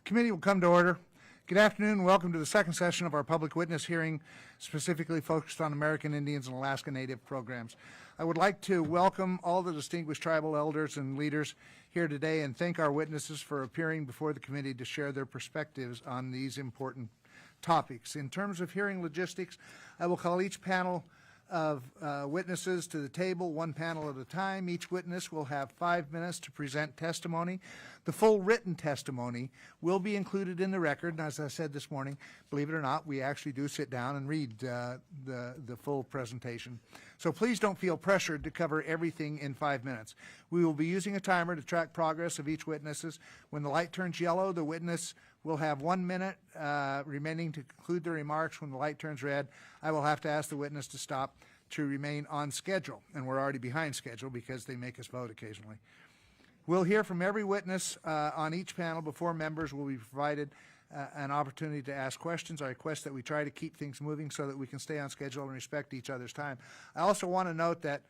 Committee will come to order. Good afternoon and welcome to the second session of our public witness hearing, specifically focused on American Indians and Alaska Native programs. I would like to welcome all the distinguished tribal elders and leaders here today and thank our witnesses for appearing before the committee to share their perspectives on these important topics. In terms of hearing logistics, I will call each panel of witnesses to the table, one panel at a time. Each witness will have 5 minutes to present testimony. The full written testimony will be included in the record, and as I said this morning, believe it or not, we actually do sit down and read the full presentation. So please don't feel pressured to cover everything in 5 minutes. We will be using a timer to track progress of each witnesses. When the light turns yellow, the witness will have 1 minute remaining to conclude their remarks. When the light turns red, I will have to ask the witness to stop to remain on schedule, and we're already behind schedule because they make us vote occasionally. We'll hear from every witness on each panel before members will be provided an opportunity to ask questions. I request that we try to keep things moving so that we can stay on schedule and respect each other's time. I also want to note that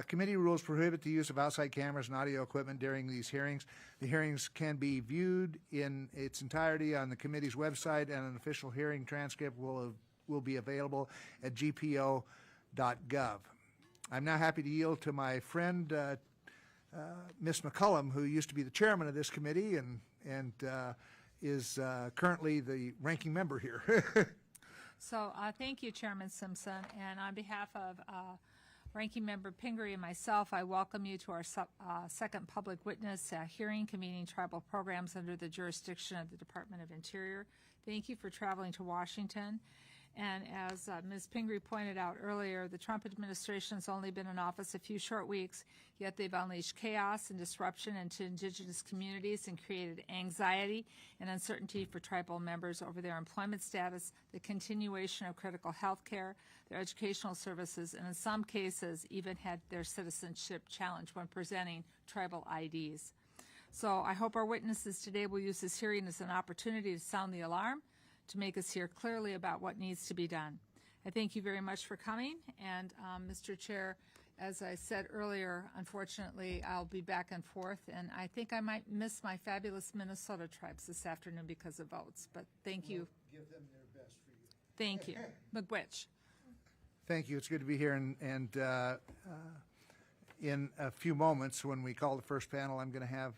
committee rules prohibit the use of outside cameras and audio equipment during these hearings. The hearings can be viewed in its entirety on the committee's website, and an official hearing transcript will be available at gpo.gov. I'm now happy to yield to my friend Ms. McCullum, who used to be the chairman of this committee and is currently the ranking member here. So thank you, Chairman Simpson, and on behalf of Ranking Member Pingree and myself, I welcome you to our second public witness hearing convening tribal programs under the jurisdiction of the Department of Interior. Thank you for traveling to Washington. And as Ms. Pingree pointed out earlier, the Trump administration has only been in office a few short weeks, yet they've unleashed chaos and disruption into indigenous communities and created anxiety and uncertainty for tribal members over their employment status, the continuation of critical health care, their educational services, and in some cases even had their citizenship challenged when presenting tribal IDs. So I hope our witnesses today will use this hearing as an opportunity to sound the alarm, to make us hear clearly about what needs to be done. I thank you very much for coming, and Mr. Chair, as I said earlier, unfortunately, I'll be back and forth, and I think I might miss my fabulous Minnesota tribes this afternoon because of votes, but thank you. Give them their best for you. Thank you. McWitch. Thank you. It's good to be here, and in a few moments, when we call the first panel, I'm going to have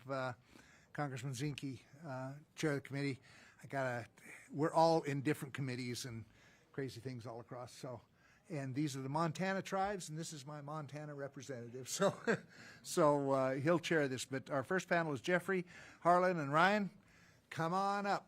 Congressman Zinke chair the committee. We're all in different committees and crazy things all across. So, and these are the Montana tribes, and this is my Montana representative. So, he'll chair this. But our first panel is Jeffrey, Harlan, and Ryan. Come on up.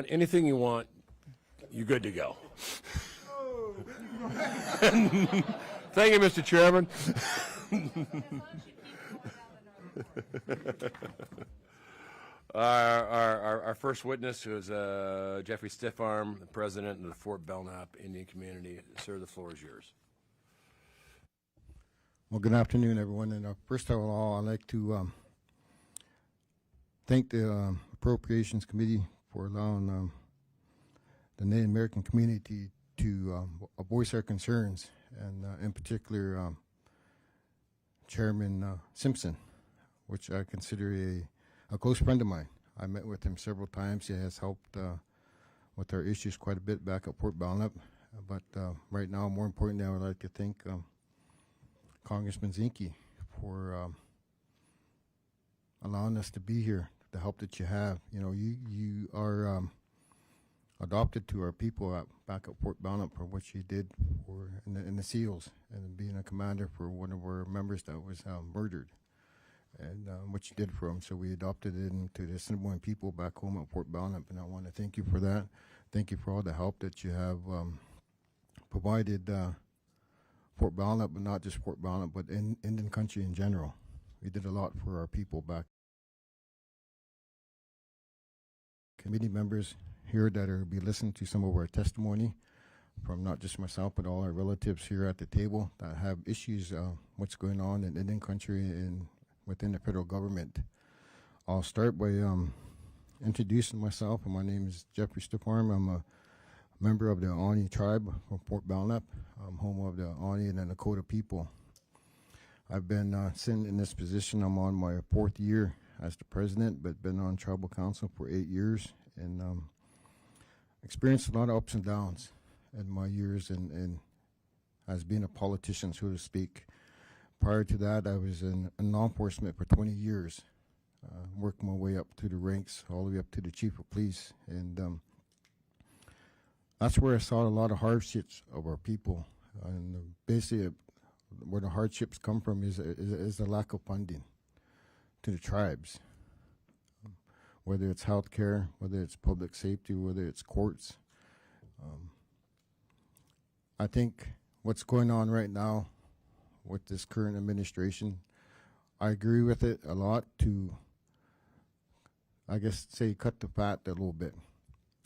Anything you want, you're good to go. Thank you, Mr. Chairman. Our first witness was Jeffrey Stiffarm, the president of the Fort Belknap Indian Community. Sir, the floor is yours. Well, good afternoon, everyone. And first of all, I'd like to thank the Appropriations Committee for allowing the Native American community to voice our concerns, and in particular Chairman Simpson, which I consider a close friend of mine. I met with him several times. He has helped with our issues quite a bit back at Fort Belknap, but right now, more importantly, I would like to thank Congressman Zinke for allowing us to be here. The help that you have. You know, you are adopted to our people back at Fort Belknap for what you did in the SEALs, and being a commander for one of our members that was murdered, and what you did for him. So we adopted it into the Assiniboine people back home at Fort Belknap, and I want to thank you for that. Thank you for all the help that you have provided Fort Belknap, but not just Fort Belknap, but in Indian country in general. We did a lot for our people back. Committee members here that are be listening to some of our testimony. from not just myself, but all our relatives here at the table that have issues, what's going on in Indian country and within the federal government. I'll start by introducing myself. My name is Jeffrey Stiffarm. I'm a member of the Awnee tribe from Fort Belknap. I'm home of the Awnee and the Nakota people. I've been sitting in this position. I'm on my 4th year as the president, but been on tribal council for 8 years, and experienced a lot of ups and downs in my years and as being a politician, so to speak. Prior to that, I was in law enforcement for 20 years, worked my way up to the ranks, all the way up to the chief of police, and that's where I saw a lot of hardships of our people. And basically, where the hardships come from is the lack of funding to the tribes, whether it's health care, whether it's public safety, whether it's courts. I think what's going on right now with this current administration, I agree with it a lot to, I guess, say, cut the fat a little bit.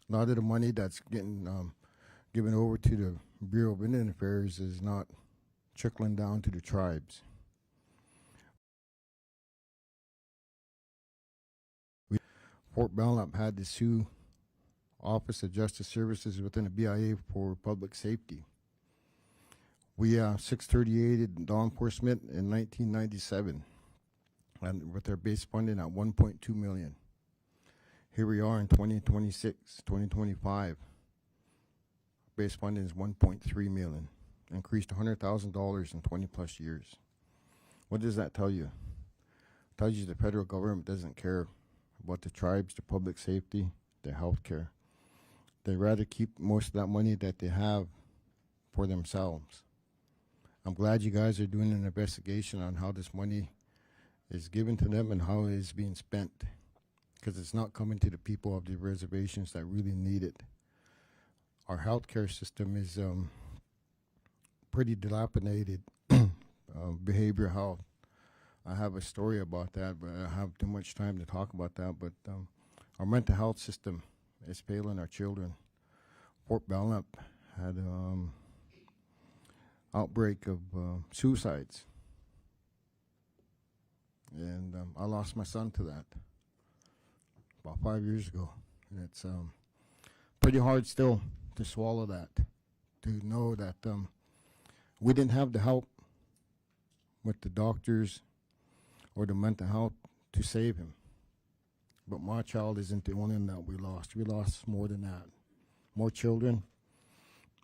A lot of the money that's getting given over to the Bureau of Indian Affairs is not trickling down to the tribes. Fort Belknap had to sue Office of Justice Services within the BIA for public safety. We 638'd law enforcement in 1997, and with our base funding at $1.2 million. Here we are in 2026, 2025. Base funding is $1.3 million, increased $100,000 in 20 plus years. What does that tell you? It tells you the federal government doesn't care about the tribes, the public safety, the health care. They rather keep most of that money that they have for themselves. I'm glad you guys are doing an investigation on how this money is given to them and how it is being spent, because it's not coming to the people of the reservations that really need it. Our healthcare system is pretty dilapidated. Behavioral health. I have a story about that, but I don't have too much time to talk about that. But our mental health system is failing our children. Fort Belknap had outbreak of suicides, and I lost my son to that about 5 years ago, and it's pretty hard still to swallow that, to know that we didn't have the help with the doctors or the mental health to save him. But my child isn't the only one that we lost. We lost more than that, more children,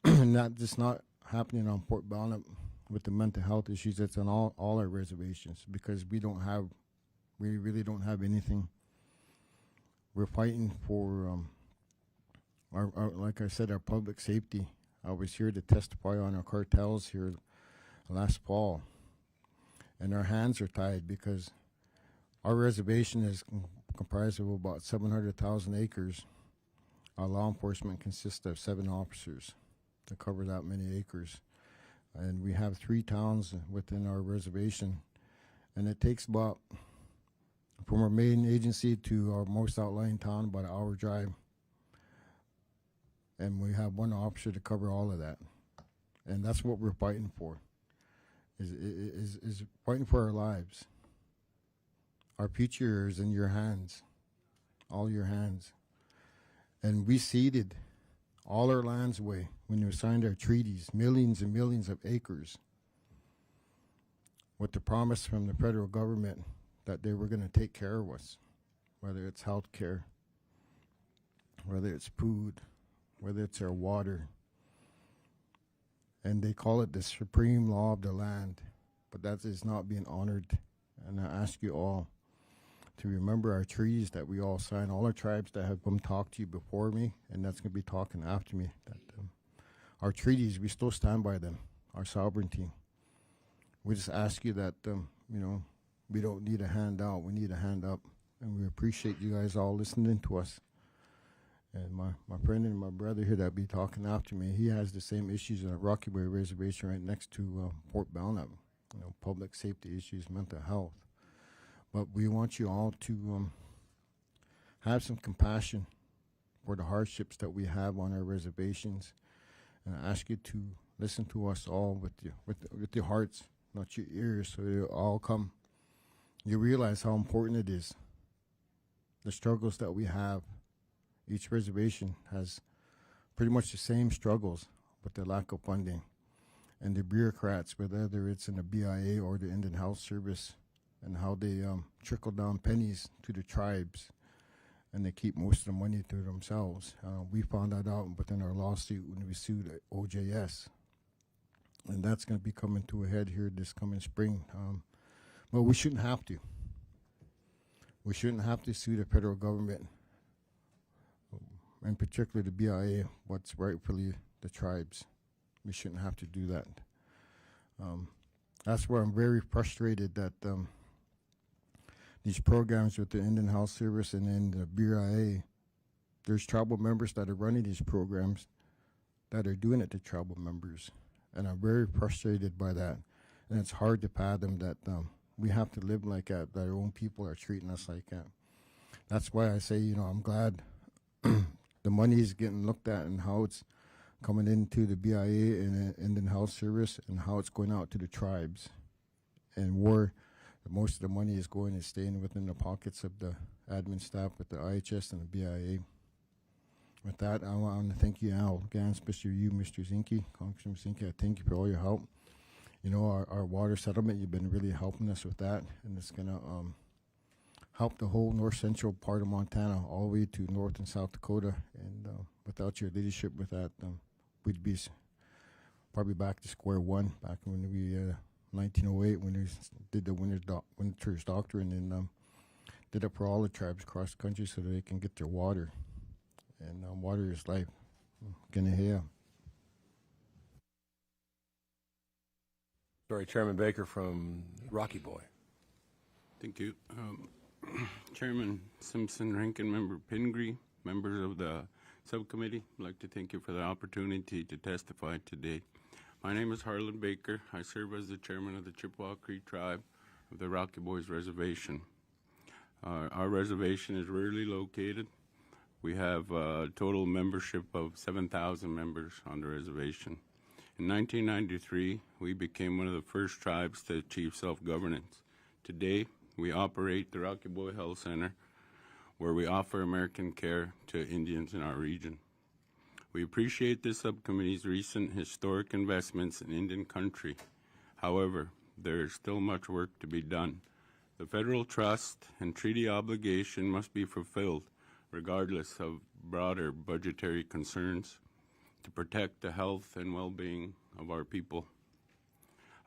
and that just not happening on Fort Belknap with the mental health issues. It's on all our reservations, because we really don't have anything. We're fighting for our like I said, our public safety. I was here to testify on our cartels here last fall, and our hands are tied because our reservation is comprised of about 700,000 acres. Our law enforcement consists of 7 officers to cover that many acres. And we have 3 towns within our reservation. And it takes about, from our main agency to our most outlying town, about an hour drive. And we have 1 officer to cover all of that. And that's what we're fighting for, is fighting for our lives. Our future is in your hands, all your hands. And we ceded all our lands away when we signed our treaties, millions and millions of acres, with the promise from the federal government that they were going to take care of us, whether it's health care, whether it's food, whether it's our water. And they call it the supreme law of the land, but that is not being honored. And I ask you all to remember our treaties that we all signed, all our tribes that have come talk to you before me, and that's going to be talking after me, that our treaties, we still stand by them, our sovereignty. We just ask you that, we don't need a handout, we need a hand up, and we appreciate you guys all listening to us. And my friend and my brother here that be talking after me, he has the same issues on the Rocky Bay Reservation right next to Fort Belknap, public safety issues, mental health. But we want you all to have some compassion for the hardships that we have on our reservations, And I ask you to listen to us all with your hearts, not your ears, so it all come. You realize how important it is. The struggles that we have. Each reservation has pretty much the same struggles with the lack of funding. And the bureaucrats, whether it's in the BIA or the Indian Health Service, and how they trickle down pennies to the tribes, and they keep most of the money to themselves. We found that out within our lawsuit when we sued OJS. And that's going to be coming to a head here this coming spring. But we shouldn't have to. We shouldn't have to sue the federal government, and particularly the BIA, what's rightfully the tribes. We shouldn't have to do that. That's where I'm very frustrated that these programs with the Indian Health Service and then the BIA, there's tribal members that are running these programs that are doing it to tribal members. And I'm very frustrated by that. And it's hard to fathom that we have to live like that our own people are treating us like that. That's why I say, I'm glad the money is getting looked at and how it's coming into the BIA and Indian Health Service and how it's going out to the tribes, and where most of the money is going is staying within the pockets of the admin staff with the IHS and the BIA. With that, I want to thank you, Al Gans, Mr. Zinke, Congressman Zinke. I thank you for all your help. Our water settlement, you've been really helping us with that, and it's going to help the whole north central part of Montana all the way to North and South Dakota. And without your leadership with that, we'd be probably back to square one, back when we 1908 when we did the winter's doctrine, and did it for all the tribes across the country so that they can get their water. And water is life. Ganahea. Sorry, Chairman Baker from Rocky Boy. Thank you. Chairman Simpson, Ranking Member Pingree, members of the subcommittee, I'd like to thank you for the opportunity to testify today. My name is Harlan Baker. I serve as the chairman of the Chippewa Creek Tribe of the Rocky Boys Reservation. Our reservation is rurally located. We have a total membership of 7,000 members on the reservation. In 1993, we became one of the first tribes to achieve self-governance. Today, we operate the Rocky Boy Health Center, where we offer American care to Indians in our region. We appreciate this subcommittee's recent historic investments in Indian country. However, there is still much work to be done. The federal trust and treaty obligation must be fulfilled, regardless of broader budgetary concerns, to protect the health and well-being of our people.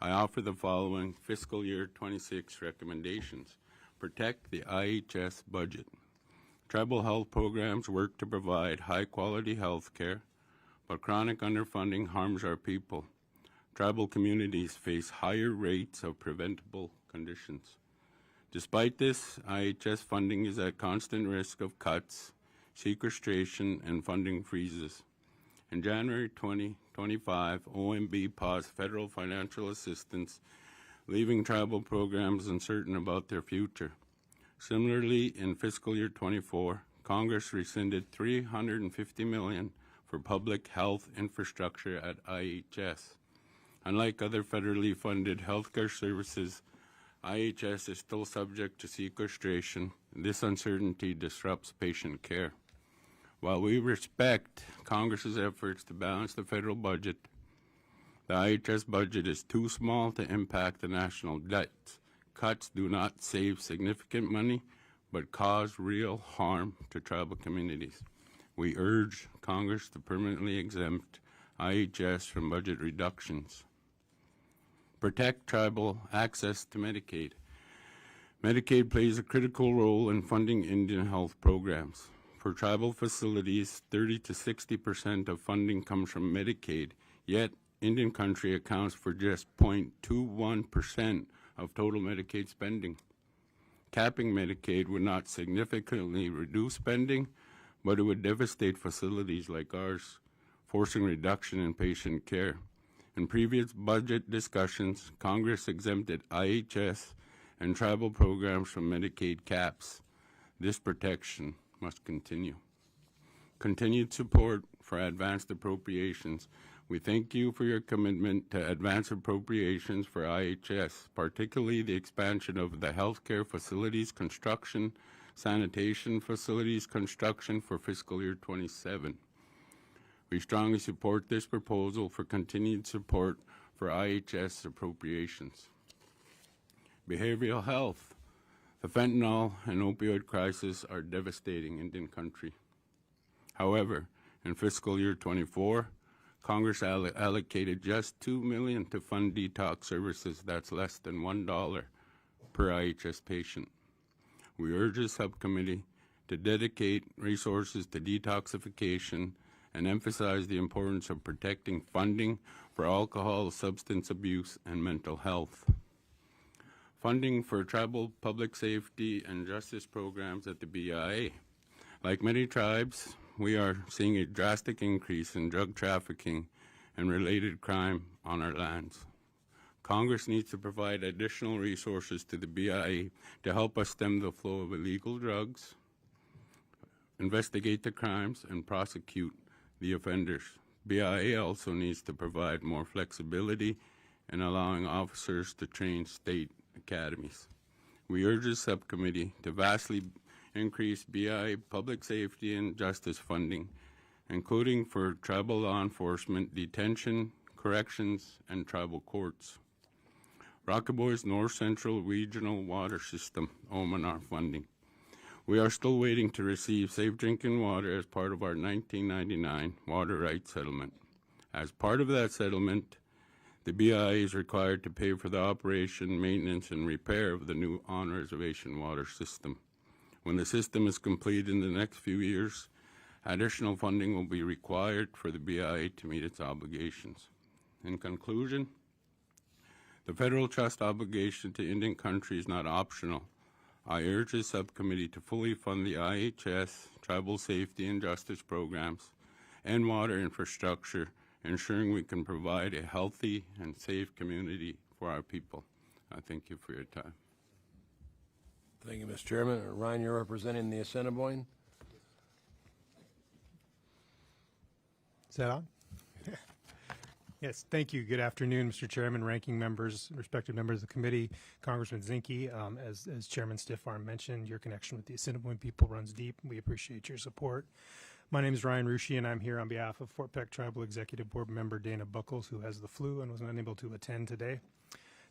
I offer the following fiscal year 26 recommendations. Protect the IHS budget. Tribal health programs work to provide high-quality health care, but chronic underfunding harms our people. Tribal communities face higher rates of preventable conditions. Despite this, IHS funding is at constant risk of cuts, sequestration, and funding freezes. In January 2025, OMB paused federal financial assistance, leaving tribal programs uncertain about their future. Similarly, in fiscal year 24, Congress rescinded $350 million for public health infrastructure at IHS. Unlike other federally funded healthcare services, IHS is still subject to sequestration. This uncertainty disrupts patient care. While we respect Congress's efforts to balance the federal budget, the IHS budget is too small to impact the national debt. Cuts do not save significant money, but cause real harm to tribal communities. We urge Congress to permanently exempt IHS from budget reductions. Protect tribal access to Medicaid. Medicaid plays a critical role in funding Indian health programs. For tribal facilities, 30 to 60% of funding comes from Medicaid, yet Indian country accounts for just 0.21% of total Medicaid spending. Capping Medicaid would not significantly reduce spending, but it would devastate facilities like ours, forcing reduction in patient care. In previous budget discussions, Congress exempted IHS and tribal programs from Medicaid caps. This protection must continue. Continued support for advanced appropriations We thank you for your commitment to advance appropriations for IHS, particularly the expansion of the healthcare facilities construction, sanitation facilities construction for fiscal year 27. We strongly support this proposal for continued support for IHS appropriations. Behavioral health. The fentanyl and opioid crisis are devastating Indian country. However, in fiscal year 24, Congress allocated just $2 million to fund detox services. That's less than $1 per IHS patient. We urge the subcommittee to dedicate resources to detoxification and emphasize the importance of protecting funding for alcohol, substance abuse, and mental health. Funding for tribal public safety and justice programs at the BIA. Like many tribes, we are seeing a drastic increase in drug trafficking and related crime on our lands. Congress needs to provide additional resources to the BIA to help us stem the flow of illegal drugs, investigate the crimes, and prosecute the offenders. BIA also needs to provide more flexibility in allowing officers to train state academies. We urge the subcommittee to vastly increase BI public safety and justice funding, including for tribal law enforcement, detention, corrections, and tribal courts. Rockaboy's North Central Regional Water System, OMNR funding. We are still waiting to receive safe drinking water as part of our 1999 water rights settlement. As part of that settlement, the BI is required to pay for the operation, maintenance, and repair of the new on-reservation water system. When the system is complete in the next few years, additional funding will be required for the BIA to meet its obligations. In conclusion, the federal trust obligation to Indian country is not optional. I urge the subcommittee to fully fund the IHS, tribal safety and justice programs, and water infrastructure, ensuring we can provide a healthy and safe community for our people. I thank you for your time. Thank you, Mr. Chairman. Ryan, you're representing the Assiniboine. Is that on? Yes, thank you. Good afternoon, Mr. Chairman, ranking members, respective members of the committee, Congressman Zinke. As Chairman Stiffarm mentioned, your connection with the Assiniboine people runs deep. We appreciate your support. My name is Ryan Rushi, and I'm here on behalf of Fort Peck Tribal Executive Board member Dana Buckles, who has the flu and was unable to attend today.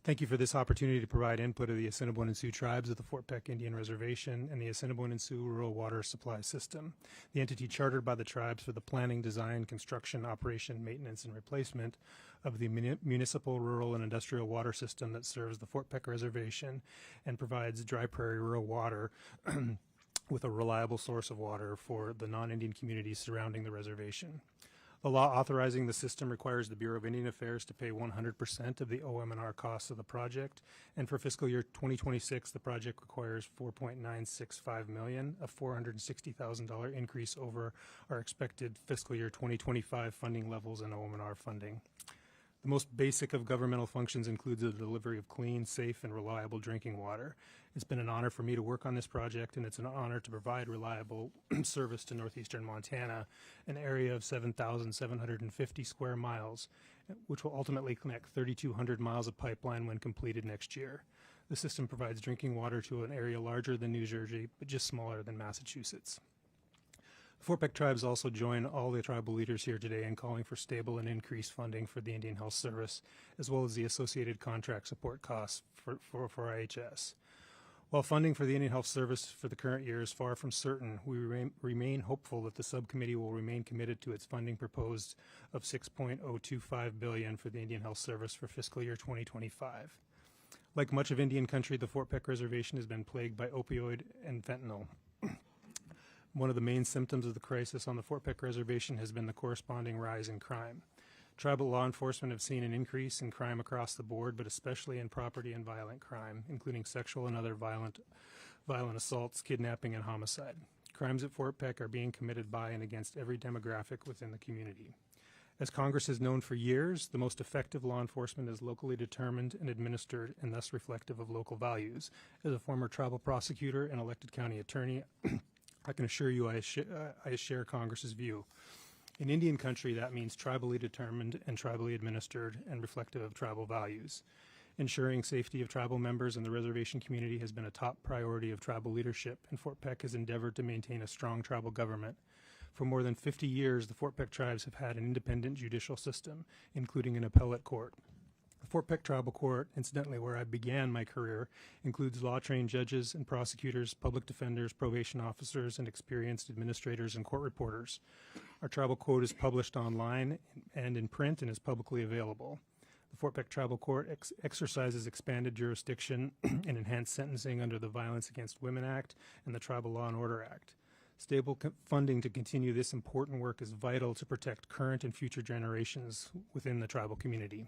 Thank you for this opportunity to provide input of the Assiniboine and Sioux tribes of the Fort Peck Indian Reservation and the Assiniboine and Sioux Rural Water Supply System, the entity chartered by the tribes for the planning, design, construction, operation, maintenance, and replacement of the municipal, rural, and industrial water system that serves the Fort Peck Reservation and provides dry prairie rural water with a reliable source of water for the non-Indian communities surrounding the reservation. The law authorizing the system requires the Bureau of Indian Affairs to pay 100% of the OM&R costs of the project, and for fiscal year 2026, the project requires $4.965 million, a $460,000 increase over our expected fiscal year 2025 funding levels and OM&R funding. The most basic of governmental functions includes the delivery of clean, safe, and reliable drinking water. It's been an honor for me to work on this project, and it's an honor to provide reliable service to northeastern Montana, an area of 7,750 square miles, which will ultimately connect 3,200 miles of pipeline when completed next year. The system provides drinking water to an area larger than New Jersey, but just smaller than Massachusetts. The Fort Peck tribes also join all the tribal leaders here today in calling for stable and increased funding for the Indian Health Service, as well as the associated contract support costs for IHS. While funding for the Indian Health Service for the current year is far from certain, we remain hopeful that the subcommittee will remain committed to its funding proposed of $6.025 billion for the Indian Health Service for fiscal year 2025. Like much of Indian country, the Fort Peck Reservation has been plagued by opioid and fentanyl. One of the main symptoms of the crisis on the Fort Peck Reservation has been the corresponding rise in crime. Tribal law enforcement have seen an increase in crime across the board, but especially in property and violent crime, including sexual and other violent assaults, kidnapping, and homicide. Crimes at Fort Peck are being committed by and against every demographic within the community. As Congress has known for years, the most effective law enforcement is locally determined and administered and thus reflective of local values. As a former tribal prosecutor and elected county attorney, I can assure you I share Congress's view. In Indian country, that means tribally determined and tribally administered and reflective of tribal values. Ensuring safety of tribal members and the reservation community has been a top priority of tribal leadership, and Fort Peck has endeavored to maintain a strong tribal government. For more than 50 years, the Fort Peck tribes have had an independent judicial system, including an appellate court. The Fort Peck Tribal Court, incidentally where I began my career, includes law-trained judges and prosecutors, public defenders, probation officers, and experienced administrators and court reporters. Our tribal code is published online and in print and is publicly available. The Fort Peck Tribal Court exercises expanded jurisdiction and enhanced sentencing under the Violence Against Women Act and the Tribal Law and Order Act. Stable funding to continue this important work is vital to protect current and future generations within the tribal community.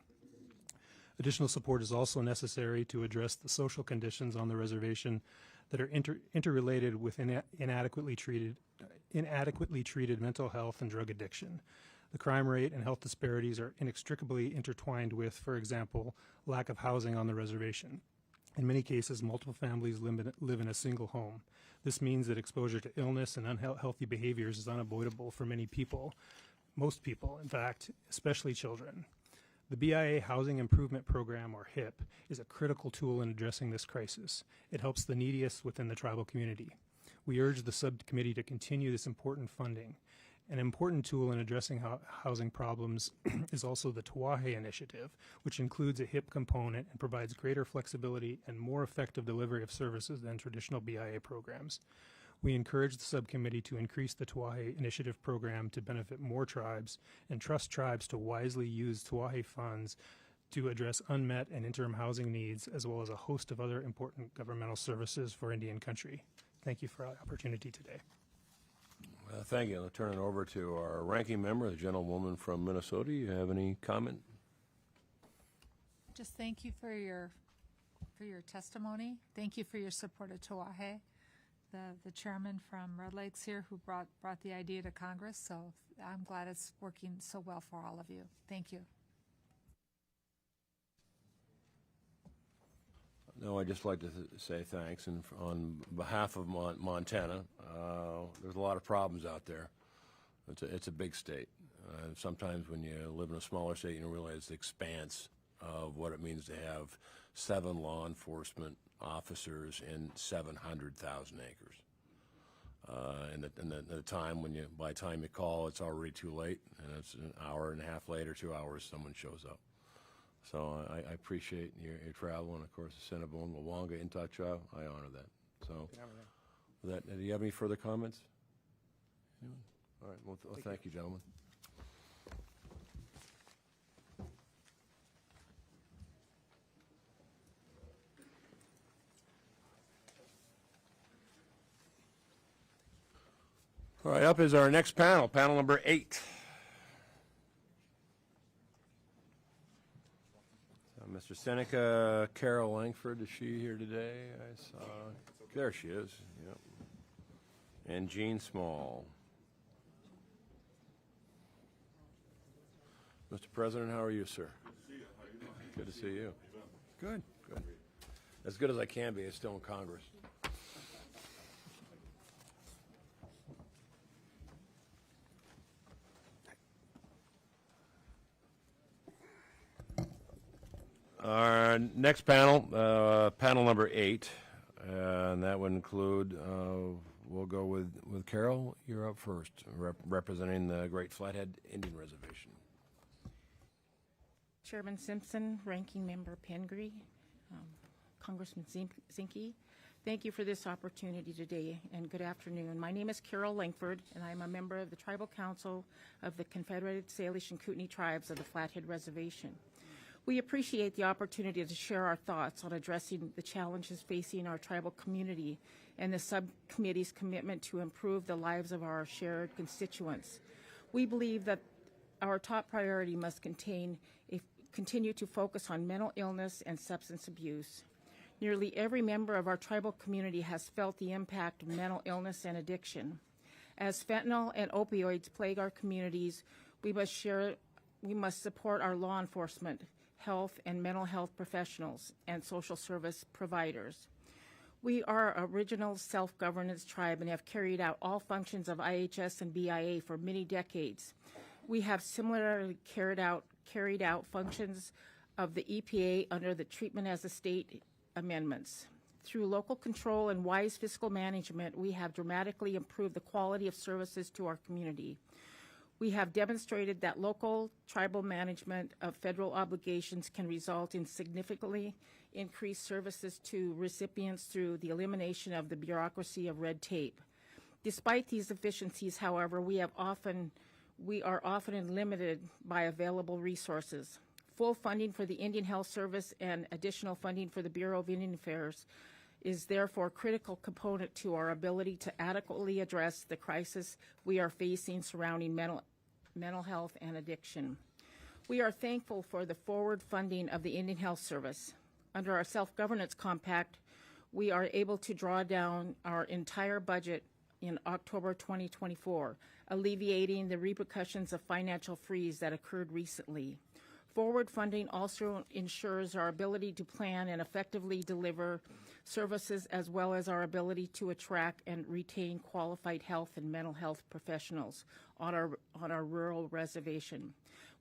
Additional support is also necessary to address the social conditions on the reservation that are interrelated with inadequately treated mental health and drug addiction. The crime rate and health disparities are inextricably intertwined with, for example, lack of housing on the reservation. In many cases, multiple families live in a single home. This means that exposure to illness and unhealthy behaviors is unavoidable for many people, most people, in fact, especially children. The BIA Housing Improvement Program, or HIP, is a critical tool in addressing this crisis. It helps the neediest within the tribal community. We urge the subcommittee to continue this important funding. An important tool in addressing housing problems is also the Tuahe Initiative, which includes a HIP component and provides greater flexibility and more effective delivery of services than traditional BIA programs. We encourage the subcommittee to increase the Tuahe Initiative program to benefit more tribes and trust tribes to wisely use Tuahe funds to address unmet and interim housing needs, as well as a host of other important governmental services for Indian country. Thank you for the opportunity today. Thank you. I'll turn it over to our ranking member, the gentlewoman from Minnesota. You have any comment? Just thank you for your testimony. Thank you for your support of Tuahe. The chairman from Red Lakes here who brought the idea to Congress, so I'm glad it's working so well for all of you. Thank you. No, I'd just like to say thanks, and on behalf of Montana, there's a lot of problems out there. It's a big state. Sometimes when you live in a smaller state, you don't realize the expanse of what it means to have 7 law enforcement officers in 700,000 acres. And the time by the time you call, it's already too late, and it's an hour and a half later, 2 hours, someone shows up. So I appreciate your travel, and of course, the Cinnabon, Wawanga, Intacha, I honor that. So, do you have any further comments? Anyone? All right, well, thank you, gentlemen. All right, up is our next panel, panel number 8. Mr. Seneca, Carol Langford, is she here today? I saw. There she is. Yep. And Jean Small. Mr. President, how are you, sir? Good to see you. How are you doing? Good to see you. Good. Good. As good as I can be. It's still in Congress. Our next panel, panel number 8, and that would include, we'll go with Carol. You're up first, representing the Great Flathead Indian Reservation. Chairman Simpson, Ranking Member Pingree, Congressman Zinke, thank you for this opportunity today, and good afternoon. My name is Carol Langford, and I'm a member of the Tribal Council of the Confederated Salish and Kootenai Tribes of the Flathead Reservation. We appreciate the opportunity to share our thoughts on addressing the challenges facing our tribal community and the subcommittee's commitment to improve the lives of our shared constituents. We believe that our top priority must continue to focus on mental illness and substance abuse. Nearly every member of our tribal community has felt the impact of mental illness and addiction. As fentanyl and opioids plague our communities, we must support our law enforcement, health and mental health professionals, and social service providers. We are an original self-governance tribe and have carried out all functions of IHS and BIA for many decades. We have similarly carried out functions of the EPA under the Treatment as a State amendments. Through local control and wise fiscal management, we have dramatically improved the quality of services to our community. We have demonstrated that local tribal management of federal obligations can result in significantly increased services to recipients through the elimination of the bureaucracy of red tape. Despite these efficiencies, however, we are often limited by available resources. Full funding for the Indian Health Service and additional funding for the Bureau of Indian Affairs is therefore a critical component to our ability to adequately address the crisis we are facing surrounding mental health and addiction. We are thankful for the forward funding of the Indian Health Service. Under our self-governance compact, we are able to draw down our entire budget in October 2024, alleviating the repercussions of financial freeze that occurred recently. Forward funding also ensures our ability to plan and effectively deliver services, as well as our ability to attract and retain qualified health and mental health professionals on our rural reservation.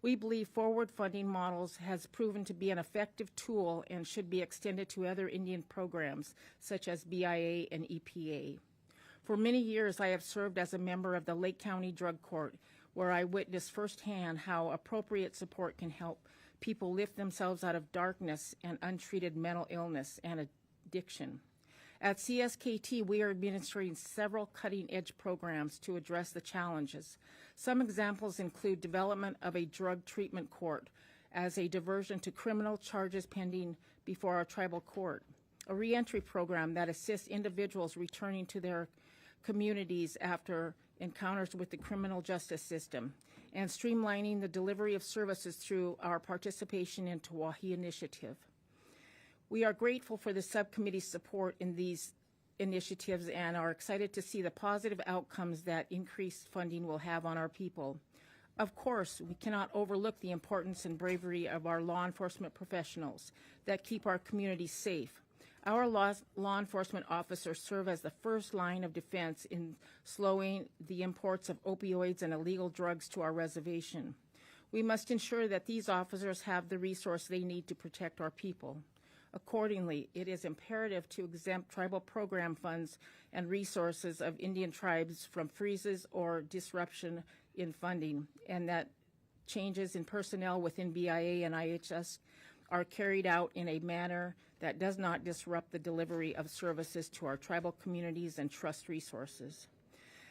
We believe forward funding models has proven to be an effective tool and should be extended to other Indian programs such as BIA and EPA. For many years, I have served as a member of the Lake County Drug Court, where I witnessed firsthand how appropriate support can help people lift themselves out of darkness and untreated mental illness and addiction. At CSKT, we are administering several cutting-edge programs to address the challenges. Some examples include development of a drug treatment court as a diversion to criminal charges pending before our tribal court, a reentry program that assists individuals returning to their communities after encounters with the criminal justice system, and streamlining the delivery of services through our participation in Tawahi Initiative. We are grateful for the subcommittee's support in these initiatives and are excited to see the positive outcomes that increased funding will have on our people. Of course, we cannot overlook the importance and bravery of our law enforcement professionals that keep our communities safe. Our law enforcement officers serve as the first line of defense in slowing the imports of opioids and illegal drugs to our reservation. We must ensure that these officers have the resource they need to protect our people. Accordingly, it is imperative to exempt tribal program funds and resources of Indian tribes from freezes or disruption in funding, and that changes in personnel within BIA and IHS are carried out in a manner that does not disrupt the delivery of services to our tribal communities and trust resources.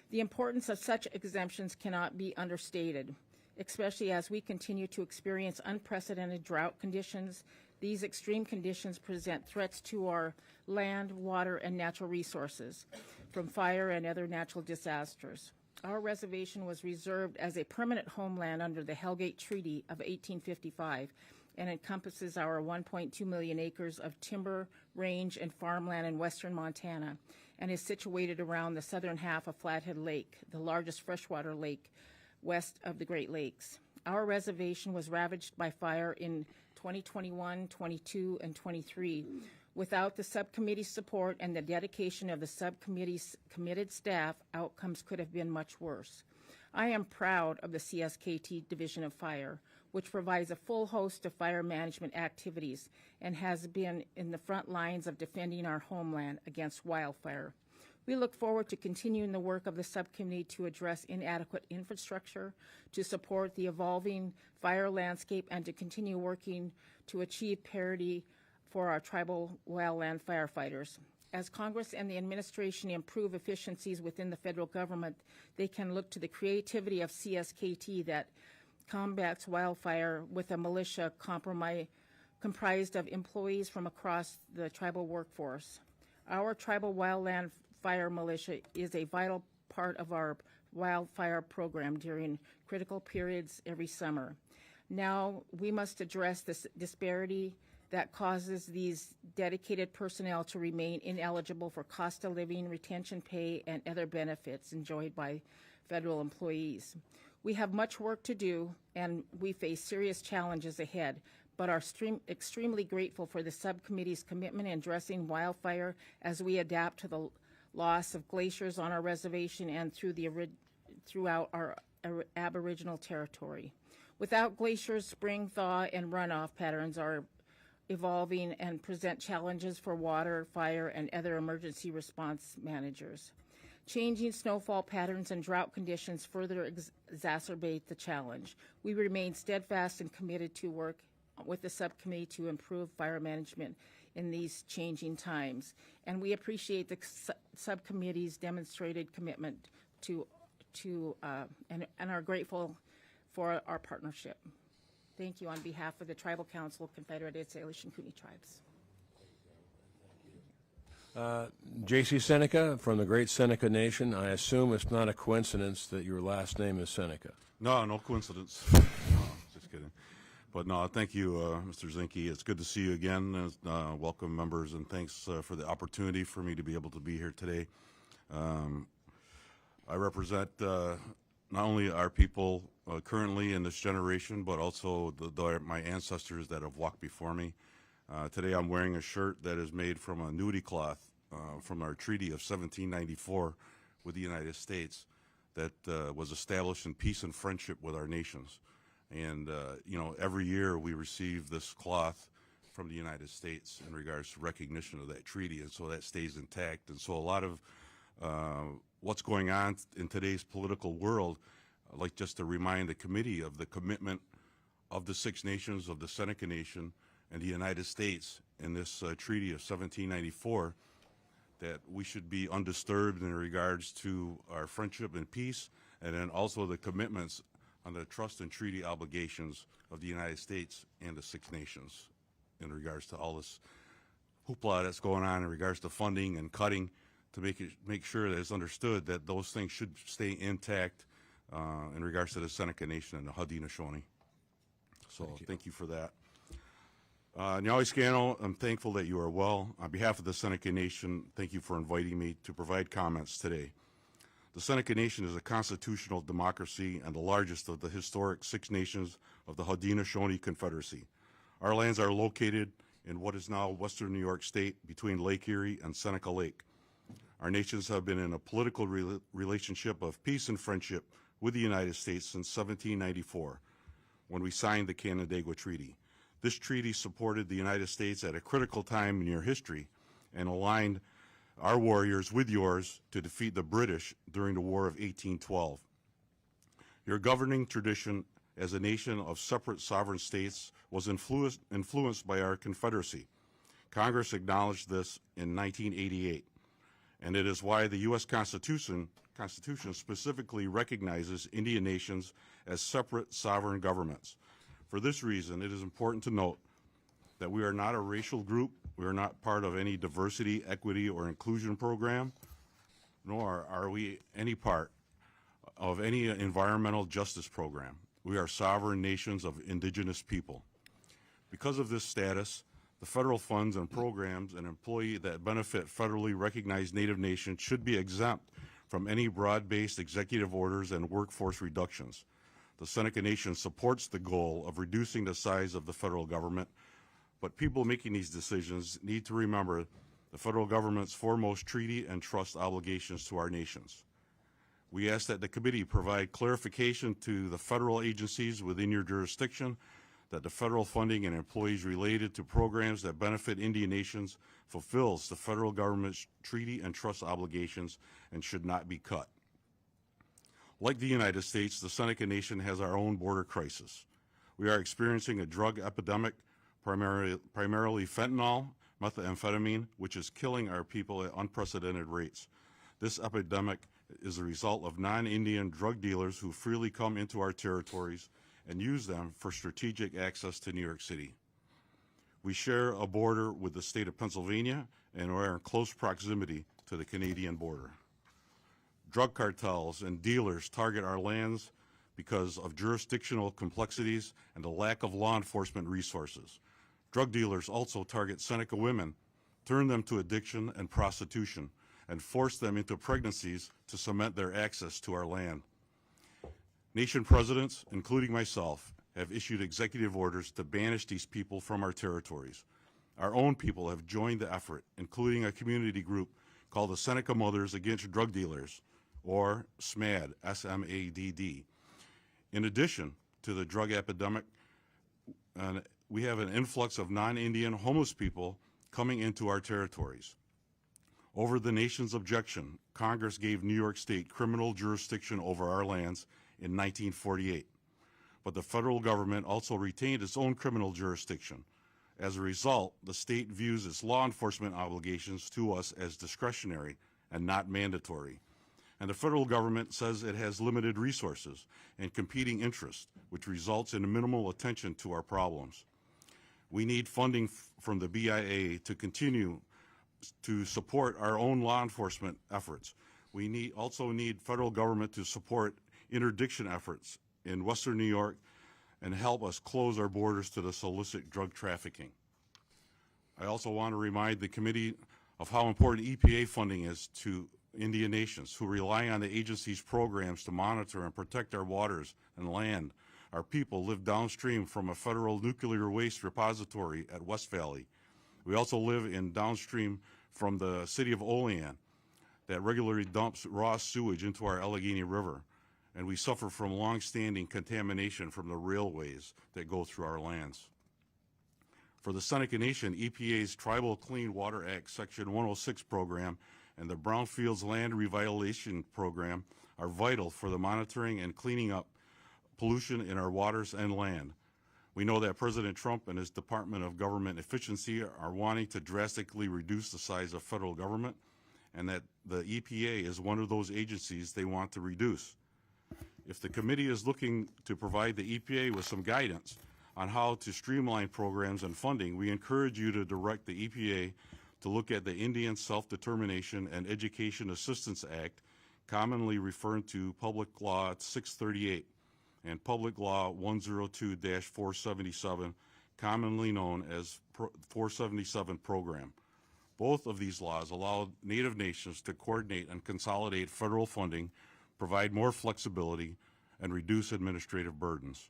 The importance of such exemptions cannot be understated, especially as we continue to experience unprecedented drought conditions. These extreme conditions present threats to our land, water, and natural resources from fire and other natural disasters. Our reservation was reserved as a permanent homeland under the Hellgate Treaty of 1855 and encompasses our 1.2 million acres of timber, range, and farmland in western Montana, and is situated around the southern half of Flathead Lake, the largest freshwater lake west of the Great Lakes. Our reservation was ravaged by fire in 2021, 22, and 23. Without the subcommittee's support and the dedication of the subcommittee's committed staff, outcomes could have been much worse. I am proud of the CSKT Division of Fire, which provides a full host of fire management activities and has been in the front lines of defending our homeland against wildfire. We look forward to continuing the work of the subcommittee to address inadequate infrastructure, to support the evolving fire landscape, and to continue working to achieve parity for our tribal wildland firefighters. As Congress and the administration improve efficiencies within the federal government, they can look to the creativity of CSKT that combats wildfire with a militia comprised of employees from across the tribal workforce. Our tribal wildland fire militia is a vital part of our wildfire program during critical periods every summer. Now we must address this disparity that causes these dedicated personnel to remain ineligible for cost of living, retention pay, and other benefits enjoyed by federal employees. We have much work to do, and we face serious challenges ahead, but are extremely grateful for the subcommittee's commitment in addressing wildfire as we adapt to the loss of glaciers on our reservation and throughout our Aboriginal territory. Without glaciers, spring thaw and runoff patterns are evolving and present challenges for water, fire, and other emergency response managers. Changing snowfall patterns and drought conditions further exacerbate the challenge. We remain steadfast and committed to work with the subcommittee to improve fire management in these changing times. And we appreciate the subcommittee's demonstrated commitment and are grateful for our partnership. Thank you on behalf of the Tribal Council of Confederated Salish and Kootenai Tribes. J.C. Seneca from the great Seneca Nation. I assume it's not a coincidence that your last name is Seneca. No, no coincidence. No, just kidding. But no, thank you, Mr. Zinke. It's good to see you again. Welcome, members, and thanks for the opportunity for me to be able to be here today. I represent not only our people currently in this generation, but also my ancestors that have walked before me. Today I'm wearing a shirt that is made from a nudie cloth from our treaty of 1794 with the United States that was established in peace and friendship with our nations. And, you know, every year we receive this cloth from the United States in regards to recognition of that treaty, and so that stays intact. And so a lot of what's going on in today's political world, I'd like just to remind the committee of the commitment of the Six Nations, of the Seneca Nation, and the United States in this treaty of 1794, that we should be undisturbed in regards to our friendship and peace, and then also the commitments on the trust and treaty obligations of the United States and the Six Nations in regards to all this hoopla that's going on in regards to funding and cutting, to make sure that it's understood that those things should stay intact in regards to the Seneca Nation and the Haudenosaunee. So thank you for that. Nyawescano, I'm thankful that you are well. On behalf of the Seneca Nation, thank you for inviting me to provide comments today. The Seneca Nation is a constitutional democracy and the largest of the historic Six Nations of the Haudenosaunee Confederacy. Our lands are located in what is now western New York State between Lake Erie and Seneca Lake. Our nations have been in a political relationship of peace and friendship with the United States since 1794, when we signed the Canandaigua Treaty. This treaty supported the United States at a critical time in your history and aligned our warriors with yours to defeat the British during the War of 1812. Your governing tradition as a nation of separate sovereign states was influenced by our Confederacy. Congress acknowledged this in 1988, and it is why the U.S. Constitution specifically recognizes Indian nations as separate sovereign governments. For this reason, it is important to note that we are not a racial group, we are not part of any diversity, equity, or inclusion program, nor are we any part of any environmental justice program. We are sovereign nations of indigenous people. Because of this status, the federal funds and programs and employees that benefit federally recognized Native nations should be exempt from any broad-based executive orders and workforce reductions. The Seneca Nation supports the goal of reducing the size of the federal government, but people making these decisions need to remember the federal government's foremost treaty and trust obligations to our nations. We ask that the committee provide clarification to the federal agencies within your jurisdiction that the federal funding and employees related to programs that benefit Indian nations fulfills the federal government's treaty and trust obligations and should not be cut. Like the United States, the Seneca Nation has our own border crisis. We are experiencing a drug epidemic, primarily fentanyl, methamphetamine, which is killing our people at unprecedented rates. This epidemic is a result of non-Indian drug dealers who freely come into our territories and use them for strategic access to New York City. We share a border with the state of Pennsylvania and are in close proximity to the Canadian border. Drug cartels and dealers target our lands because of jurisdictional complexities and the lack of law enforcement resources. Drug dealers also target Seneca women, turn them to addiction and prostitution, and force them into pregnancies to cement their access to our land. Nation presidents, including myself, have issued executive orders to banish these people from our territories. Our own people have joined the effort, including a community group called the Seneca Mothers Against Drug Dealers, or SMAD, S-M-A-D-D. In addition to the drug epidemic, we have an influx of non-Indian homeless people coming into our territories. Over the nation's objection, Congress gave New York State criminal jurisdiction over our lands in 1948. But the federal government also retained its own criminal jurisdiction. As a result, the state views its law enforcement obligations to us as discretionary and not mandatory. And the federal government says it has limited resources and competing interests, which results in minimal attention to our problems. We need funding from the BIA to continue to support our own law enforcement efforts. We also need federal government to support interdiction efforts in Western New York and help us close our borders to the illicit drug trafficking. I also want to remind the committee of how important EPA funding is to Indian nations who rely on the agency's programs to monitor and protect our waters and land. Our people live downstream from a federal nuclear waste repository at West Valley. We also live in downstream from the city of Olean that regularly dumps raw sewage into our Allegheny River, and we suffer from long-standing contamination from the railways that go through our lands. For the Seneca Nation, EPA's Tribal Clean Water Act Section 106 program and the Brownfields Land Revitalization Program are vital for the monitoring and cleaning up pollution in our waters and land. We know that President Trump and his Department of Government Efficiency are wanting to drastically reduce the size of federal government, and that the EPA is one of those agencies they want to reduce. If the committee is looking to provide the EPA with some guidance on how to streamline programs and funding, we encourage you to direct the EPA to look at the Indian Self-Determination and Education Assistance Act, commonly referred to Public Law 638 and Public Law 102-477, commonly known as 477 program. Both of these laws allow Native nations to coordinate and consolidate federal funding, provide more flexibility, and reduce administrative burdens.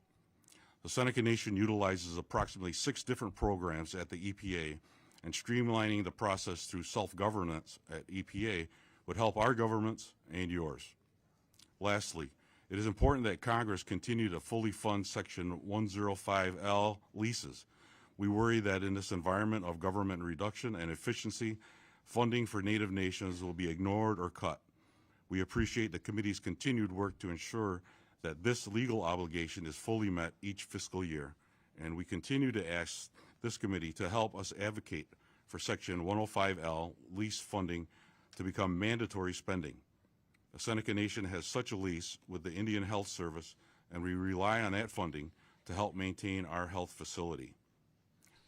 The Seneca Nation utilizes approximately 6 different programs at the EPA, and streamlining the process through self-governance at EPA would help our governments and yours. Lastly, it is important that Congress continue to fully fund Section 105L leases. We worry that in this environment of government reduction and efficiency, funding for Native nations will be ignored or cut. We appreciate the committee's continued work to ensure that this legal obligation is fully met each fiscal year, and we continue to ask this committee to help us advocate for Section 105L lease funding to become mandatory spending. The Seneca Nation has such a lease with the Indian Health Service, and we rely on that funding to help maintain our health facility.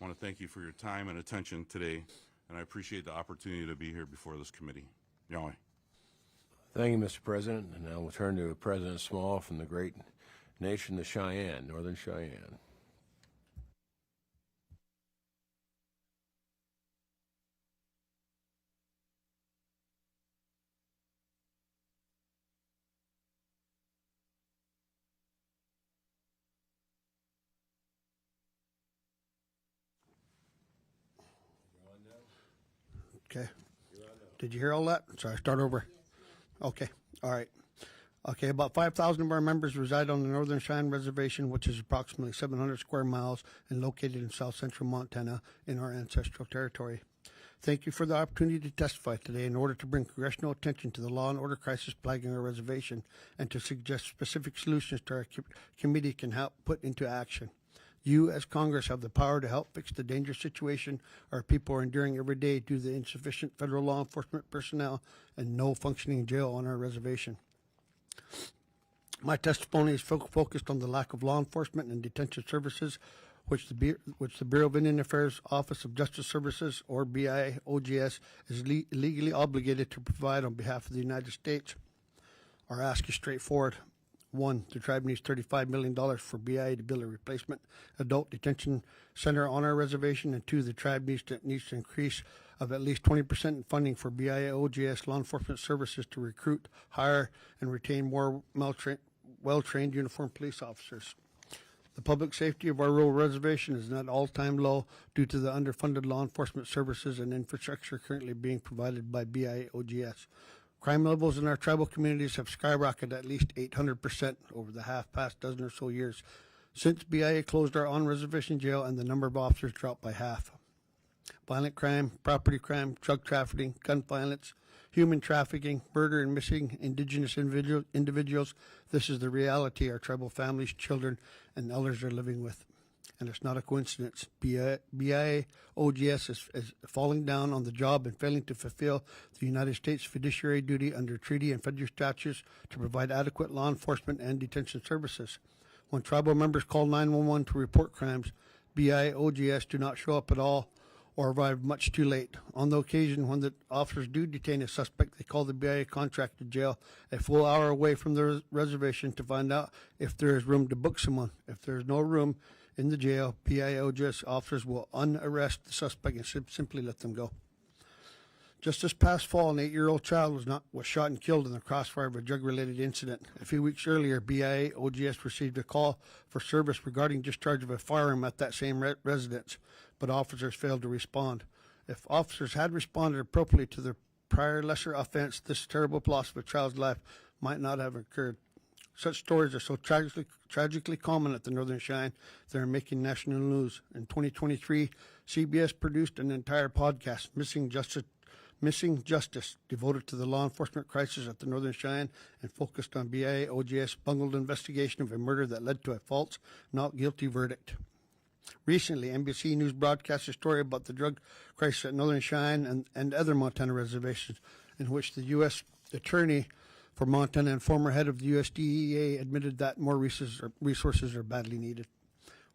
I want to thank you for your time and attention today, and I appreciate the opportunity to be here before this committee. Yahweh. Thank you, Mr. President. And now we'll turn to President Small from the great nation, the Cheyenne, Northern Cheyenne. Okay. Did you hear all that? Sorry, start over. Okay. All right. Okay, about 5,000 of our members reside on the Northern Cheyenne Reservation, which is approximately 700 square miles and located in south central Montana in our ancestral territory. Thank you for the opportunity to testify today in order to bring congressional attention to the law and order crisis plaguing our reservation and to suggest specific solutions to our committee can help put into action. You, as Congress, have the power to help fix the dangerous situation our people are enduring every day due to the insufficient federal law enforcement personnel and no functioning jail on our reservation. My testimony is focused on the lack of law enforcement and detention services, which the Bureau of Indian Affairs Office of Justice Services, or BIA-OJS, is legally obligated to provide on behalf of the United States. Our ask is straightforward. 1, the tribe needs $35 million for BIA to build a replacement adult detention center on our reservation, and 2, the tribe needs to increase of at least 20% in funding for BIA-OJS law enforcement services to recruit, hire, and retain more well-trained uniformed police officers. The public safety of our rural reservation is at an all-time low due to the underfunded law enforcement services and infrastructure currently being provided by BIA-OJS. Crime levels in our tribal communities have skyrocketed at least 800% over the past dozen or so years since BIA closed our on-reservation jail, and the number of officers dropped by half. Violent crime, property crime, drug trafficking, gun violence, human trafficking, murder, and missing Indigenous individuals. This is the reality our tribal families, children, and elders are living with. And it's not a coincidence. BIA OGS is falling down on the job and failing to fulfill the United States fiduciary duty under treaty and federal statutes to provide adequate law enforcement and detention services. When tribal members call 911 to report crimes, BIA OGS do not show up at all or arrive much too late. On the occasion when the officers do detain a suspect, they call the BIA contracted jail a full hour away from the reservation to find out if there is room to book someone. If there is no room in the jail, BIA OGS officers will unarrest the suspect and simply let them go. Just this past fall, an 8-year-old child was shot and killed in the crossfire of a drug-related incident. A few weeks earlier, BIA OGS received a call for service regarding discharge of a firearm at that same residence, but officers failed to respond. If officers had responded appropriately to their prior lesser offense, this terrible loss of a child's life might not have occurred. Such stories are so tragically common at the Northern Cheyenne, they are making national news. In 2023, CBS produced an entire podcast, Missing Justice, devoted to the law enforcement crisis at the Northern Cheyenne and focused on BIA OGS' bungled investigation of a murder that led to a false, not guilty verdict. Recently, NBC News broadcast a story about the drug crisis at Northern Cheyenne and other Montana reservations, in which the U.S. Attorney for Montana and former head of the USDEA admitted that more resources are badly needed.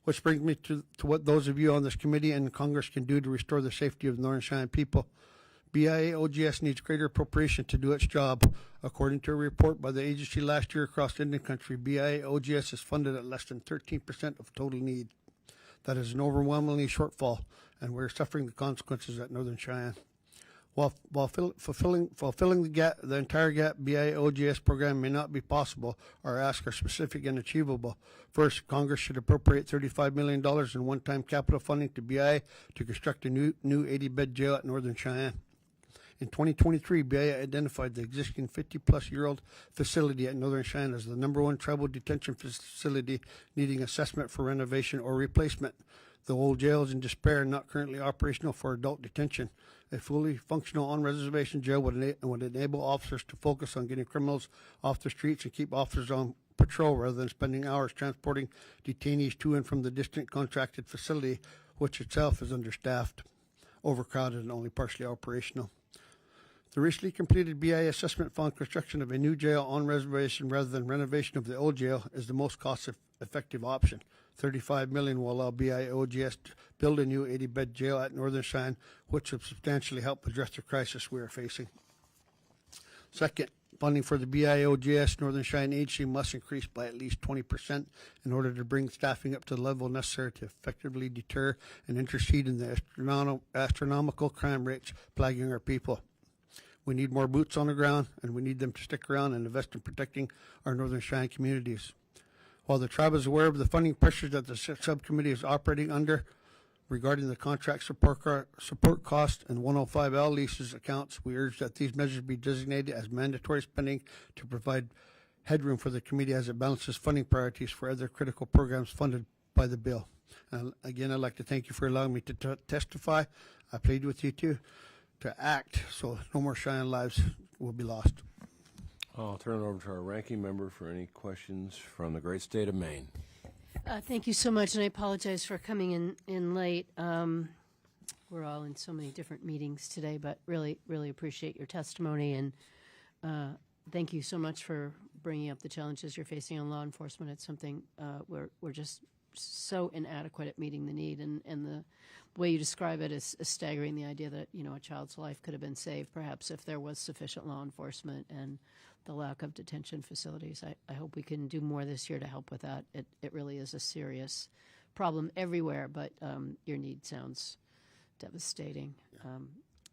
Which brings me to what those of you on this committee and Congress can do to restore the safety of the Northern Cheyenne people. BIA OGS needs greater appropriation to do its job. According to a report by the agency last year across Indian Country, BIA OGS is funded at less than 13% of total need. That is an overwhelmingly shortfall, and we're suffering the consequences at Northern Cheyenne. While fulfilling the entire gap, BIA OGS program may not be possible, our asks are specific and achievable. First, Congress should appropriate $35 million in one-time capital funding to BIA to construct a new 80-bed jail at Northern Cheyenne. In 2023, BIA identified the existing 50-plus-year-old facility at Northern Cheyenne as the #1 tribal detention facility needing assessment for renovation or replacement. The old jail is in despair and not currently operational for adult detention. A fully functional on-reservation jail would enable officers to focus on getting criminals off the streets and keep officers on patrol rather than spending hours transporting detainees to and from the distant contracted facility, which itself is understaffed, overcrowded, and only partially operational. The recently completed BIA assessment found construction of a new jail on reservation rather than renovation of the old jail is the most cost-effective option. $35 million will allow BIA OGS to build a new 80-bed jail at Northern Cheyenne, which will substantially help address the crisis we are facing. Second, funding for the BIA OGS Northern Cheyenne agency must increase by at least 20% in order to bring staffing up to the level necessary to effectively deter and intercede in the astronomical crime rates plaguing our people. We need more boots on the ground, and we need them to stick around and invest in protecting our Northern Cheyenne communities. While the tribe is aware of the funding pressures that the subcommittee is operating under regarding the contract support cost and 105L leases accounts, we urge that these measures be designated as mandatory spending to provide headroom for the committee as it balances funding priorities for other critical programs funded by the bill. And again, I'd like to thank you for allowing me to testify. I plead with you to act so no more Cheyenne lives will be lost. I'll turn it over to our ranking member for any questions from the great state of Maine. Thank you so much, and I apologize for coming in late. We're all in so many different meetings today, but really appreciate your testimony, and thank you so much for bringing up the challenges you're facing on law enforcement. It's something we're just so inadequate at meeting the need, and the way you describe it is staggering. The idea that a child's life could have been saved, perhaps, if there was sufficient law enforcement and the lack of detention facilities. I hope we can do more this year to help with that. It really is a serious problem everywhere, but your need sounds devastating.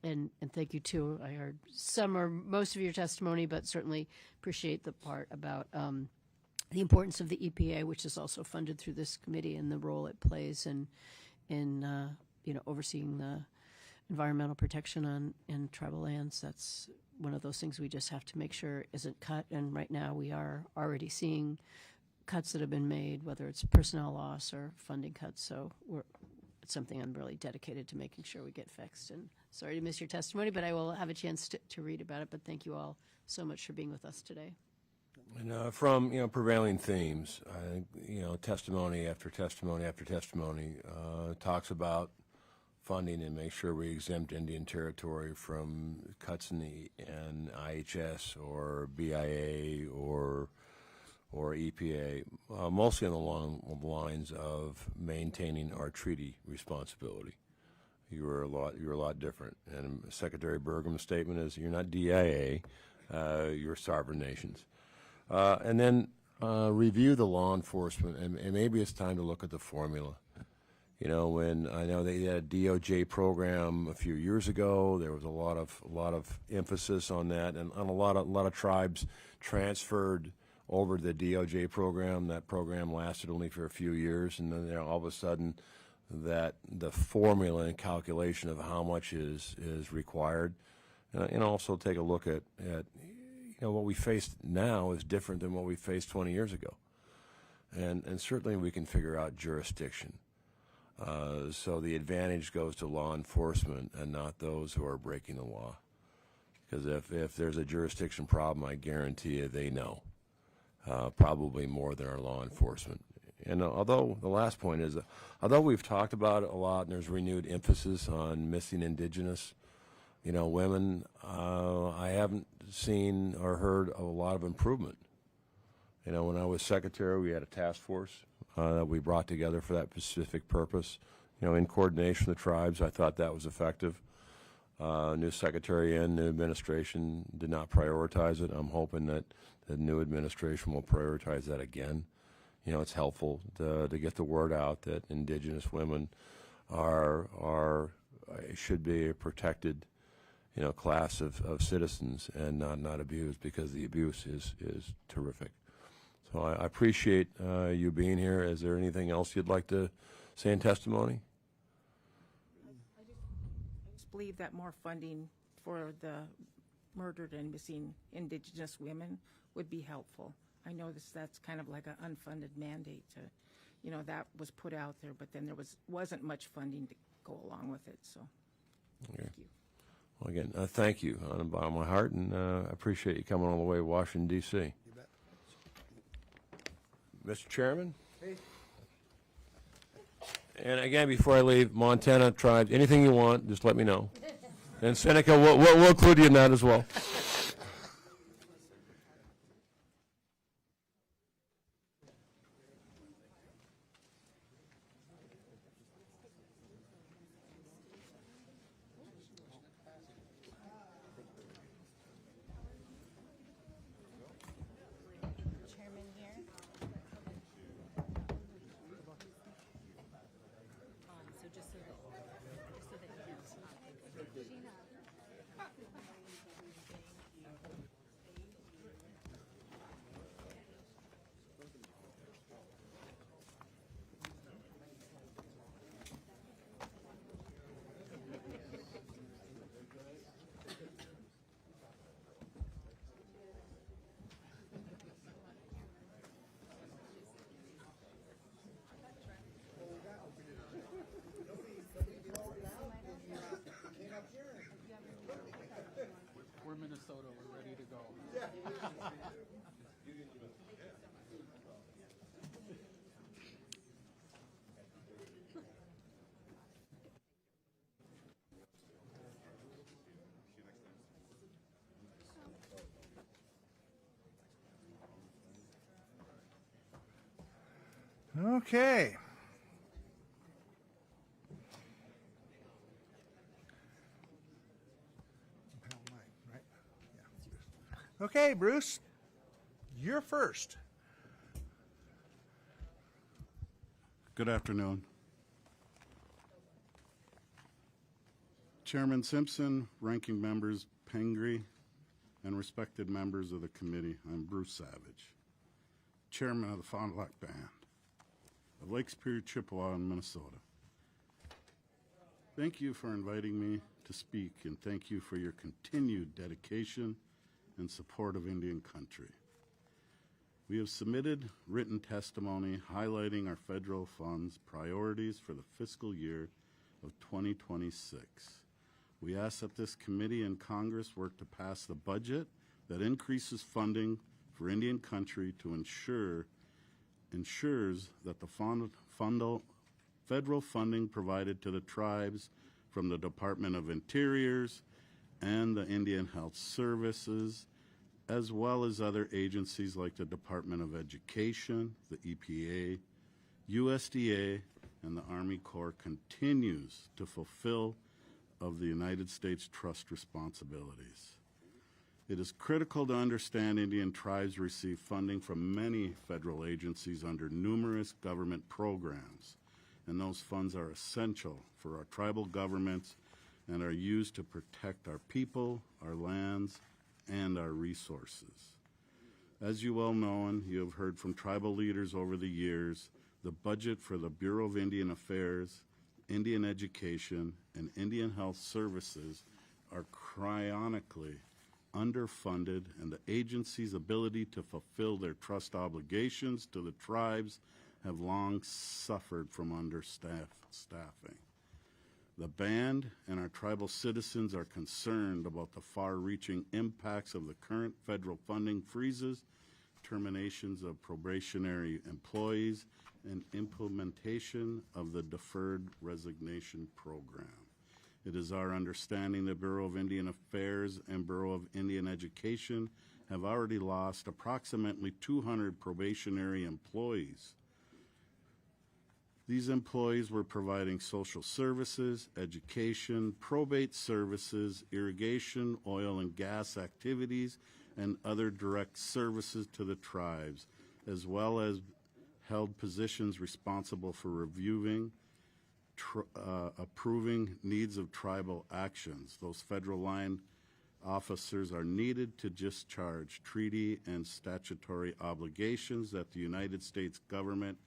And thank you, too. I heard some or most of your testimony, but certainly appreciate the part about the importance of the EPA, which is also funded through this committee, and the role it plays in overseeing the environmental protection in tribal lands. That's one of those things we just have to make sure isn't cut. And right now we are already seeing cuts that have been made, whether it's personnel loss or funding cuts. So it's something I'm really dedicated to making sure we get fixed. And sorry to miss your testimony, but I will have a chance to read about it. But thank you all so much for being with us today. And from prevailing themes, I think testimony after testimony after testimony talks about funding and make sure we exempt Indian Territory from cuts in IHS or BIA or EPA, mostly along the lines of maintaining our treaty responsibility. You were a lot different. And Secretary Burgum's statement is, you're not DIA, you're sovereign nations. And then review the law enforcement, and maybe it's time to look at the formula. When I know they had a DOJ program a few years ago, there was a lot of emphasis on that, and a lot of tribes transferred over the DOJ program. That program lasted only for a few years, and then all of a sudden, that the formula and calculation of how much is required, and also take a look at what we face now is different than what we faced 20 years ago, and certainly we can figure out jurisdiction. So the advantage goes to law enforcement and not those who are breaking the law. Because if there's a jurisdiction problem, I guarantee you they know, probably more than our law enforcement. And although the last point is, although we've talked about it a lot and there's renewed emphasis on missing indigenous, women, I haven't seen or heard of a lot of improvement. When I was secretary, we had a task force that we brought together for that specific purpose, in coordination with the tribes. I thought that was effective. New secretary and new administration did not prioritize it. I'm hoping that the new administration will prioritize that again. It's helpful to get the word out that indigenous women should be a protected, class of citizens and not abused, because the abuse is terrific. So I appreciate you being here. Is there anything else you'd like to say in testimony? I just believe that more funding for the murdered and missing Indigenous women would be helpful. I know that's kind of like an unfunded mandate to, that was put out there, but then there wasn't much funding to go along with it. So, Okay. Thank you. Well, again, thank you on the bottom of my heart, and I appreciate you coming all the way to Washington, D.C. You bet. Mr. Chairman? And again, before I leave, Montana tribes, anything you want, just let me know. And Seneca, we'll include you in that as well. Chairman here. So just so that you know. We're Minnesota. We're ready to go. Okay. Okay, Bruce, you're first. Good afternoon. Chairman Simpson, ranking members Pingree, and respected members of the committee, I'm Bruce Savage, chairman of the Fond du Lac Band of Lake Superior, Chippewa, in Minnesota. Thank you for inviting me to speak, and thank you for your continued dedication and support of Indian country. We have submitted written testimony highlighting our federal funds priorities for the fiscal year of 2026. We ask that this committee and Congress work to pass the budget that increases funding for Indian country to ensures that the federal funding provided to the tribes from the Department of Interiors and the Indian Health Services, as well as other agencies like the Department of Education, the EPA, USDA, and the Army Corps, continues to fulfill of the United States trust responsibilities. It is critical to understand Indian tribes receive funding from many federal agencies under numerous government programs, and those funds are essential for our tribal governments and are used to protect our people, our lands, and our resources. As you well know, and you have heard from tribal leaders over the years, the budget for the Bureau of Indian Affairs, Indian Education, and Indian Health Services are chronically underfunded, and the agency's ability to fulfill their trust obligations to the tribes have long suffered from understaffing. The band and our tribal citizens are concerned about the far-reaching impacts of the current federal funding freezes, terminations of probationary employees, and implementation of the deferred resignation program. It is our understanding the Bureau of Indian Affairs and Bureau of Indian Education have already lost approximately 200 probationary employees. These employees were providing social services, education, probate services, irrigation, oil and gas activities, and other direct services to the tribes, as well as held positions responsible for reviewing, approving needs of tribal actions. Those federal line officers are needed to discharge treaty and statutory obligations that the United States government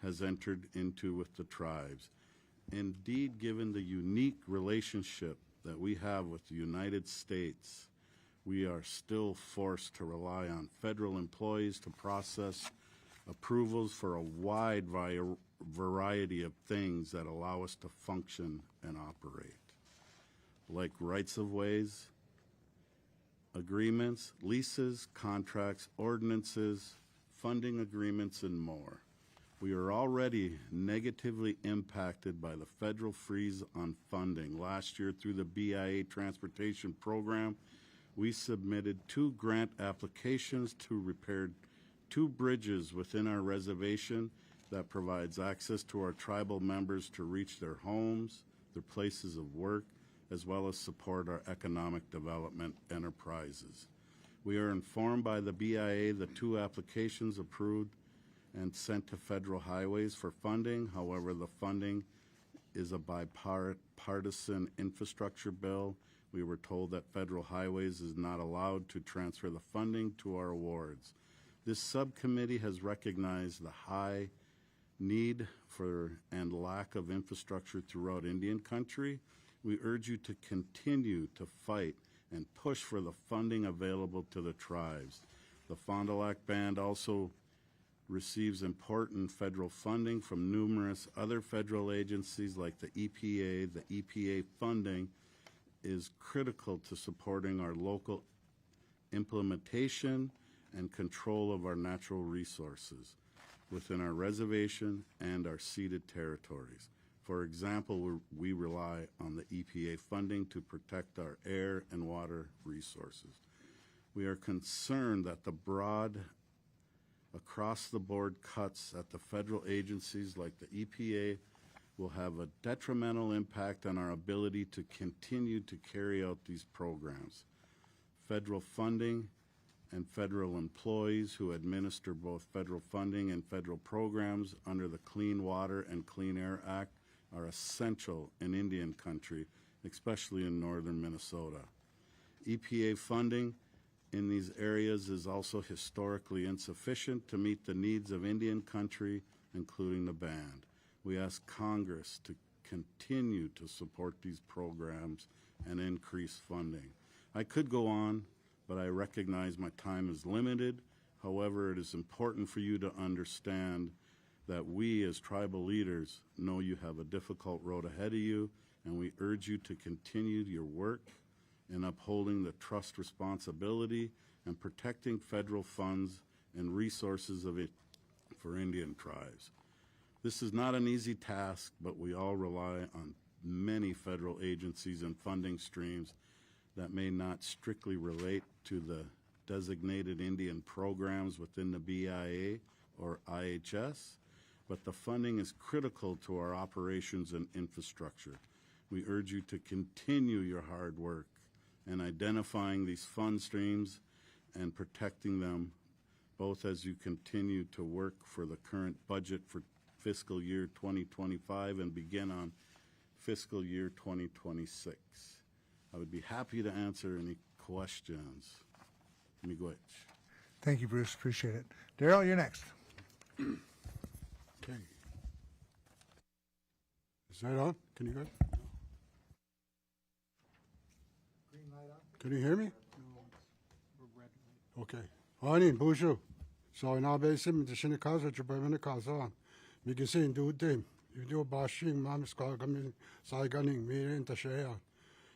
has entered into with the tribes. Indeed, given the unique relationship that we have with the United States, we are still forced to rely on federal employees to process approvals for a wide variety of things that allow us to function and operate, like rights-of-ways, agreements, leases, contracts, ordinances, funding agreements, and more. We are already negatively impacted by the federal freeze on funding. Last year, through the BIA Transportation Program, we submitted 2 grant applications to repair 2 bridges within our reservation that provides access to our tribal members to reach their homes, their places of work, as well as support our economic development enterprises. We are informed by the BIA the 2 applications approved and sent to federal highways for funding. However, the funding is a bipartisan infrastructure bill. We were told that federal highways is not allowed to transfer the funding to our awards. This subcommittee has recognized the high need for and lack of infrastructure throughout Indian country. We urge you to continue to fight and push for the funding available to the tribes. The Fond du Lac Band also receives important federal funding from numerous other federal agencies like the EPA. The EPA funding is critical to supporting our local implementation and control of our natural resources within our reservation and our ceded territories. For example, we rely on the EPA funding to protect our air and water resources. We are concerned that the broad across-the-board cuts at the federal agencies like the EPA will have a detrimental impact on our ability to continue to carry out these programs. Federal funding and federal employees who administer both federal funding and federal programs under the Clean Water and Clean Air Act are essential in Indian country, especially in northern Minnesota. EPA funding in these areas is also historically insufficient to meet the needs of Indian country, including the band. We ask Congress to continue to support these programs and increase funding. I could go on, but I recognize my time is limited. However, it is important for you to understand that we as tribal leaders know you have a difficult road ahead of you, and we urge you to continue your work in upholding the trust responsibility and protecting federal funds and resources of it for Indian tribes. This is not an easy task, but we all rely on many federal agencies and funding streams that may not strictly relate to the designated Indian programs within the BIA or IHS, but the funding is critical to our operations and infrastructure. We urge you to continue your hard work in identifying these fund streams and protecting them, both as you continue to work for the current budget for fiscal year 2025 and begin on fiscal year 2026. I would be happy to answer any questions. Miigwech. Thank you, Bruce. Appreciate it. Darrell, you're next. Okay. Is that on? Can you go? Can you hear me? Okay. 아니, 보시오. So now basically the Seneca Nation, we can see in do them. You do bashing, mom's call coming, Saigoning, me in the share.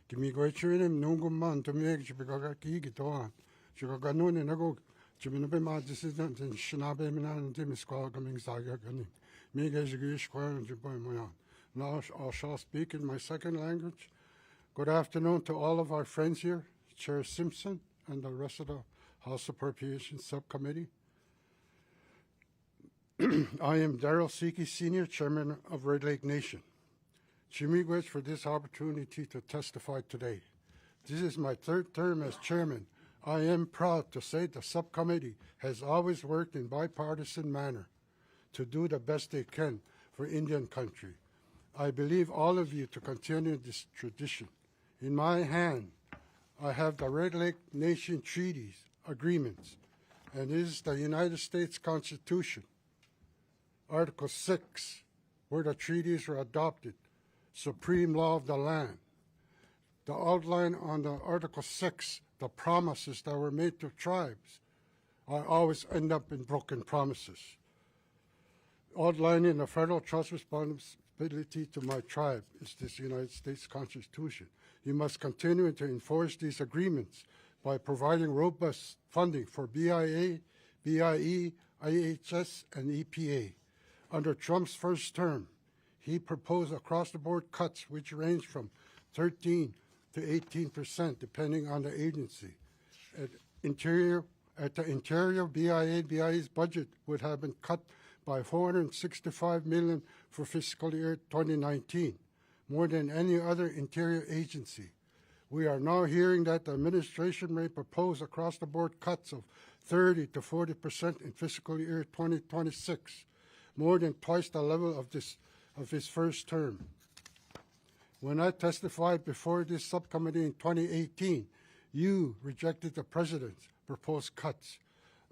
Give me great training, no good man to make you because I keep it on. She got no in a go. Jimmy my decision and Shinabe and Timmy Squaw coming Saigoning. Me guys a good square and Jiboy. Now I shall speak in my second language. Good afternoon to all of our friends here, Chair Simpson and the rest of the House Appropriations Subcommittee. I am Darrell Seekey, Senior Chairman of Red Lake Nation. Chimigwech for this opportunity to testify today. This is my third term as chairman. I am proud to say the subcommittee has always worked in bipartisan manner to do the best they can for Indian country. I believe all of you to continue this tradition. In my hand, I have the Red Lake Nation treaties, agreements, and it is the United States Constitution, Article 6, where the treaties were adopted, supreme law of the land. The outline on the Article 6, the promises that were made to tribes, I always end up in broken promises. Outlining the federal trust responsibility to my tribe is this United States Constitution. You must continue to enforce these agreements by providing robust funding for BIA, BIE, IHS, and EPA. Under Trump's first term, he proposed across-the-board cuts which range from 13 to 18%, depending on the agency. At the Interior, BIA, BIE's budget would have been cut by $465 million for fiscal year 2019, more than any other interior agency. We are now hearing that the administration may propose across-the-board cuts of 30 to 40% in fiscal year 2026, more than twice the level of his first term. When I testified before this subcommittee in 2018, you rejected the president's proposed cuts.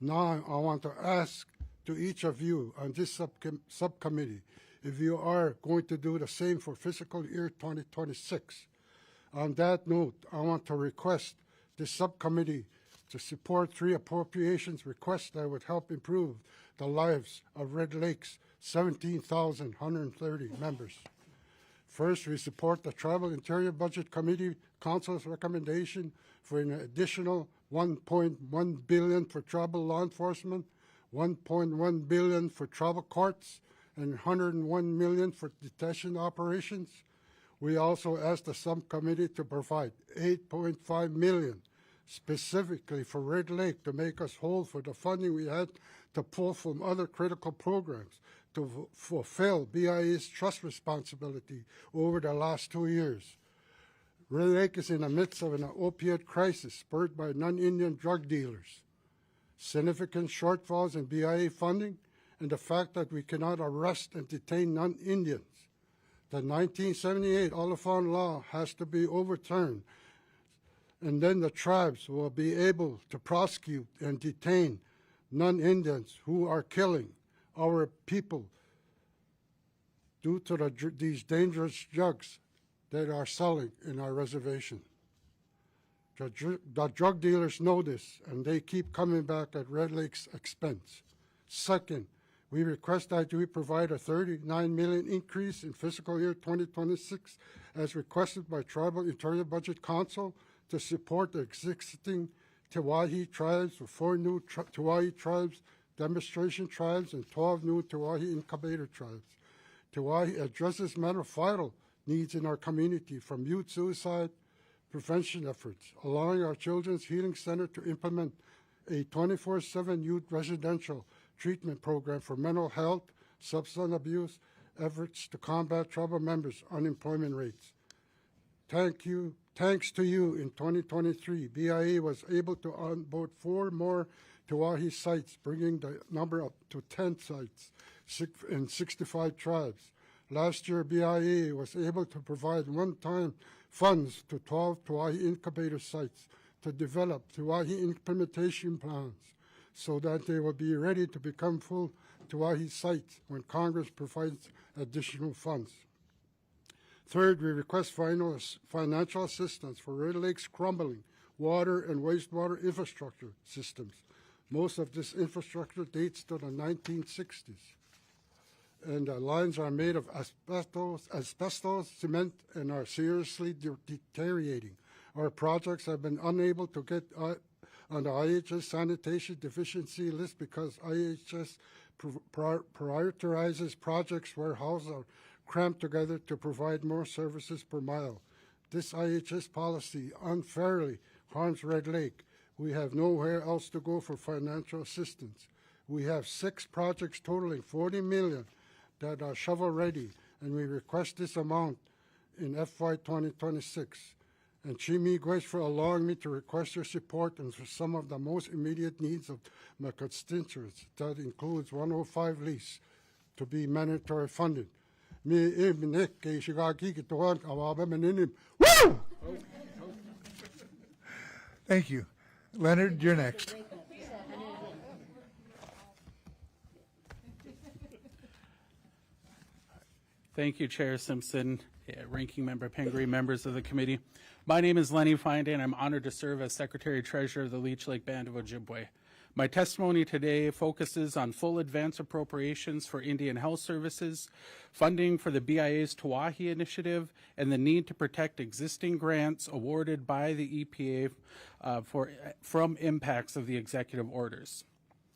Now I want to ask to each of you on this subcommittee if you are going to do the same for fiscal year 2026. On that note, I want to request this subcommittee to support 3 appropriations requests that would help improve the lives of Red Lake's 17,130 members. First, we support the Tribal Interior Budget Committee Council's recommendation for an additional $1.1 billion for tribal law enforcement, $1.1 billion for tribal courts, and $101 million for detention operations. We also asked the subcommittee to provide $8.5 million specifically for Red Lake to make us whole for the funding we had to pull from other critical programs to fulfill BIA's trust responsibility over the last 2 years. Red Lake is in the midst of an opiate crisis spurred by non-Indian drug dealers, significant shortfalls in BIA funding, and the fact that we cannot arrest and detain non-Indians. The 1978 Oliphant Law has to be overturned, and then the tribes will be able to prosecute and detain non-Indians who are killing our people due to these dangerous drugs that are selling in our reservation. The drug dealers know this, and they keep coming back at Red Lake's expense. Second, we request that we provide a $39 million increase in fiscal year 2026 as requested by Tribal Interior Budget Council to support the existing Tawahi tribes with 4 new Tawahi tribes, demonstration tribes, and 12 new Tawahi incubator tribes. Tawahi addresses mental vital needs in our community, from youth suicide prevention efforts, allowing our Children's Healing Center to implement a 24/7 youth residential treatment program for mental health, substance abuse, efforts to combat tribal members' unemployment rates. Thanks to you, in 2023, BIA was able to onboard 4 more Tawahi sites, bringing the number up to 10 sites in 65 tribes. Last year, BIA was able to provide one-time funds to 12 Tawahi incubator sites to develop Tawahi implementation plans so that they will be ready to become full Tawahi sites when Congress provides additional funds. Third, we request financial assistance for Red Lake's crumbling water and wastewater infrastructure systems. Most of this infrastructure dates to the 1960s. And the lines are made of asbestos cement and are seriously deteriorating. Our projects have been unable to get on the IHS sanitation deficiency list because IHS prioritizes projects where houses are cramped together to provide more services per mile. This IHS policy unfairly harms Red Lake. We have nowhere else to go for financial assistance. We have 6 projects totaling $40 million that are shovel-ready, and we request this amount in FY 2026. And Chimigwes for allowing me to request your support and for some of the most immediate needs of my constituents. That includes 105 lease to be mandatory funded. Thank you. Leonard, you're next. Thank you, Chair Simpson, Ranking Member Pingree, members of the committee. My name is Lenny Finday, and I'm honored to serve as Secretary-Treasurer of the Leech Lake Band of Ojibwe. My testimony today focuses on full advance appropriations for Indian Health Services, funding for the BIA's Tawahi Initiative, and the need to protect existing grants awarded by the EPA from impacts of the executive orders.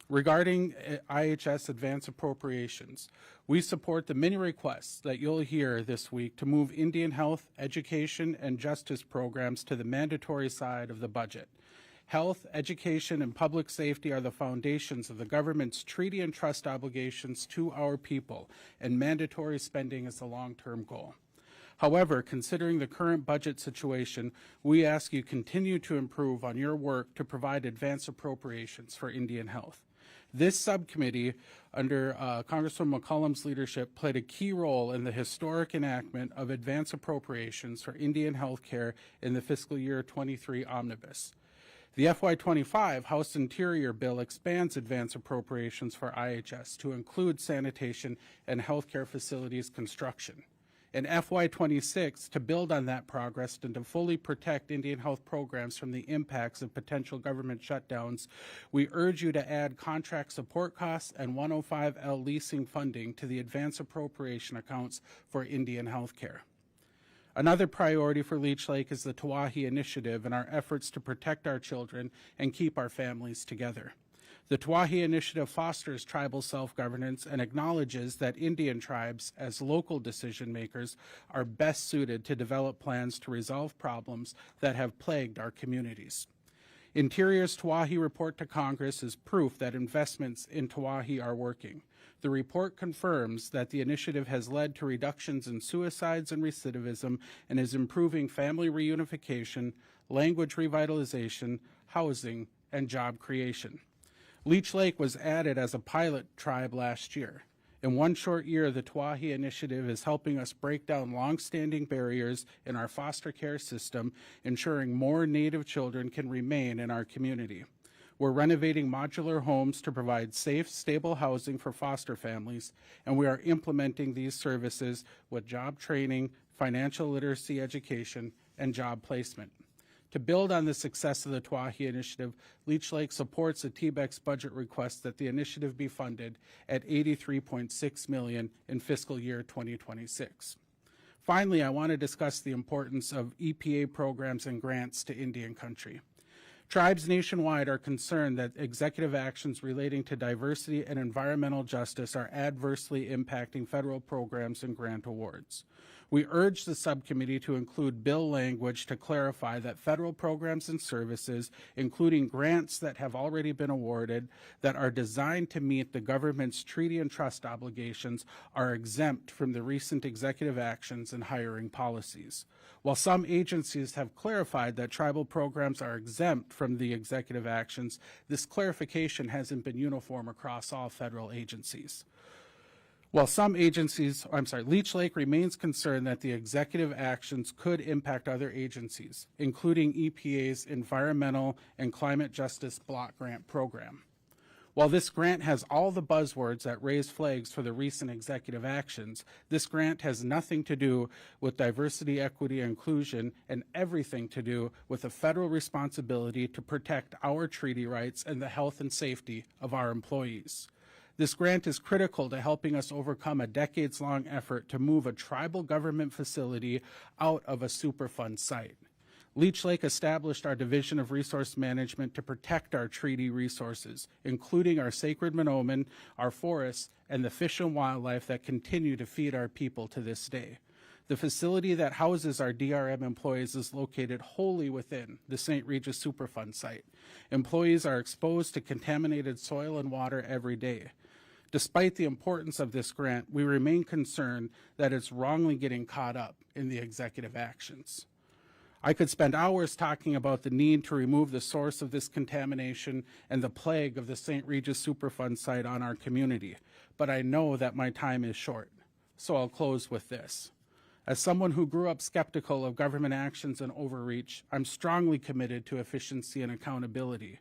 Regarding IHS advance appropriations, we support the many requests that you'll hear this week to move Indian health, education, and justice programs to the mandatory side of the budget. Health, education, and public safety are the foundations of the government's treaty and trust obligations to our people, and mandatory spending is the long-term goal. However, considering the current budget situation, we ask you continue to improve on your work to provide advance appropriations for Indian health. This subcommittee, under Congressman McCollum's leadership, played a key role in the historic enactment of advance appropriations for Indian health care in the fiscal year 23 omnibus. The FY25 House Interior Bill expands advance appropriations for IHS to include sanitation and healthcare facilities construction. In FY26, to build on that progress and to fully protect Indian health programs from the impacts of potential government shutdowns, we urge you to add contract support costs and 105L leasing funding to the advance appropriation accounts for Indian health care. Another priority for Leech Lake is the Tawahi Initiative and our efforts to protect our children and keep our families together. The Tawahi Initiative fosters tribal self-governance and acknowledges that Indian tribes, as local decision makers, are best suited to develop plans to resolve problems that have plagued our communities. Interior's Tawahi report to Congress is proof that investments in Tawahi are working. The report confirms that the initiative has led to reductions in suicides and recidivism and is improving family reunification, language revitalization, housing, and job creation. Leech Lake was added as a pilot tribe last year. In one short year, the Tawahi Initiative is helping us break down long-standing barriers in our foster care system, ensuring more Native children can remain in our community. We're renovating modular homes to provide safe, stable housing for foster families, and we are implementing these services with job training, financial literacy education, and job placement. To build on the success of the Twahi Initiative, Leech Lake supports a TBEX budget request that the initiative be funded at $83.6 million in fiscal year 2026. Finally, I want to discuss the importance of EPA programs and grants to Indian country. Tribes nationwide are concerned that executive actions relating to diversity and environmental justice are adversely impacting federal programs and grant awards. We urge the subcommittee to include bill language to clarify that federal programs and services, including grants that have already been awarded that are designed to meet the government's treaty and trust obligations, are exempt from the recent executive actions and hiring policies. While some agencies have clarified that tribal programs are exempt from the executive actions, this clarification hasn't been uniform across all federal agencies. While some agencies, Leech Lake remains concerned that the executive actions could impact other agencies, including EPA's Environmental and Climate Justice Block Grant Program. While this grant has all the buzzwords that raise flags for the recent executive actions, this grant has nothing to do with diversity, equity, and inclusion, and everything to do with a federal responsibility to protect our treaty rights and the health and safety of our employees. This grant is critical to helping us overcome a decades-long effort to move a tribal government facility out of a Superfund site. Leech Lake established our Division of Resource Management to protect our treaty resources, including our sacred monomen, our forests, and the fish and wildlife that continue to feed our people to this day. The facility that houses our DRM employees is located wholly within the St. Regis Superfund site. Employees are exposed to contaminated soil and water every day. Despite the importance of this grant, we remain concerned that it's wrongly getting caught up in the executive actions. I could spend hours talking about the need to remove the source of this contamination and the plague of the St. Regis Superfund site on our community, but I know that my time is short, so I'll close with this. As someone who grew up skeptical of government actions and overreach, I'm strongly committed to efficiency and accountability.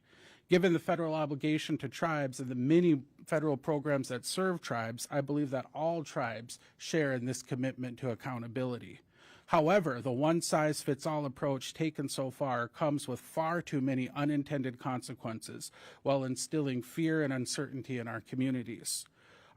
Given the federal obligation to tribes and the many federal programs that serve tribes, I believe that all tribes share in this commitment to accountability. However, the one-size-fits-all approach taken so far comes with far too many unintended consequences while instilling fear and uncertainty in our communities.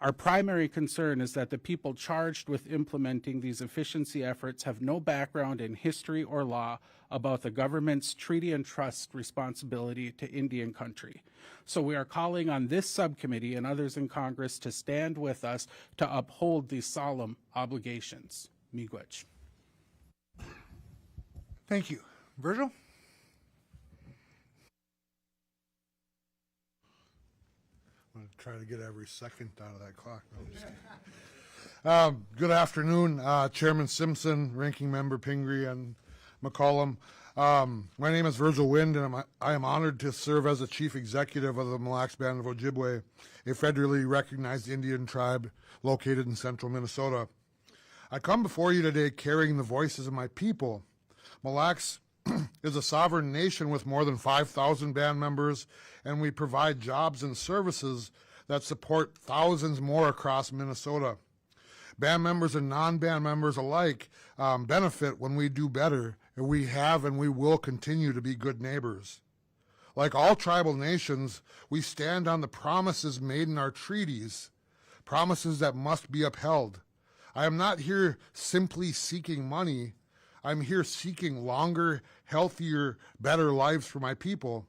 Our primary concern is that the people charged with implementing these efficiency efforts have no background in history or law about the government's treaty and trust responsibility to Indian country. So we are calling on this subcommittee and others in Congress to stand with us to uphold these solemn obligations. Miigwech. Thank you. Virgil? I'm going to try to get every second out of that clock. No, I'm just kidding. Good afternoon, Chairman Simpson, Ranking Member Pingree, and McCollum. My name is Virgil Wind, and I am honored to serve as the Chief Executive of the Mille Lacs Band of Ojibwe, a federally recognized Indian tribe located in central Minnesota. I come before you today carrying the voices of my people. Mille Lacs is a sovereign nation with more than 5,000 band members, and we provide jobs and services that support thousands more across Minnesota. Band members and non-band members alike benefit when we do better, and we have and we will continue to be good neighbors. Like all tribal nations, we stand on the promises made in our treaties, promises that must be upheld. I am not here simply seeking money. I'm here seeking longer, healthier, better lives for my people.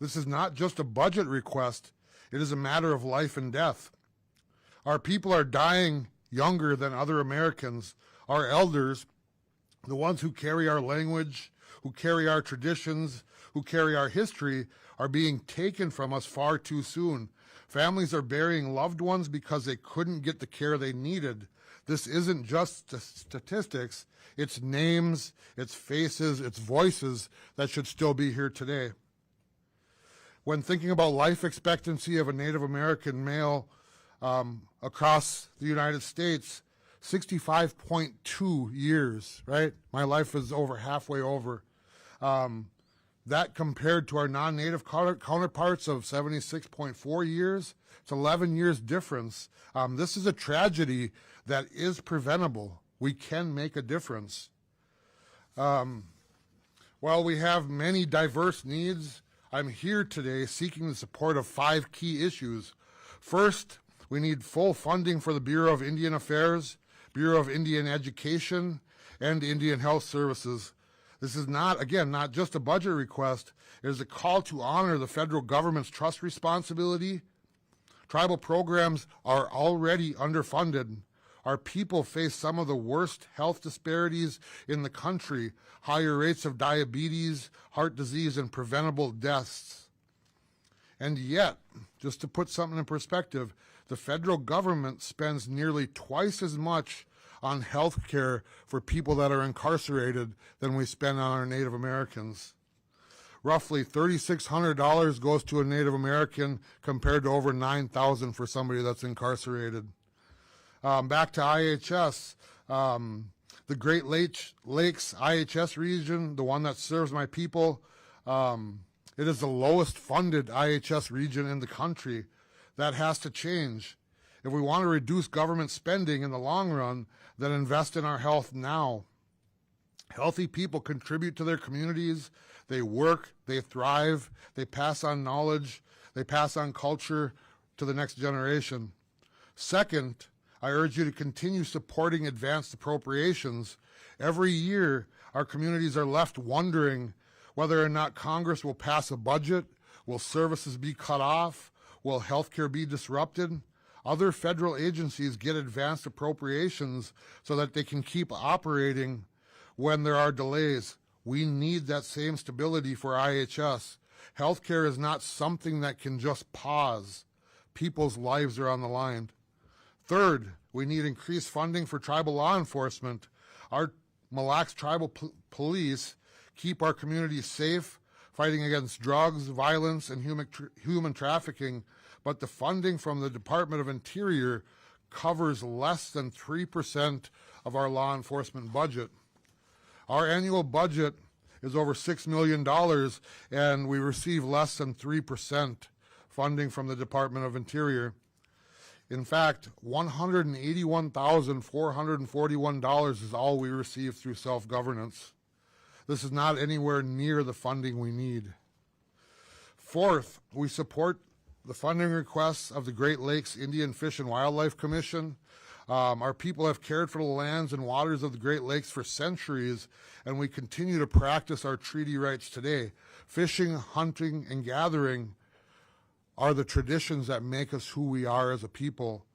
This is not just a budget request. It is a matter of life and death. Our people are dying younger than other Americans. Our elders, the ones who carry our language, who carry our traditions, who carry our history, are being taken from us far too soon. Families are burying loved ones because they couldn't get the care they needed. This isn't just statistics. It's names, it's faces, it's voices that should still be here today. When thinking about life expectancy of a Native American male across the United States, 65.2 years, right? My life is over halfway over. That compared to our non-native counterparts of 76.4 years, it's 11 years difference. This is a tragedy that is preventable. We can make a difference. While we have many diverse needs, I'm here today seeking the support of 5 key issues. First, we need full funding for the Bureau of Indian Affairs, Bureau of Indian Education, and Indian Health Services. This is not just a budget request. It is a call to honor the federal government's trust responsibility. Tribal programs are already underfunded. Our people face some of the worst health disparities in the country, higher rates of diabetes, heart disease, and preventable deaths. And yet, just to put something in perspective, the federal government spends nearly twice as much on health care for people that are incarcerated than we spend on our Native Americans. Roughly $3,600 goes to a Native American compared to over $9,000 for somebody that's incarcerated. Back to IHS, the Great Lakes IHS region, the one that serves my people, it is the lowest funded IHS region in the country. That has to change. If we want to reduce government spending in the long run, then invest in our health now. Healthy people contribute to their communities. They work, they thrive, they pass on knowledge, they pass on culture to the next generation. Second, I urge you to continue supporting advanced appropriations. Every year, our communities are left wondering whether or not Congress will pass a budget, will services be cut off, will health care be disrupted. Other federal agencies get advanced appropriations so that they can keep operating when there are delays. We need that same stability for IHS. Healthcare is not something that can just pause. People's lives are on the line. Third, we need increased funding for tribal law enforcement. Our Mille Lacs tribal police keep our communities safe, fighting against drugs, violence, and human trafficking, but the funding from the Department of Interior covers less than 3% of our law enforcement budget. Our annual budget is over $6 million, and we receive less than 3% funding from the Department of Interior. In fact, $181,441 is all we receive through self-governance. This is not anywhere near the funding we need. Fourth, we support the funding requests of the Great Lakes Indian Fish and Wildlife Commission. Our people have cared for the lands and waters of the Great Lakes for centuries, and we continue to practice our treaty rights today. Fishing, hunting, and gathering are the traditions that make us who we are as a people.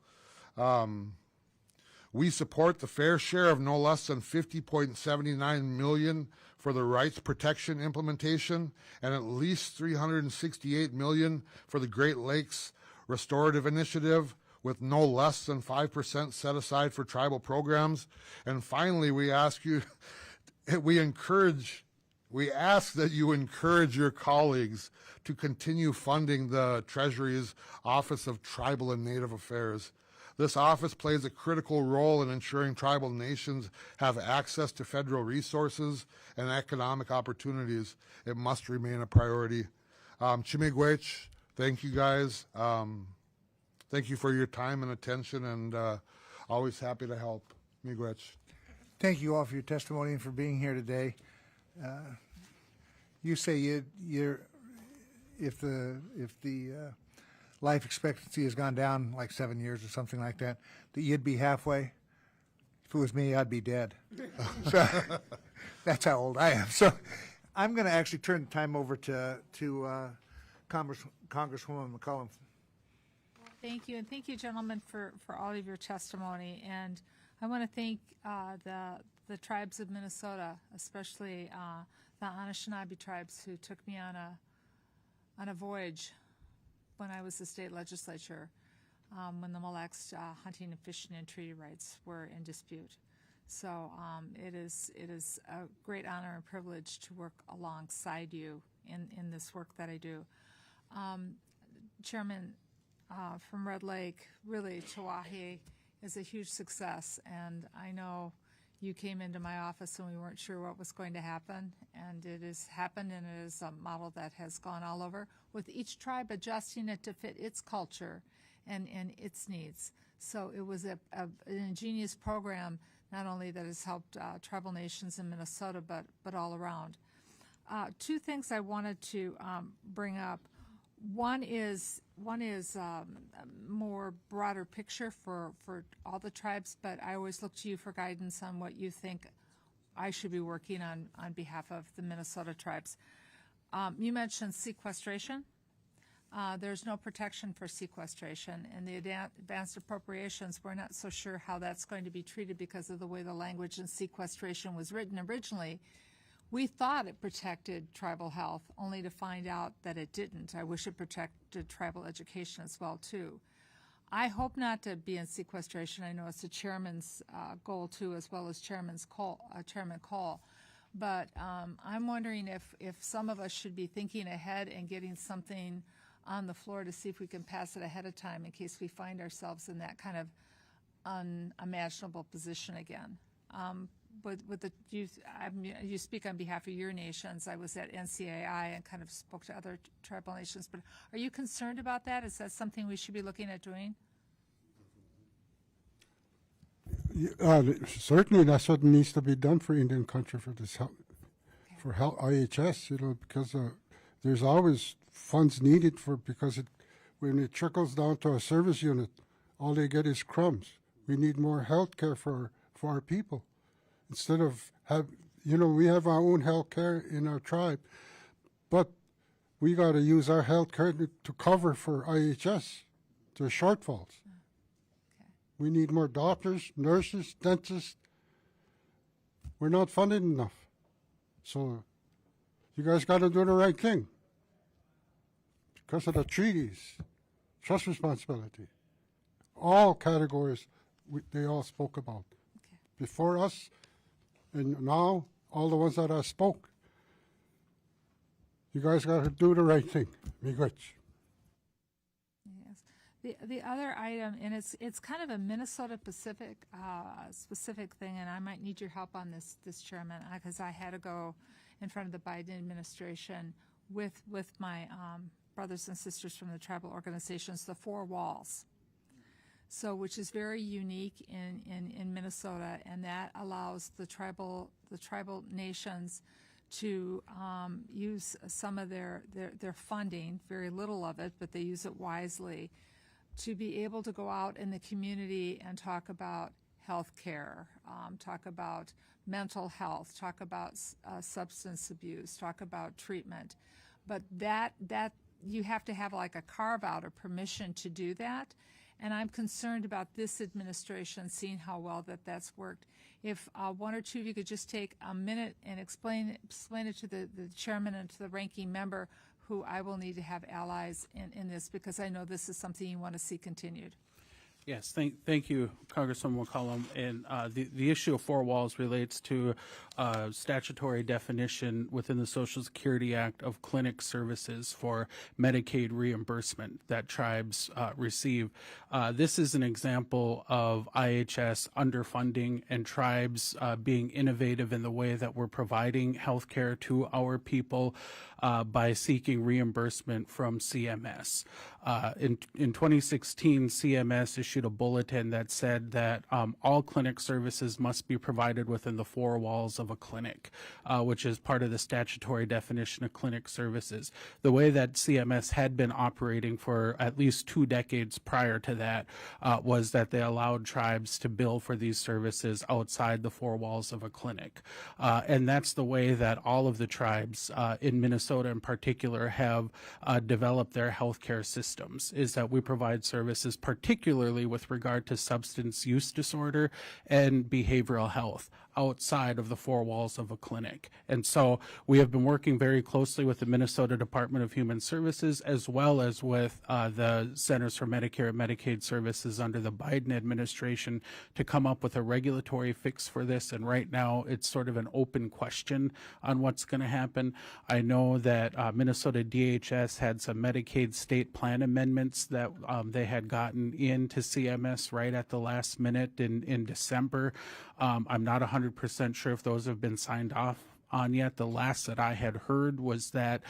We support the fair share of no less than $50.79 million for the rights protection implementation and at least $368 million for the Great Lakes Restorative Initiative, with no less than 5% set aside for tribal programs. And finally, we ask that you encourage your colleagues to continue funding the Treasury's Office of Tribal and Native Affairs. This office plays a critical role in ensuring tribal nations have access to federal resources and economic opportunities. It must remain a priority. Chimigwech, thank you guys. Thank you for your time and attention, and always happy to help. Miigwech. Thank you all for your testimony and for being here today. You say if the life expectancy has gone down like 7 years or something like that, that you'd be halfway. If it was me, I'd be dead. So that's how old I am. So I'm going to actually turn the time over to Congresswoman McCollum. Thank you, and thank you, gentlemen, for all of your testimony. And I want to thank the tribes of Minnesota, especially the Anishinaabe tribes, who took me on a voyage when I was the state legislature, when the Mille Lacs hunting and fishing and treaty rights were in dispute. So it is a great honor and privilege to work alongside you in this work that I do. Chairman, from Red Lake, really, Chilwahi is a huge success, and I know you came into my office and we weren't sure what was going to happen, and it has happened, and it is a model that has gone all over, with each tribe adjusting it to fit its culture and its needs. So it was an ingenious program, not only that has helped tribal nations in Minnesota, but all around. Two things I wanted to bring up. One is more broader picture for all the tribes, but I always look to you for guidance on what you think I should be working on behalf of the Minnesota tribes. You mentioned sequestration. There's no protection for sequestration. In the advanced appropriations, we're not so sure how that's going to be treated because of the way the language in sequestration was written originally. We thought it protected tribal health, only to find out that it didn't. I wish it protected tribal education as well, too. I hope not to be in sequestration. I know it's the chairman's goal, too, as well as Chairman Cole. But I'm wondering if some of us should be thinking ahead and getting something on the floor to see if we can pass it ahead of time in case we find ourselves in that kind of unimaginable position again. You speak on behalf of your nations. I was at NCAI and kind of spoke to other tribal nations. But are you concerned about that? Is that something we should be looking at doing? Certainly, that's what needs to be done for Indian country for this help, for help IHS. Because there's always funds needed because when it trickles down to a service unit, all they get is crumbs. We need more health care for our people. Instead of we have our own health care in our tribe, but we got to use our health care to cover for IHS, the shortfalls. Okay. We need more doctors, nurses, dentists. We're not funded enough. So you guys got to do the right thing because of the treaties, trust responsibility, all categories they all spoke about. Okay. Before us, and now, all the ones that I spoke, you guys got to do the right thing. Miigwech. Yes. The other item, and it's kind of a Minnesota specific thing, and I might need your help on this, Chairman, because I had to go in front of the Biden administration with my brothers and sisters from the tribal organizations, the 4 walls. So, which is very unique in Minnesota, and that allows the tribal nations to use some of their funding, very little of it, but they use it wisely, to be able to go out in the community and talk about health care, talk about mental health, talk about substance abuse, talk about treatment. But that you have to have like a carve out or permission to do that. And I'm concerned about this administration seeing how well that's worked. If one or two of you could just take a minute and explain it to the chairman and to the ranking member, who I will need to have allies in this, because I know this is something you want to see continued. Yes, thank you, Congresswoman McCollum. And the issue of 4 walls relates to statutory definition within the Social Security Act of clinic services for Medicaid reimbursement that tribes receive. This is an example of IHS underfunding and tribes being innovative in the way that we're providing health care to our people by seeking reimbursement from CMS. In 2016, CMS issued a bulletin that said that all clinic services must be provided within the 4 walls of a clinic, which is part of the statutory definition of clinic services. The way that CMS had been operating for at least 2 decades prior to that was that they allowed tribes to bill for these services outside the 4 walls of a clinic. And that's the way that all of the tribes in Minnesota in particular have developed their healthcare systems, is that we provide services particularly with regard to substance use disorder and behavioral health outside of the 4 walls of a clinic. And so we have been working very closely with the Minnesota Department of Human Services as well as with the Centers for Medicare and Medicaid Services under the Biden administration to come up with a regulatory fix for this. And right now it's sort of an open question on what's going to happen. I know that Minnesota DHS had some Medicaid state plan amendments that they had gotten into CMS right at the last minute in December. I'm not 100% 100% sure if those have been signed off on yet. The last that I had heard was that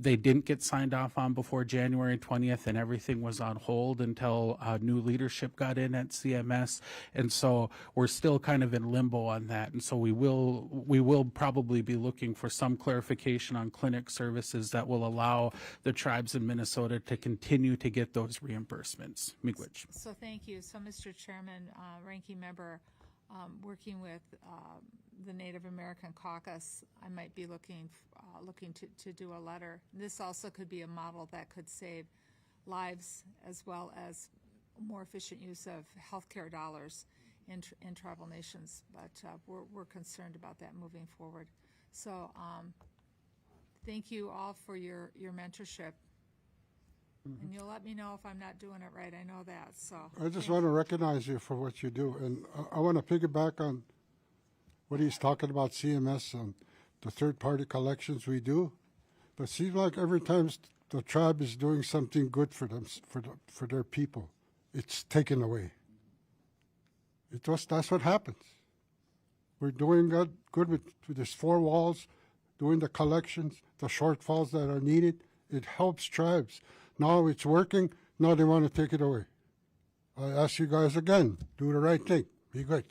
they didn't get signed off on before January 20th, and everything was on hold until new leadership got in at CMS. And so we're still kind of in limbo on that. And so we will probably be looking for some clarification on clinic services that will allow the tribes in Minnesota to continue to get those reimbursements. Miigwech. So thank you. So, Mr. Chairman, Ranking Member, working with the Native American Caucus, I might be looking to do a letter. This also could be a model that could save lives as well as more efficient use of healthcare dollars in tribal nations. But we're concerned about that moving forward. So thank you all for your mentorship. And you'll let me know if I'm not doing it right. I know that. So I just want to recognize you for what you do. And I want to piggyback on what he's talking about CMS and the third-party collections we do. But it seems like every time the tribe is doing something good for them, for their people, it's taken away. That's what happens. We're doing good with these 4 walls, doing the collections, the shortfalls that are needed. It helps tribes. Now it's working. Now they want to take it away. I ask you guys again, do the right thing. Be good.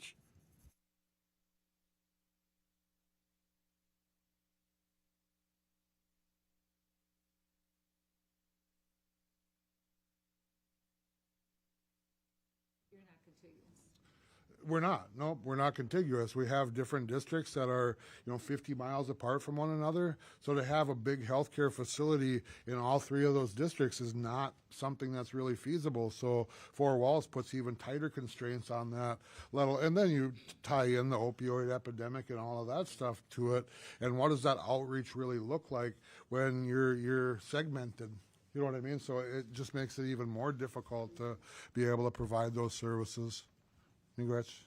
We're not. No, we're not contiguous. We have different districts that are, 50 miles apart from one another. So to have a big healthcare facility in all 3 of those districts is not something that's really feasible. So 4 walls puts even tighter constraints on that level. And then you tie in the opioid epidemic and all of that stuff to it. And what does that outreach really look like when you're segmented? You know what I mean? So it just makes it even more difficult to be able to provide those services. Congrats.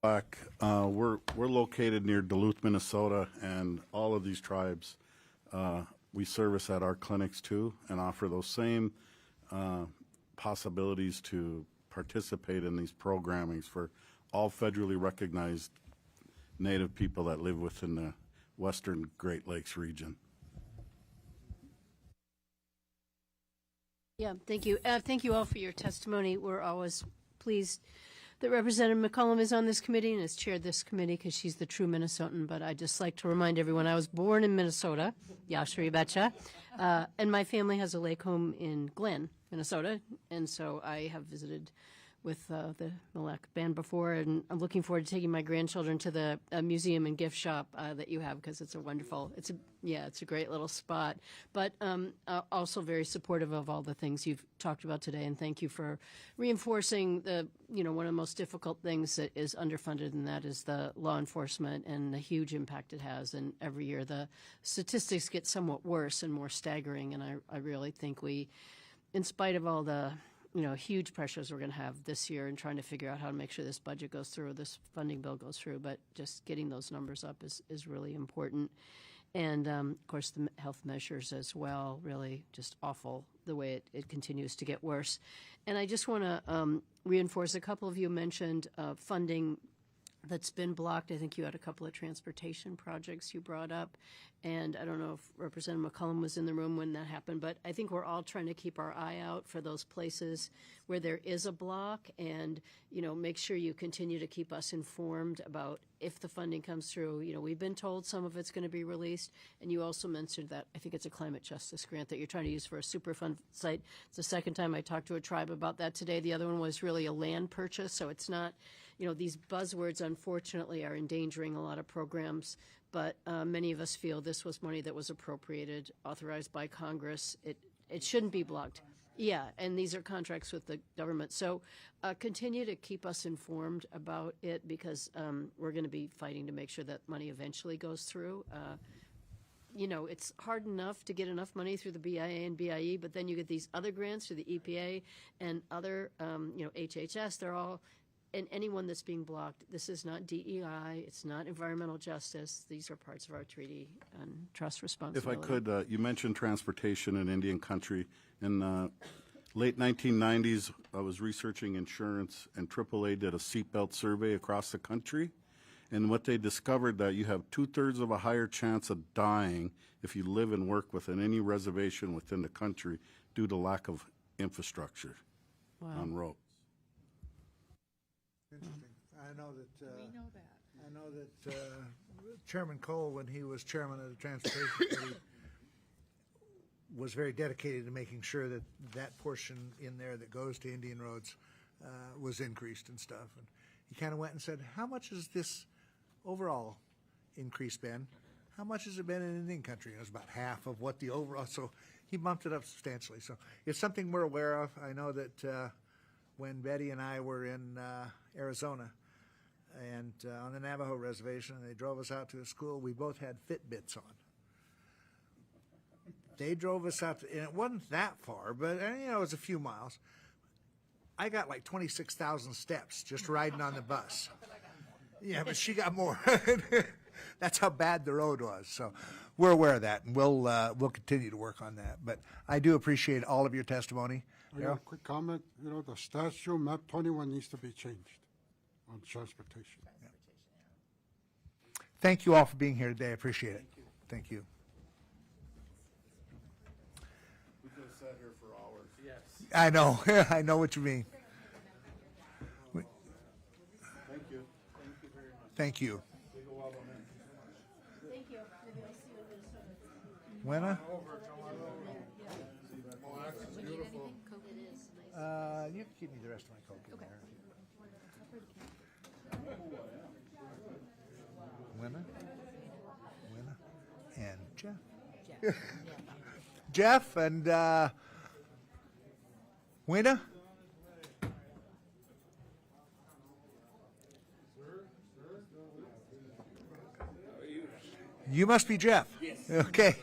We're located near Duluth, Minnesota, and all of these tribes we service at our clinics too, and offer those same possibilities to participate in these programmings for all federally recognized Native people that live within the Western Great Lakes region. Yeah, thank you. Thank you all for your testimony. We're always pleased that Representative McCollum is on this committee and has chaired this committee because she's the true Minnesotan. But I'd just like to remind everyone I was born in Minnesota, Yashri Betcha, and my family has a lake home in Glen, Minnesota, and so I have visited with the Mille Lacs Band before, and I'm looking forward to taking my grandchildren to the museum and gift shop that you have, because it's a great little spot. But also very supportive of all the things you've talked about today, and thank you for reinforcing one of the most difficult things that is underfunded, and that is the law enforcement and the huge impact it has. And every year the statistics get somewhat worse and more staggering, and I really think we, in spite of all the huge pressures we're going to have this year and trying to figure out how to make sure this budget goes through, this funding bill goes through, but just getting those numbers up is really important. And, of course, the health measures as well, really just awful the way it continues to get worse. And I just want to reinforce, a couple of you mentioned funding that's been blocked. I think you had a couple of transportation projects you brought up, and I don't know if Representative McCollum was in the room when that happened, but I think we're all trying to keep our eye out for those places where there is a block, and make sure you continue to keep us informed about if the funding comes through. We've been told some of it's going to be released, and you also mentioned that I think it's a climate justice grant that you're trying to use for a Superfund site. It's the second time I talked to a tribe about that today. The other one was really a land purchase, so it's not. These buzzwords, unfortunately, are endangering a lot of programs, but many of us feel this was money that was appropriated, authorized by Congress. It shouldn't be blocked. Yeah, and these are contracts with the government. So continue to keep us informed about it, because we're going to be fighting to make sure that money eventually goes through. It's hard enough to get enough money through the BIA and BIE, but then you get these other grants through the EPA and other, HHS. They're all... And anyone that's being blocked, this is not DEI, it's not environmental justice. These are parts of our treaty and trust responsibility. If I could, you mentioned transportation in Indian country. In Late 1990s, I was researching insurance, and AAA did a seatbelt survey across the country. And what they discovered that you have 2/3 of a higher chance of dying if you live and work within any reservation within the country due to lack of infrastructure on roads. Interesting. I know that. We know that. I know that Chairman Cole, when he was chairman of the Transportation Committee, was very dedicated to making sure that that portion in there that goes to Indian roads was increased and stuff. And he kind of went and said, how much has this overall increase been? How much has it been in Indian country? And it was about half of what the overall, so he bumped it up substantially. So it's something we're aware of. I know that when Betty and I were in Arizona and on the Navajo reservation, and they drove us out to a school, we both had Fitbits on. They drove us out, and it wasn't that far, but you know, it was a few miles. I got like 26,000 steps just riding on the bus. Yeah, but she got more. That's how bad the road was. So we're aware of that, and we'll continue to work on that. But I do appreciate all of your testimony. I got a quick comment. You know, the statute, map 21 needs to be changed on transportation. Yeah. Thank you all for being here today. I appreciate it. Thank you. We could have sat here for hours. Yes. I know. I know what you mean. Thank you. Thank you very much. Thank you. Thank you. Winna? You can give me the rest of my Coke in there. Winna? And Jeff. Jeff and Winna? You must be Jeff. Yes. Okay.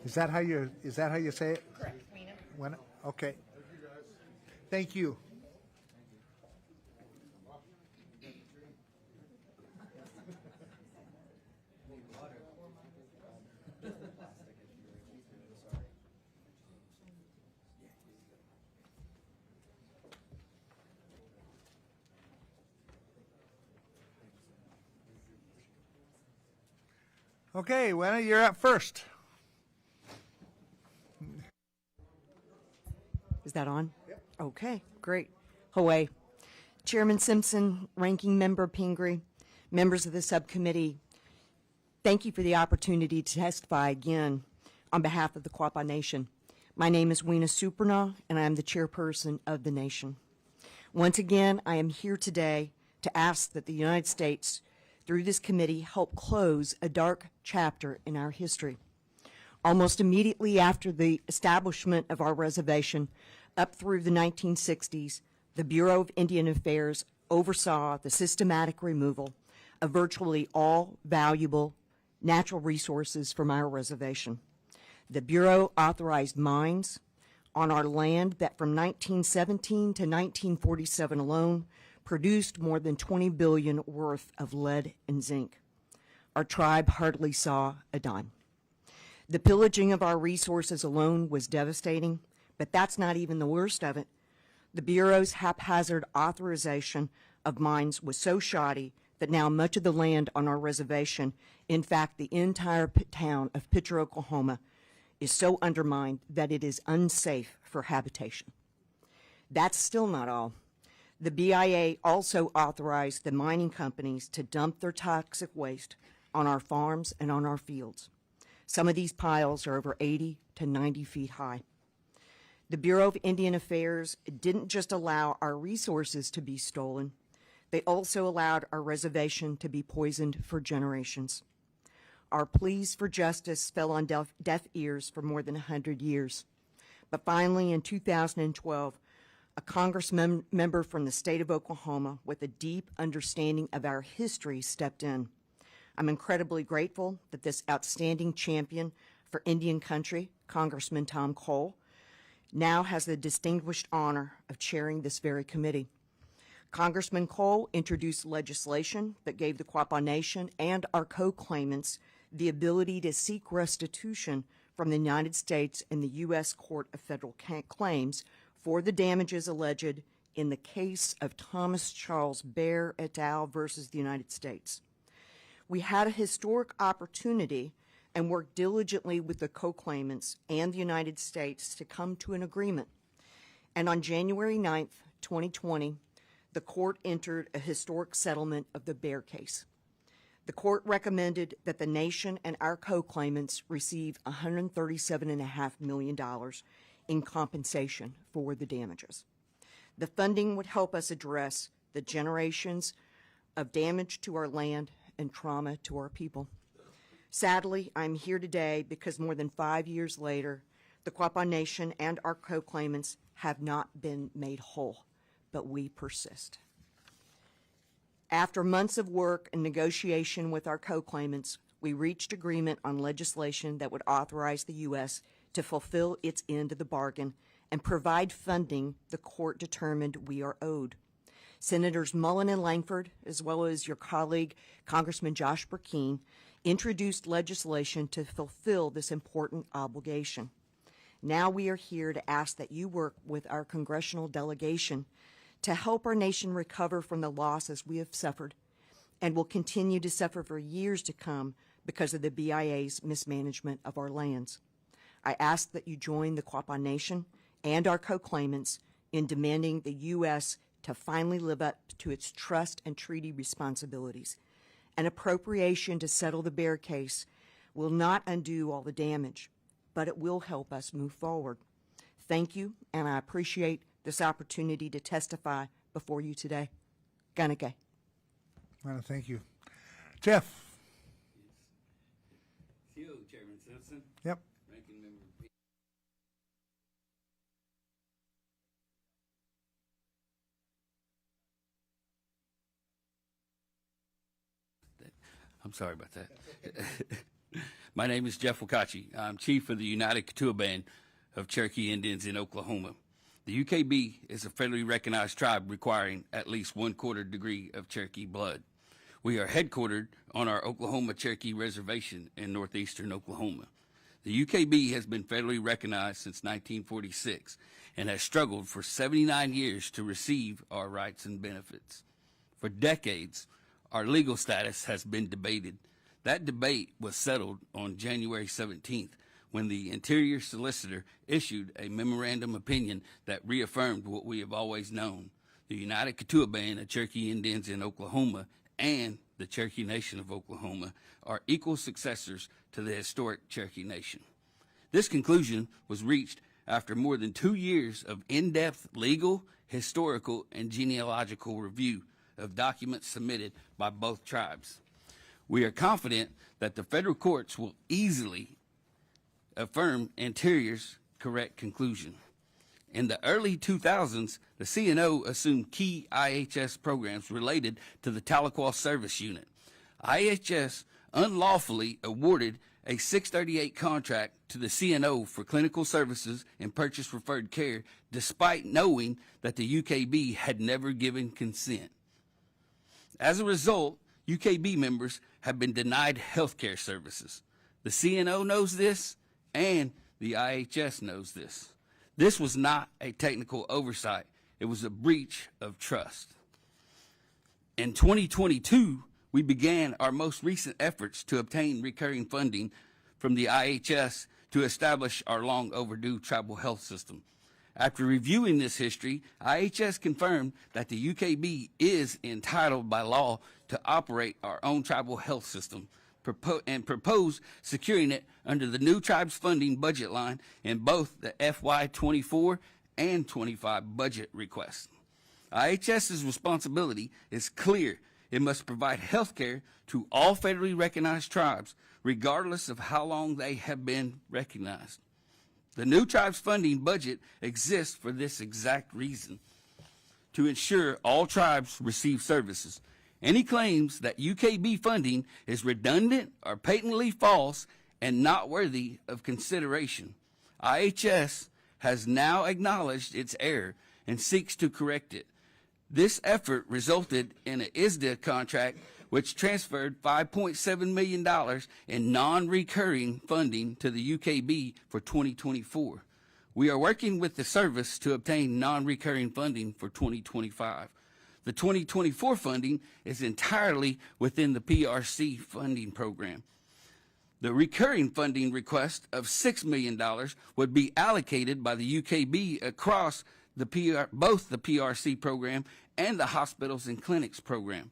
Is that how you say it? Correct. When, okay. Thank you. Okay, Wenna, you're up first. Is that on? Yep. Okay, great. Hawaii. Chairman Simpson, Ranking Member Pingree, members of the subcommittee, thank you for the opportunity to testify again on behalf of the Quapaw Nation. My name is Weena Supernaw, and I am the chairperson of the nation. Once again, I am here today to ask that the United States, through this committee, help close a dark chapter in our history. Almost immediately after the establishment of our reservation, up through the 1960s, the Bureau of Indian Affairs oversaw the systematic removal of virtually all valuable natural resources from our reservation. The Bureau authorized mines on our land that from 1917 to 1947 alone produced more than $20 billion worth of lead and zinc. Our tribe hardly saw a dime. The pillaging of our resources alone was devastating, but that's not even the worst of it. The Bureau's haphazard authorization of mines was so shoddy that now much of the land on our reservation, in fact, the entire town of Pitcher, Oklahoma, is so undermined that it is unsafe for habitation. That's still not all. The BIA also authorized the mining companies to dump their toxic waste on our farms and on our fields. Some of these piles are over 80 to 90 feet high. The Bureau of Indian Affairs didn't just allow our resources to be stolen, they also allowed our reservation to be poisoned for generations. Our pleas for justice fell on deaf ears for more than 100 years. But finally, in 2012, a Congress member from the state of Oklahoma with a deep understanding of our history stepped in. I'm incredibly grateful that this outstanding champion for Indian country, Congressman Tom Cole, now has the distinguished honor of chairing this very committee. Congressman Cole introduced legislation that gave the Quapaw Nation and our co-claimants the ability to seek restitution from the United States in the U.S. Court of Federal Claims for the damages alleged in the case of Thomas Charles Bear et al. Versus the United States. We had a historic opportunity and worked diligently with the co-claimants and the United States to come to an agreement. And on January 9th, 2020, the court entered a historic settlement of the Bear case. The court recommended that the nation and our co-claimants receive $137.5 million in compensation for the damages. The funding would help us address the generations of damage to our land and trauma to our people. Sadly, I'm here today because more than 5 years later, the Quapaw Nation and our co-claimants have not been made whole, but we persist. After months of work and negotiation with our co-claimants, we reached agreement on legislation that would authorize the U.S. to fulfill its end of the bargain and provide funding the court determined we are owed. Senators Mullen and Langford, as well as your colleague, Congressman Josh Burkeen, introduced legislation to fulfill this important obligation. Now we are here to ask that you work with our congressional delegation to help our nation recover from the losses we have suffered and will continue to suffer for years to come because of the BIA's mismanagement of our lands. I ask that you join the Quapaw Nation and our co-claimants in demanding the U.S. to finally live up to its trust and treaty responsibilities. An appropriation to settle the Bear case will not undo all the damage, but it will help us move forward. Thank you, and I appreciate this opportunity to testify before you today. Ganake. Thank you. Jeff. You, Chairman Simpson. Yep. Ranking Member P. I'm sorry about that. My name is Jeff Wakachi. I'm chief of the United Kashia Band of Cherokee Indians in Oklahoma. The UKB is a federally recognized tribe requiring at least 1/4 degree of Cherokee blood. We are headquartered on our Oklahoma Cherokee Reservation in northeastern Oklahoma. The UKB has been federally recognized since 1946 and has struggled for 79 years to receive our rights and benefits. For decades, our legal status has been debated. That debate was settled on January 17th when the Interior Solicitor issued a memorandum opinion that reaffirmed what we have always known. The United Kashia Band of Cherokee Indians in Oklahoma and the Cherokee Nation of Oklahoma are equal successors to the historic Cherokee Nation. This conclusion was reached after more than 2 years of in-depth legal, historical, and genealogical review of documents submitted by both tribes. We are confident that the federal courts will easily affirm Interior's correct conclusion. In the early 2000s, the CNO assumed key IHS programs related to the Tahlequah Service Unit. IHS unlawfully awarded a 638 contract to the CNO for clinical services and purchase referred care, despite knowing that the UKB had never given consent. As a result, UKB members have been denied health care services. The CNO knows this, and the IHS knows this. This was not a technical oversight. It was a breach of trust. In 2022, we began our most recent efforts to obtain recurring funding from the IHS to establish our long overdue tribal health system. After reviewing this history, IHS confirmed that the UKB is entitled by law to operate our own tribal health system and proposed securing it under the new tribes funding budget line in both the FY24 and 25 budget requests. IHS's responsibility is clear. It must provide health care to all federally recognized tribes, regardless of how long they have been recognized. The new tribes funding budget exists for this exact reason, to ensure all tribes receive services. Any claims that UKB funding is redundant or patently false and not worthy of consideration. IHS has now acknowledged its error and seeks to correct it. This effort resulted in an ISDA contract which transferred $5.7 million in non-recurring funding to the UKB for 2024. We are working with the service to obtain non-recurring funding for 2025. The 2024 funding is entirely within the PRC funding program. The recurring funding request of $6 million would be allocated by the UKB across both the PRC program and the hospitals and clinics program.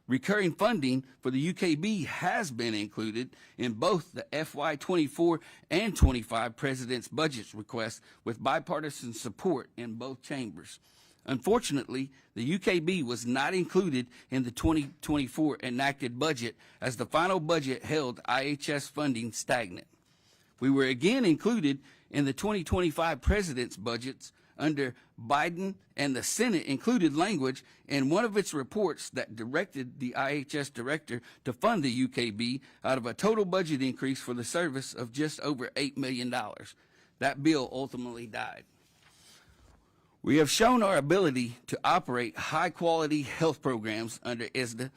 Recurring funding for the UKB has been included in both the FY24 and 25 President's budget requests with bipartisan support in both chambers. Unfortunately, the UKB was not included in the 2024 enacted budget as the final budget held IHS funding stagnant. We were again included in the 2025 President's budgets under Biden, and the Senate included language in one of its reports that directed the IHS director to fund the UKB out of a total budget increase for the service of just over $8 million. That bill ultimately died. We have shown our ability to operate high-quality health programs under ISDA,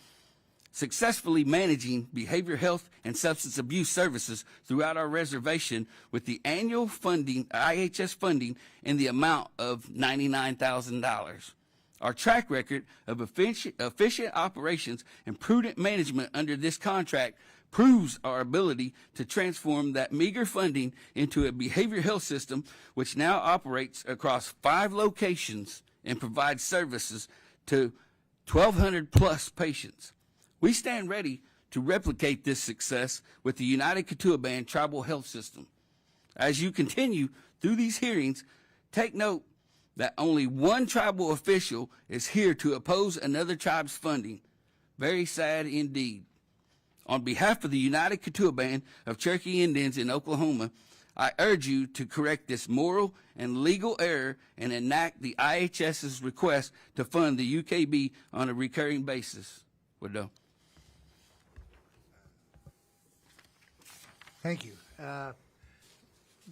successfully managing behavioral health and substance abuse services throughout our reservation with the annual funding, IHS funding, in the amount of $99,000. Our track record of efficient operations and prudent management under this contract proves our ability to transform that meager funding into a behavioral health system which now operates across 5 locations and provides services to 1,200 plus patients. We stand ready to replicate this success with the United Kituwa Band Tribal Health System. As you continue through these hearings, take note that only one tribal official is here to oppose another tribe's funding. Very sad indeed. On behalf of the United Kituwa Band of Cherokee Indians in Oklahoma, I urge you to correct this moral and legal error and enact the IHS's request to fund the UKB on a recurring basis. Wado. Thank you. The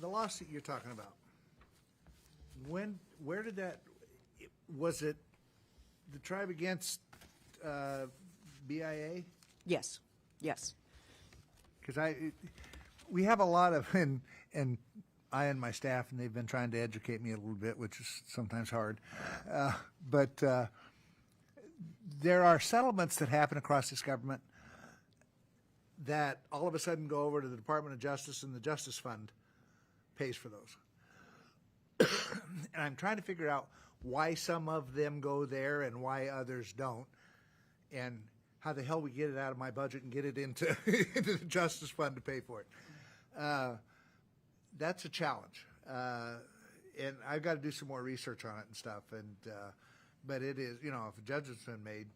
lawsuit you're talking about, where did that, was it the tribe against BIA? Yes, yes. Because we have a lot of, and I and my staff, and they've been trying to educate me a little bit, which is sometimes hard, but there are settlements that happen across this government that all of a sudden go over to the Department of Justice, and the Justice Fund pays for those. And I'm trying to figure out why some of them go there and why others don't, and how the hell we get it out of my budget and get it into, into the Justice Fund to pay for it. That's a challenge. And I've got to do some more research on it and stuff. And but it is, you know, if a judgment's been made.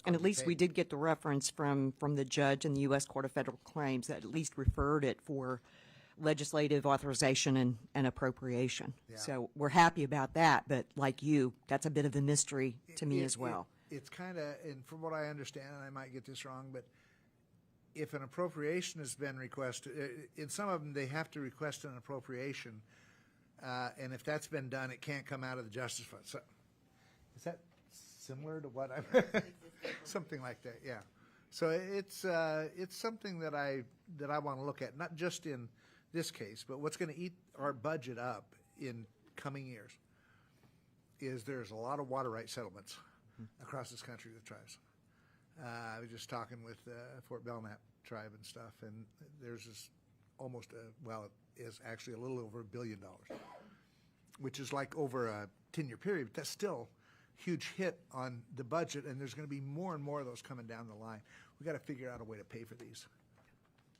And at least we did get the reference from the judge in the U.S. Court of Federal Claims that at least referred it for legislative authorization and appropriation. Yeah. So we're happy about that, but like you, that's a bit of a mystery to me as well. It's kind of, and from what I understand, and I might get this wrong, but if an appropriation has been requested, in some of them they have to request an appropriation, and if that's been done, it can't come out of the Justice Fund. So, is that similar to what I'm something like that? Yeah. So it's something that I want to look at, not just in this case, but what's going to eat our budget up in coming years. Is there's a lot of water rights settlements across this country with tribes. I was just talking with Fort Belknap tribe and stuff, and there's this almost it is actually a little over $1 billion, which is like over a 10-year period, but that's still a huge hit on the budget, and there's going to be more and more of those coming down the line. We've got to figure out a way to pay for these.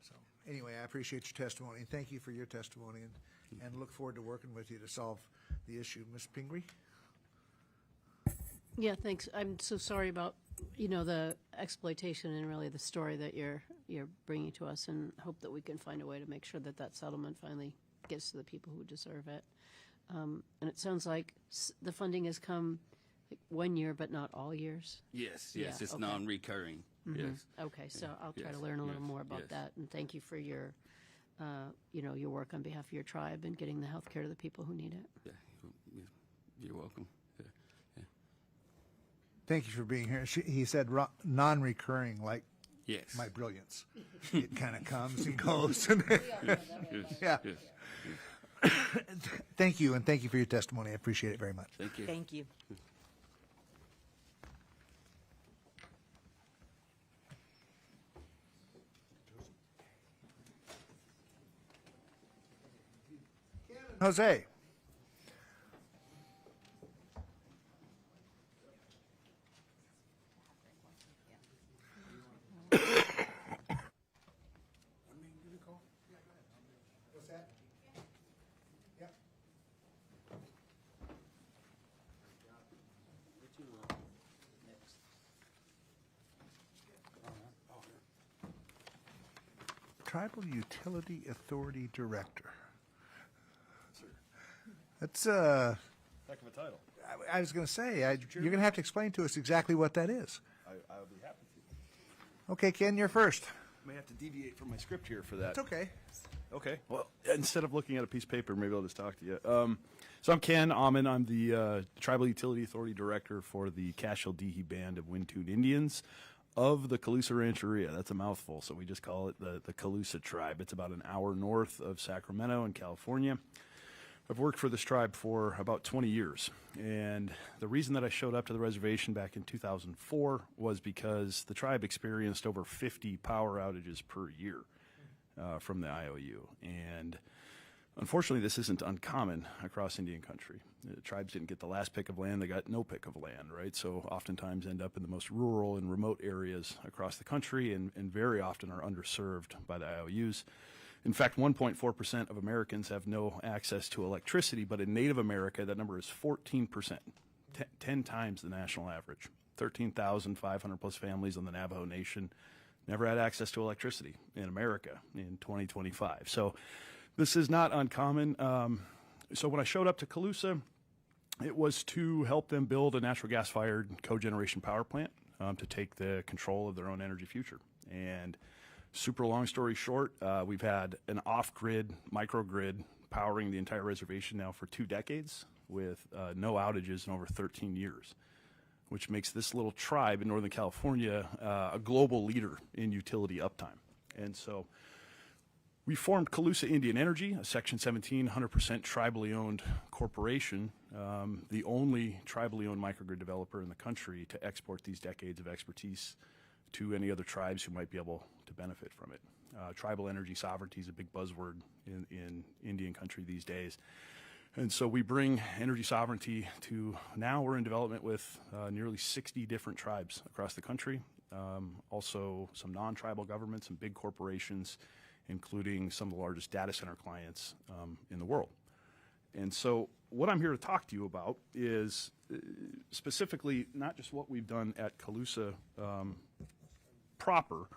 So anyway, I appreciate your testimony, and thank you for your testimony, and look forward to working with you to solve the issue. Ms. Pingree? Yeah, thanks. I'm so sorry about, the exploitation and really the story that you're bringing to us, and hope that we can find a way to make sure that that settlement finally gets to the people who deserve it. And it sounds like the funding has come 1 year, but not all years. Yes, Yeah, it's okay. non-recurring. Yes. Okay, so I'll try to learn a little more about that, and thank you for your, your work on behalf of your tribe and getting the health care to the people who need it. Yeah, you're welcome. Yeah. Thank you for being here. He said non-recurring, like Yes. my brilliance. It kind of comes and goes. Yeah. Yes. Thank you, and thank you for your testimony. I appreciate it very much. Thank you. Thank you. Jose. Tribal Utility Authority Director. That's Heck of a title. I was going to say, you're going to have to explain to us exactly what that is. I'll be happy to. Okay, Ken, you're first. I may have to deviate from my script here for that. It's okay. Okay. Well, instead of looking at a piece of paper, maybe I'll just talk to you. So I'm Ken Amon. I'm the Tribal Utility Authority Director for the Kashia Band of Wind-Tuned Indians of the Calusa Rancheria. That's a mouthful, so we just call it the Calusa Tribe. It's about an hour north of Sacramento in California. I've worked for this tribe for about 20 years, and the reason that I showed up to the reservation back in 2004 was because the tribe experienced over 50 power outages per year from the IOU, and unfortunately this isn't uncommon across Indian country. The tribes didn't get the last pick of land, they got no pick of land, right? So oftentimes end up in the most rural and remote areas across the country, and very often are underserved by the IOUs. In fact, 1.4% of Americans have no access to electricity, but in Native America, that number is 14%, 10 times the national average. 13,500 plus families on the Navajo Nation never had access to electricity in America in 2025. So this is not uncommon. So when I showed up to Calusa, it was to help them build a natural gas-fired cogeneration power plant to take the control of their own energy future. And super long story short, we've had an off-grid, microgrid powering the entire reservation now for 2 decades with no outages in over 13 years, which makes this little tribe in Northern California a global leader in utility uptime. And so we formed Calusa Indian Energy, a Section 17, 100% tribally owned corporation, the only tribally owned microgrid developer in the country to export these decades of expertise to any other tribes who might be able to benefit from it. Tribal energy sovereignty is a big buzzword in Indian country these days. And so we bring energy sovereignty to, now we're in development with nearly 60 different tribes across the country, also some non-tribal governments and big corporations, including some of the largest data center clients in the world. And so what I'm here to talk to you about is specifically not just what we've done at Calusa proper,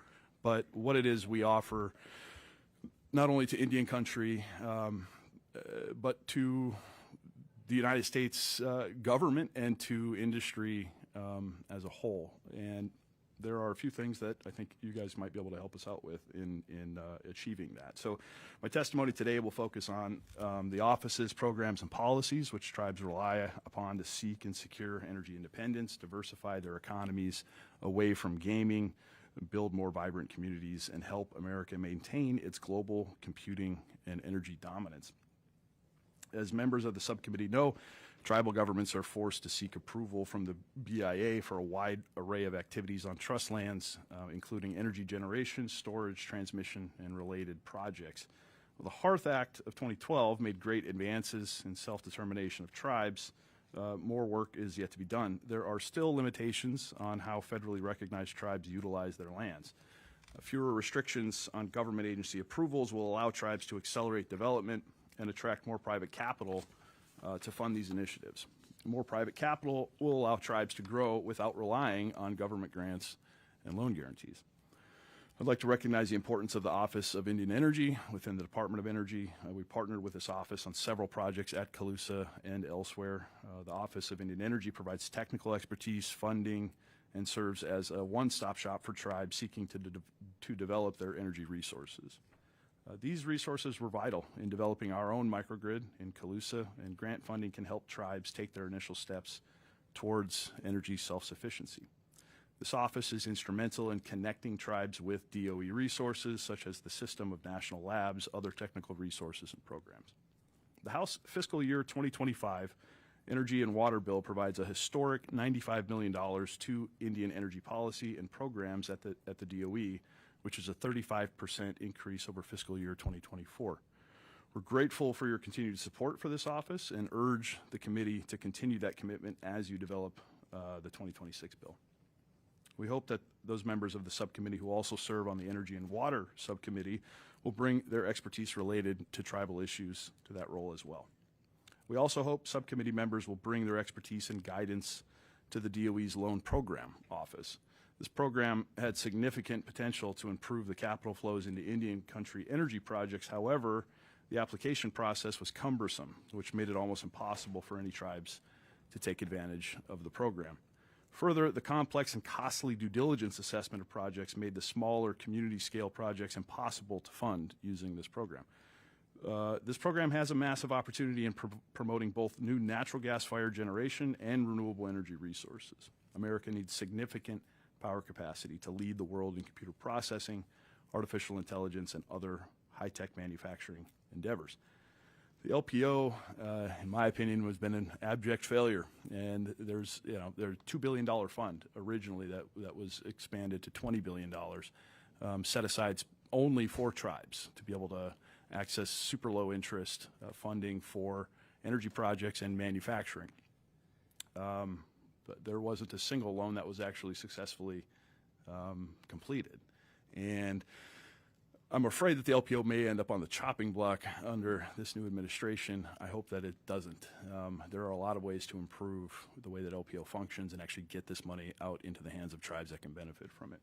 but what it is we offer not only to Indian country, but to the United States government and to industry as a whole. And there are a few things that I think you guys might be able to help us out with in achieving that. So my testimony today will focus on the offices, programs, and policies which tribes rely upon to seek and secure energy independence, diversify their economies away from gaming, build more vibrant communities, and help America maintain its global computing and energy dominance. As members of the subcommittee know, tribal governments are forced to seek approval from the BIA for a wide array of activities on trust lands, including energy generation, storage, transmission, and related projects. Well, the Hearth Act of 2012 made great advances in self-determination of tribes. More work is yet to be done. There are still limitations on how federally recognized tribes utilize their lands. Fewer restrictions on government agency approvals will allow tribes to accelerate development and attract more private capital to fund these initiatives. More private capital will allow tribes to grow without relying on government grants and loan guarantees. I'd like to recognize the importance of the Office of Indian Energy within the Department of Energy. We partnered with this office on several projects at Calusa and elsewhere. The Office of Indian Energy provides technical expertise, funding, and serves as a one-stop shop for tribes seeking to develop their energy resources. These resources were vital in developing our own microgrid in Calusa, and grant funding can help tribes take their initial steps towards energy self-sufficiency. This office is instrumental in connecting tribes with DOE resources, such as the system of national labs, other technical resources, and programs. The House fiscal year 2025 Energy and Water Bill provides a historic $95 million to Indian energy policy and programs at the DOE, which is a 35% increase over fiscal year 2024. We're grateful for your continued support for this office and urge the committee to continue that commitment as you develop the 2026 bill. We hope that those members of the subcommittee who also serve on the Energy and Water Subcommittee will bring their expertise related to tribal issues to that role as well. We also hope subcommittee members will bring their expertise and guidance to the DOE's Loan Program Office. This program had significant potential to improve the capital flows into Indian country energy projects. However, the application process was cumbersome, which made it almost impossible for any tribes to take advantage of the program. Further, the complex and costly due diligence assessment of projects made the smaller community-scale projects impossible to fund using this program. This program has a massive opportunity in promoting both new natural gas-fired generation and renewable energy resources. America needs significant power capacity to lead the world in computer processing, artificial intelligence, and other high-tech manufacturing endeavors. The LPO, in my opinion, has been an abject failure, and there's a $2 billion fund originally that was expanded to $20 billion, set aside only for tribes to be able to access super low interest funding for energy projects and manufacturing. But there wasn't a single loan that was actually successfully completed. And I'm afraid that the LPO may end up on the chopping block under this new administration. I hope that it doesn't. There are a lot of ways to improve the way that LPO functions and actually get this money out into the hands of tribes that can benefit from it.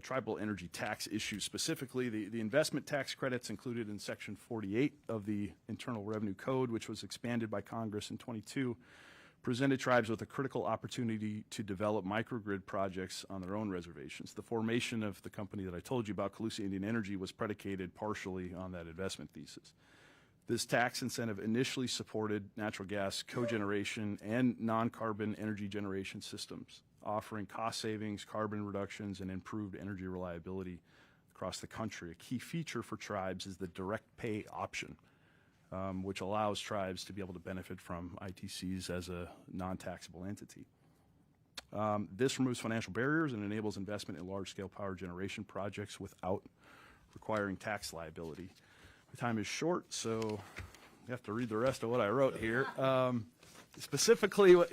Tribal energy tax issues specifically, the investment tax credits included in Section 48 of the Internal Revenue Code, which was expanded by Congress in 22, presented tribes with a critical opportunity to develop microgrid projects on their own reservations. The formation of the company that I told you about, Colusa Indian Energy, was predicated partially on that investment thesis. This tax incentive initially supported natural gas cogeneration and non-carbon energy generation systems, offering cost savings, carbon reductions, and improved energy reliability across the country. A key feature for tribes is the direct pay option, which allows tribes to be able to benefit from ITCs as a non-taxable entity. This removes financial barriers and enables investment in large-scale power generation projects without requiring tax liability. My time is short, so you have to read the rest of what I wrote here. Specifically, what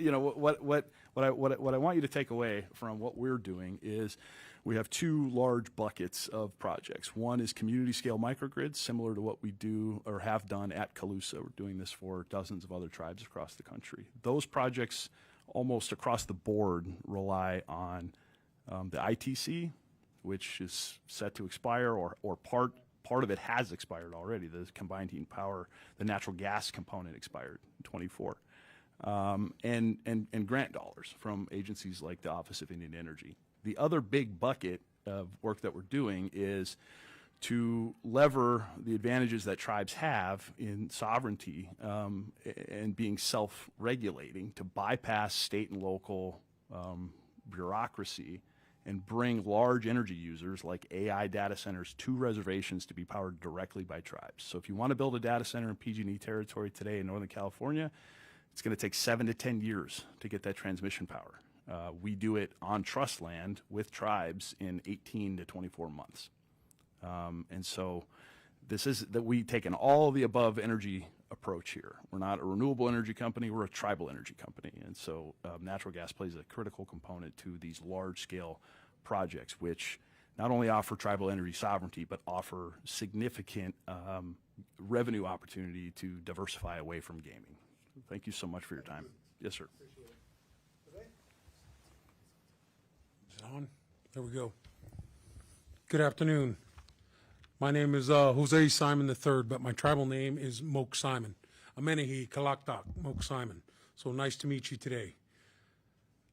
I want you to take away from what we're doing is we have two large buckets of projects. One is community-scale microgrids, similar to what we do or have done at Colusa. We're doing this for dozens of other tribes across the country. Those projects, almost across the board, rely on the ITC, which is set to expire, or part of it has expired already. The combined heat and power, the natural gas component expired in 24. And grant dollars from agencies like the Office of Indian Energy. The other big bucket of work that we're doing is to lever the advantages that tribes have in sovereignty and being self-regulating to bypass state and local bureaucracy and bring large energy users like AI data centers to reservations to be powered directly by tribes. So if you want to build a data center in PG&E territory today in Northern California, it's going to take 7 to 10 years to get that transmission power. We do it on trust land with tribes in 18 to 24 months. And so this is that we take an all of the above energy approach here. We're not a renewable energy company, we're a tribal energy company. And so natural gas plays a critical component to these large scale projects, which not only offer tribal energy sovereignty, but offer significant revenue opportunity to diversify away from gaming. Thank you so much for your time. Yes, sir. Is it on? There we go. Good afternoon. My name is Jose Simon III, but my tribal name is Moke Simon. Amenehi Kalaktak, Moke Simon. So nice to meet you today.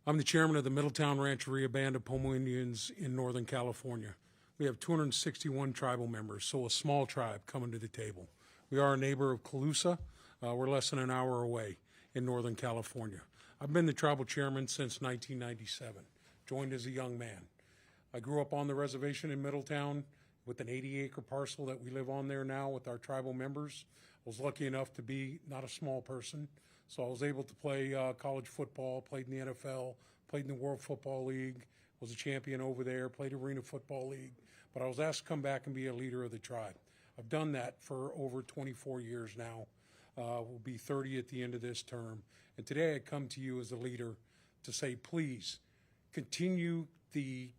I'm the chairman of the Middletown Rancheria Band of Pomo Indians in Northern California. We have 261 tribal members, so a small tribe coming to the table. We are a neighbor of Colusa. We're less than an hour away in Northern California. I've been the tribal chairman since 1997, joined as a young man. I grew up on the reservation in Middletown with an 80-acre parcel that we live on there now with our tribal members. I was lucky enough to be not a small person, so I was able to play college football, played in the NFL, played in the World Football League, was a champion over there, played Arena Football League, but I was asked to come back and be a leader of the tribe. I've done that for over 24 years now. Will be 30 at the end of this term. And today I come to you as a leader to say, please continue the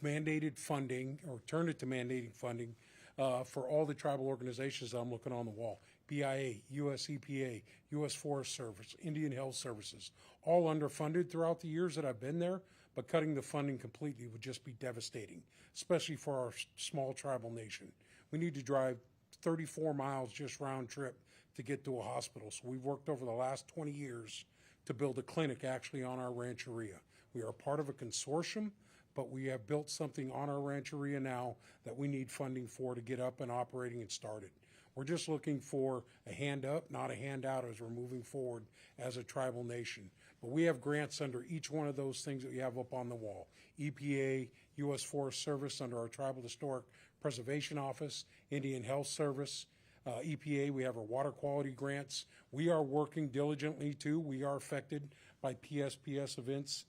mandated funding, or turn it to mandated funding for all the tribal organizations I'm looking on the wall. BIA, US EPA, US Forest Service, Indian Health Services, all underfunded throughout the years that I've been there, but cutting the funding completely would just be devastating, especially for our small tribal nation. We need to drive 34 miles just round trip to get to a hospital. So we've worked over the last 20 years to build a clinic actually on our rancheria. We are part of a consortium, but we have built something on our rancheria now that we need funding for to get up and operating and started. We're just looking for a hand up, not a handout, as we're moving forward as a tribal nation. But we have grants under each one of those things that we have up on the wall. EPA, U.S. Forest Service under our Tribal Historic Preservation Office, Indian Health Service, EPA, we have our water quality grants. We are working diligently too. We are affected by PSPS events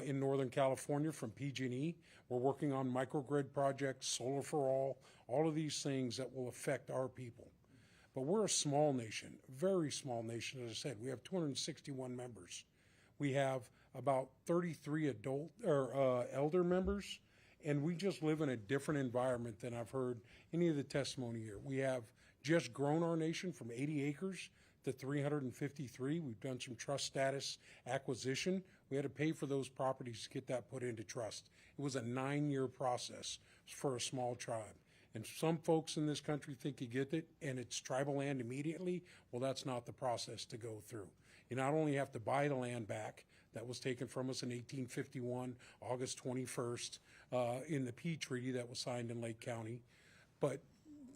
in Northern California from PG&E. We're working on microgrid projects, solar for all of these things that will affect our people. But we're a small nation, very small nation. As I said, we have 261 members. We have about 33 adult or elder members, and we just live in a different environment than I've heard any of the testimony here. We have just grown our nation from 80 acres to 353. We've done some trust status acquisition. We had to pay for those properties to get that put into trust. It was a 9-year process for a small tribe. And some folks in this country think you get it and it's tribal land immediately. Well, that's not the process to go through. You not only have to buy the land back that was taken from us in 1851, August 21st, in the Peace Treaty that was signed in Lake County, but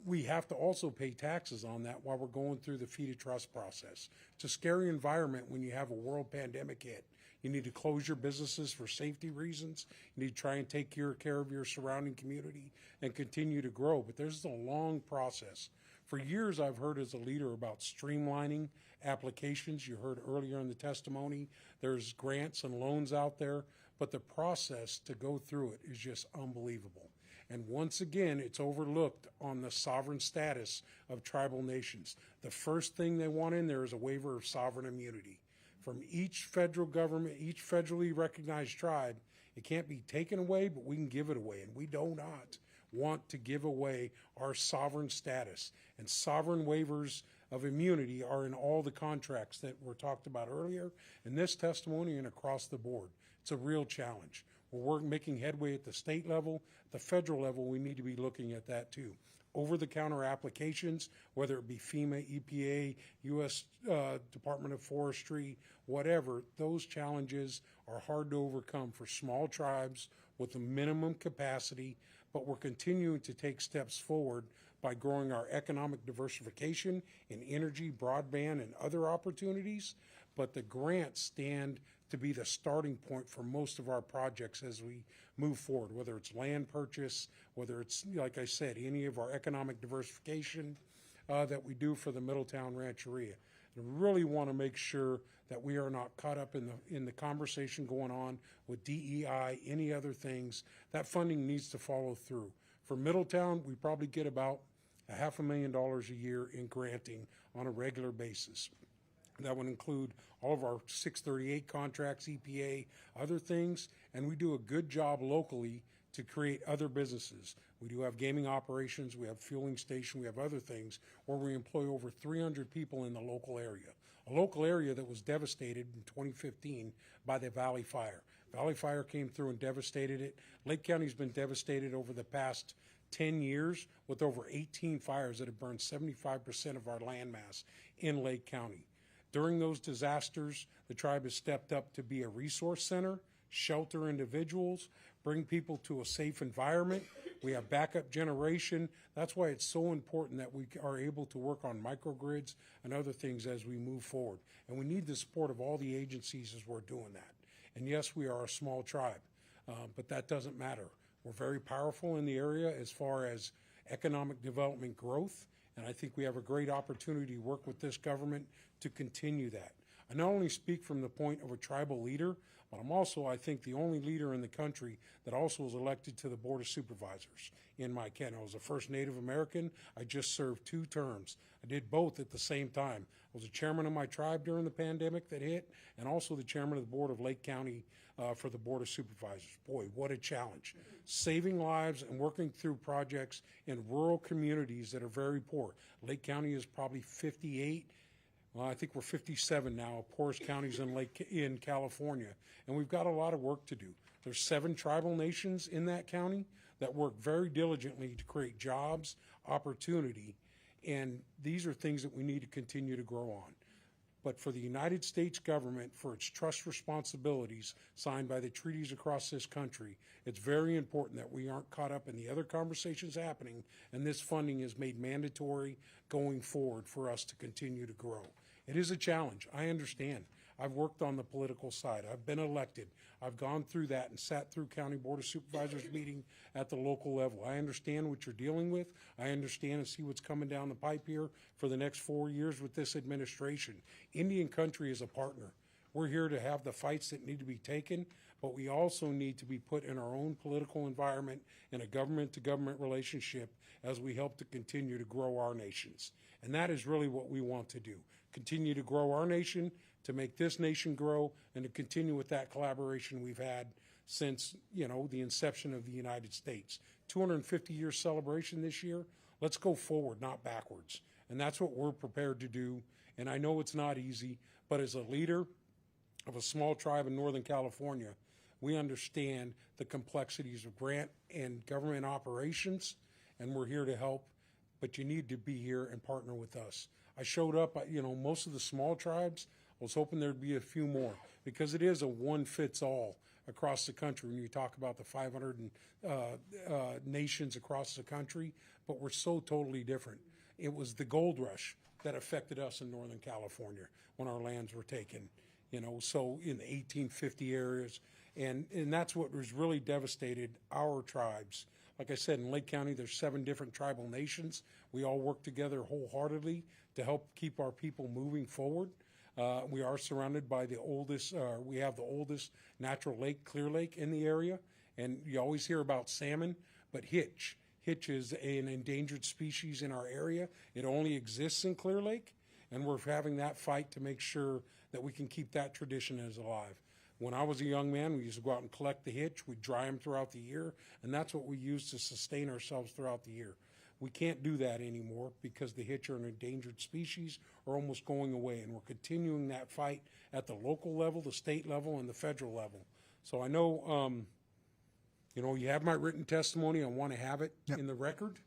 we have to also pay taxes on that while we're going through the fee to trust process. It's a scary environment when you have a world pandemic hit. You need to close your businesses for safety reasons. You need to try and take care of your surrounding community and continue to grow. But there's a long process. For years, I've heard as a leader about streamlining applications. You heard earlier in the testimony, there's grants and loans out there, but the process to go through it is just unbelievable. And once again, it's overlooked on the sovereign status of tribal nations. The first thing they want in there is a waiver of sovereign immunity. From each federal government, each federally recognized tribe, it can't be taken away, but we can give it away. And we do not want to give away our sovereign status. And sovereign waivers of immunity are in all the contracts that were talked about earlier, in this testimony and across the board. It's a real challenge. We're making headway at the state level. At the federal level, we need to be looking at that too. Over-the-counter applications, whether it be FEMA, EPA, U.S. Department of Forestry, whatever, those challenges are hard to overcome for small tribes with a minimum capacity, but we're continuing to take steps forward by growing our economic diversification in energy, broadband, and other opportunities. But the grants stand to be the starting point for most of our projects as we move forward, whether it's land purchase, whether it's, like I said, any of our economic diversification that we do for the Middletown Rancheria. And we really want to make sure that we are not caught up in the conversation going on with DEI, any other things. That funding needs to follow through. For Middletown, we probably get about $500,000 a year in granting on a regular basis. That would include all of our 638 contracts, EPA, other things, and we do a good job locally to create other businesses. We do have gaming operations, we have fueling station, we have other things where we employ over 300 people in the local area. A local area that was devastated in 2015 by the Valley Fire. Valley Fire came through and devastated it. Lake County's been devastated over the past 10 years with over 18 fires that have burned 75% of our landmass in Lake County. During those disasters, the tribe has stepped up to be a resource center, shelter individuals, bring people to a safe environment, We have backup generation. That's why it's so important that we are able to work on microgrids and other things as we move forward. And we need the support of all the agencies as we're doing that. And yes, we are a small tribe, but that doesn't matter. We're very powerful in the area as far as economic development growth, and I think we have a great opportunity to work with this government to continue that. I not only speak from the point of a tribal leader, but I'm also, I think, the only leader in the country that also was elected to the Board of Supervisors in my county. I was the first Native American. I just served 2 terms. I did both at the same time. I was the chairman of my tribe during the pandemic that hit, and also the chairman of the Board of Lake County for the Board of Supervisors. Boy, what a challenge. Saving lives and working through projects in rural communities that are very poor. Lake County is probably 58. Well, I think we're 57 now, poorest counties in California, and we've got a lot of work to do. There's 7 tribal nations in that county that work very diligently to create jobs, opportunity, and these are things that we need to continue to grow on. But for the United States government, for its trust responsibilities signed by the treaties across this country, it's very important that we aren't caught up in the other conversations happening, and this funding is made mandatory going forward for us to continue to grow. It is a challenge. I understand. I've worked on the political side. I've been elected. I've gone through that and sat through County Board of Supervisors meeting at the local level. I understand what you're dealing with. I understand and see what's coming down the pipe here for the next 4 years with this administration. Indian country is a partner. We're here to have the fights that need to be taken, but we also need to be put in our own political environment in a government-to-government relationship as we help to continue to grow our nations. And that is really what we want to do. Continue to grow our nation, to make this nation grow, and to continue with that collaboration we've had since, the inception of the United States. 250-year celebration this year. Let's go forward, not backwards. And that's what we're prepared to do. And I know it's not easy, but as a leader of a small tribe in Northern California, we understand the complexities of grant and government operations, and we're here to help, but you need to be here and partner with us. I showed up, most of the small tribes, I was hoping there'd be a few more, because it is a one-fits-all across the country when you talk about the 500 nations across the country, but we're so totally different. It was the gold rush that affected us in Northern California when our lands were taken, so in the 1850 areas, and that's what was really devastated our tribes. Like I said, in Lake County, there's 7 different tribal nations. We all work together wholeheartedly to help keep our people moving forward. We are surrounded by we have the oldest natural lake, Clear Lake, in the area, and you always hear about salmon, but hitch. Hitch is an endangered species in our area. It only exists in Clear Lake, and we're having that fight to make sure that we can keep that tradition as alive. When I was a young man, we used to go out and collect the hitch. We'd dry them throughout the year, and that's what we used to sustain ourselves throughout the year. We can't do that anymore because the hitch are an endangered species or almost going away, and we're continuing that fight at the local level, the state level, and the federal level. So I know, you have my written testimony. I want to have it in the record.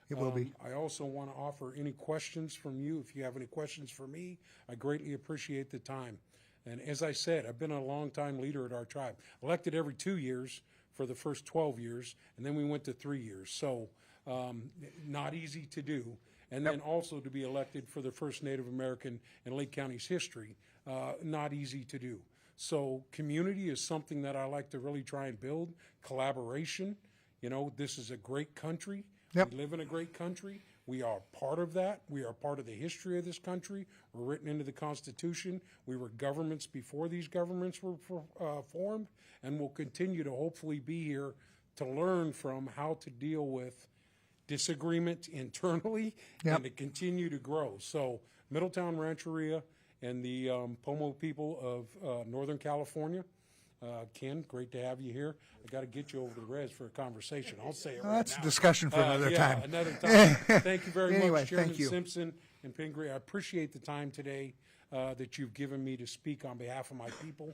It will be. I also want to offer any questions from you. If you have any questions for me, I greatly appreciate the time. And as I said, I've been a long-time leader at our tribe. Elected every 2 years for the first 12 years, and then we went to 3 years. So not easy to do. And then also to be elected for the first Native American in Lake County's history, not easy to do. So community is something that I like to really try and build. Collaboration. This is a great country. We live in a great country. We are part of that. We are part of the history of this country. We're written into the Constitution. We were governments before these governments were formed, and we'll continue to hopefully be here to learn from how to deal with disagreement internally and to continue to grow. So Middletown Rancheria and the Pomo people of Northern California, Ken, great to have you here. I got to get you over to Res for a conversation. I'll say it right That's now. a discussion for another time. Another time. Thank you very Anyway, much, Chairman thank you. Simpson and Pingree. I appreciate the time today that you've given me to speak on behalf of my people.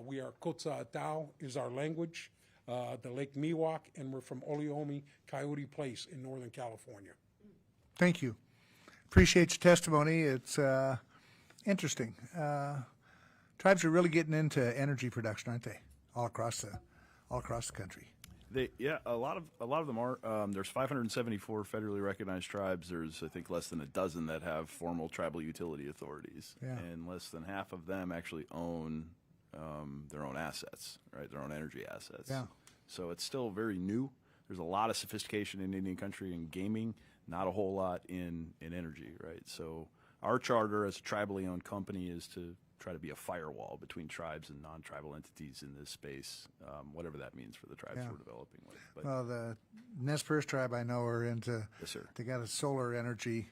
We are Kotza'atao is our language, the Lake Miwok, and we're from Oleomi Coyote Place in Northern California. Thank you. Appreciate your testimony. It's interesting. Tribes are really getting into energy production, aren't they? All across the country. A lot of them are. There's 574 federally recognized tribes. There's, I think, less than a dozen that have formal tribal utility authorities, Yeah. and less than half of them actually own their own assets, right? Their own energy assets. Yeah. So it's still very new. There's a lot of sophistication in Indian country in gaming, not a whole lot in energy, right? So our charter as a tribally owned company is to try to be a firewall between tribes and non-tribal entities in this space, whatever that means for the tribes Yeah. we're developing with. But Well, the Nez Perce tribe I know are into. Yes, sir. They got a solar energy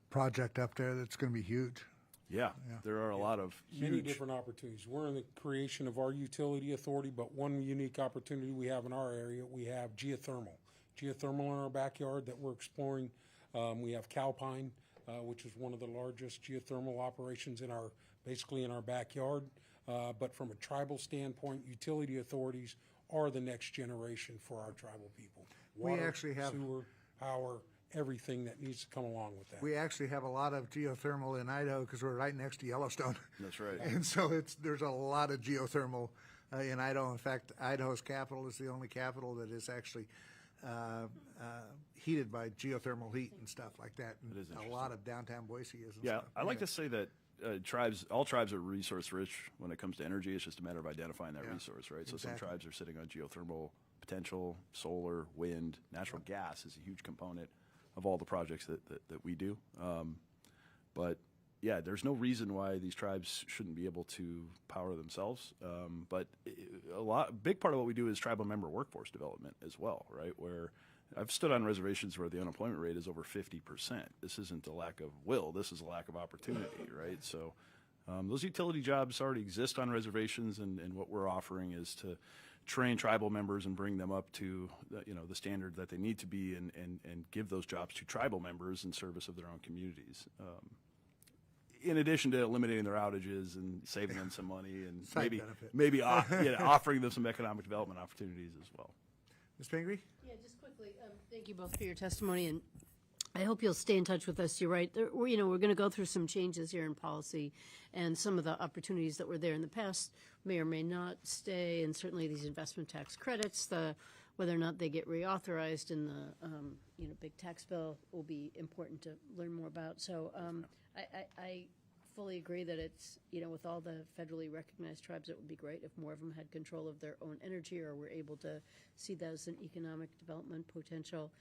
project up there that's going to be huge. yeah, there are a lot of Many huge. different opportunities. We're in the creation of our utility authority, but one unique opportunity we have in our area, we have geothermal. Geothermal in our backyard that we're exploring. We have Calpine, which is one of the largest geothermal operations basically in our backyard. But from a tribal standpoint, utility authorities are the next generation for our tribal people. We Water, actually have- sewer, power, everything that needs to come along with that. We actually have a lot of geothermal in Idaho because we're right next to Yellowstone. That's right. And so there's a lot of geothermal in Idaho. In fact, Idaho's capital is the only capital that is actually heated by geothermal heat and stuff like that. And It is a interesting. lot of downtown Boise is. And Yeah, stuff. I like Anyway. to say that all tribes are resource rich when it comes to energy. It's just a matter of identifying that resource, right? So some exactly. tribes are sitting on geothermal potential, solar, wind, natural gas is a huge component of all the projects that we do. But yeah, there's no reason why these tribes shouldn't be able to power themselves. But big part of what we do is tribal member workforce development as well, right? Where I've stood on reservations where the unemployment rate is over 50%. This isn't a lack of will, this is a lack of opportunity, right? So those utility jobs already exist on reservations, and what we're offering is to train tribal members and bring them up to the standard that they need to be, and give those jobs to tribal members in service of their own communities. In addition to eliminating their outages and saving them some money, and Side maybe benefit. offering them some economic development opportunities as well. Ms. Pingree? Yeah, just quickly, thank you both for your testimony, and I hope you'll stay in touch with us. You're right. We're going to go through some changes here in policy, and some of the opportunities that were there in the past may or may not stay, and certainly these investment tax credits, whether or not they get reauthorized in the big tax bill will be important to learn more about. So I fully agree that it's, with all the federally recognized tribes, it would be great if more of them had control of their own energy, or were able to see that as an economic development potential.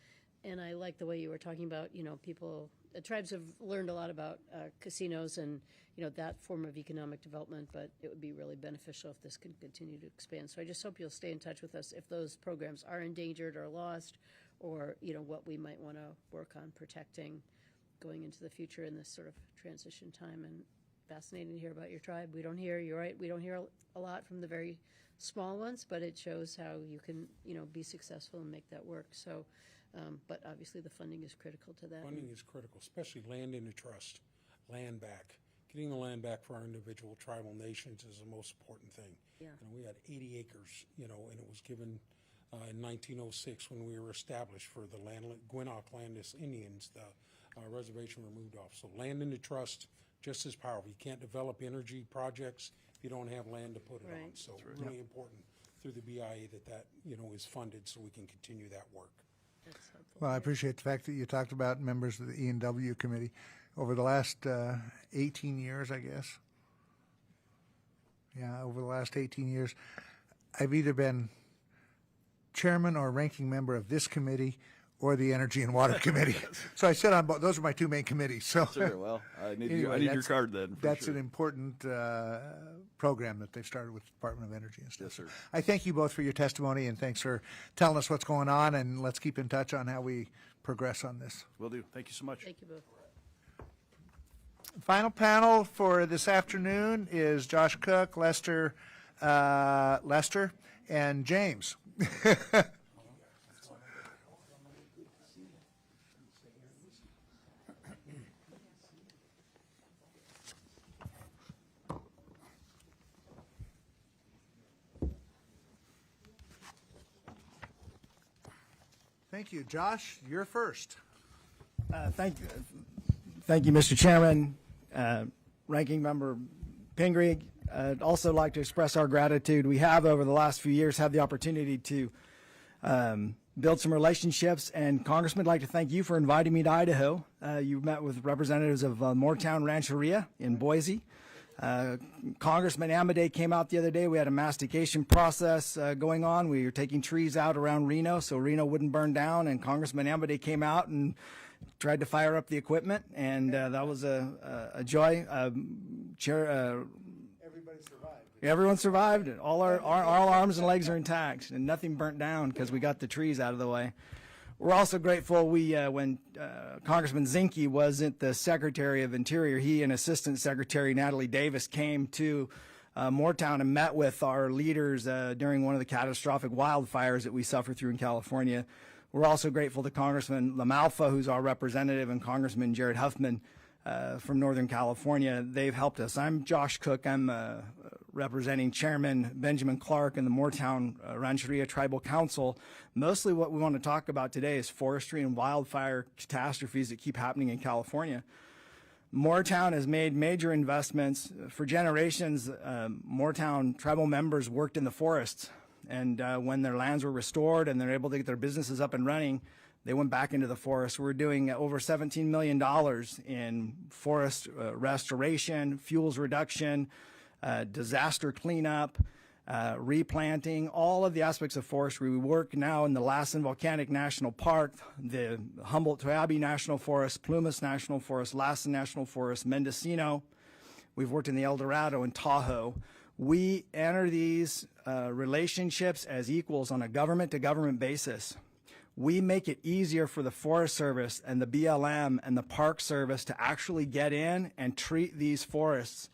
And I like the way you were talking about, the tribes have learned a lot about casinos and, that form of economic development, but it would be really beneficial if this can continue to expand. So I just hope you'll stay in touch with us if those programs are endangered or lost, or, what we might want to work on protecting going into the future in this sort of transition time. And fascinating to hear about your tribe. You're right, we don't hear a lot from the very small ones, but it shows how you can, be successful and make that work. So, but obviously the funding is critical to that. Funding is critical, especially land into trust, land back. Getting the land back for our individual tribal nations is the most important thing. Yeah. We had 80 acres, and it was given in 1906 when we were established for the Gwinnett Landis Indians. The reservation were moved off. So land into trust, just as powerful. You can't develop energy projects if you don't have land to put it on. Right. So really important through the BIA that is funded so we can continue that work. That's helpful. Well, I appreciate the fact that you talked about members of the E&W committee. Over the last 18 years, I guess. Yeah, over the last 18 years, I've either been chairman or ranking member of this committee or the Energy and Water Committee. So I sit on both. Those are my two main committees. So Sure, well, I need anyway, your card then. That's an important program that they've started with the Department of Energy and stuff. Yes, sir. I thank you both for your testimony, and thanks for telling us what's going on, and let's keep in touch on how we progress on this. Will do. Thank you so much. Thank you both. Final panel for this afternoon is Josh Cook, Lester, and James. Thank you. Josh, you're first. Thank you, Mr. Chairman, Ranking Member Pingree. I'd also like to express our gratitude. We have, over the last few years, had the opportunity to build some relationships. And Congressman, I'd like to thank you for inviting me to Idaho. You met with representatives of Mortown Rancheria in Boise. Congressman Amadei came out the other day. We had a mastication process going on. We were taking trees out around Reno so Reno wouldn't burn down. And Congressman Amadei came out and tried to fire up the equipment, and that was a joy. Everybody survived. Everyone survived. All our arms and legs are intact, and nothing burnt down because we got the trees out of the way. We're also grateful when Congressman Zinke wasn't the Secretary of Interior, he and Assistant Secretary Natalie Davis came to Mortown and met with our leaders during one of the catastrophic wildfires that we suffered through in California. We're also grateful to Congressman LaMalfa, who's our representative, and Congressman Jared Huffman from Northern California. They've helped us. I'm Josh Cook. I'm representing Chairman Benjamin Clark and the Mortown Rancheria Tribal Council. Mostly what we want to talk about today is forestry and wildfire catastrophes that keep happening in California. Mortown has made major investments. For generations, Mortown tribal members worked in the forests, and when their lands were restored and they're able to get their businesses up and running, they went back into the forest. We're doing over $17 million in forest restoration, fuels reduction, disaster cleanup, replanting, all of the aspects of forestry. We work now in the Lassen Volcanic National Park, the Humboldt-Toyabe National Forest, Plumas National Forest, Lassen National Forest, Mendocino. We've worked in the El Dorado and Tahoe. We enter these relationships as equals on a government-to-government basis. We make it easier for the Forest Service and the BLM and the Park Service to actually get in and treat these forests.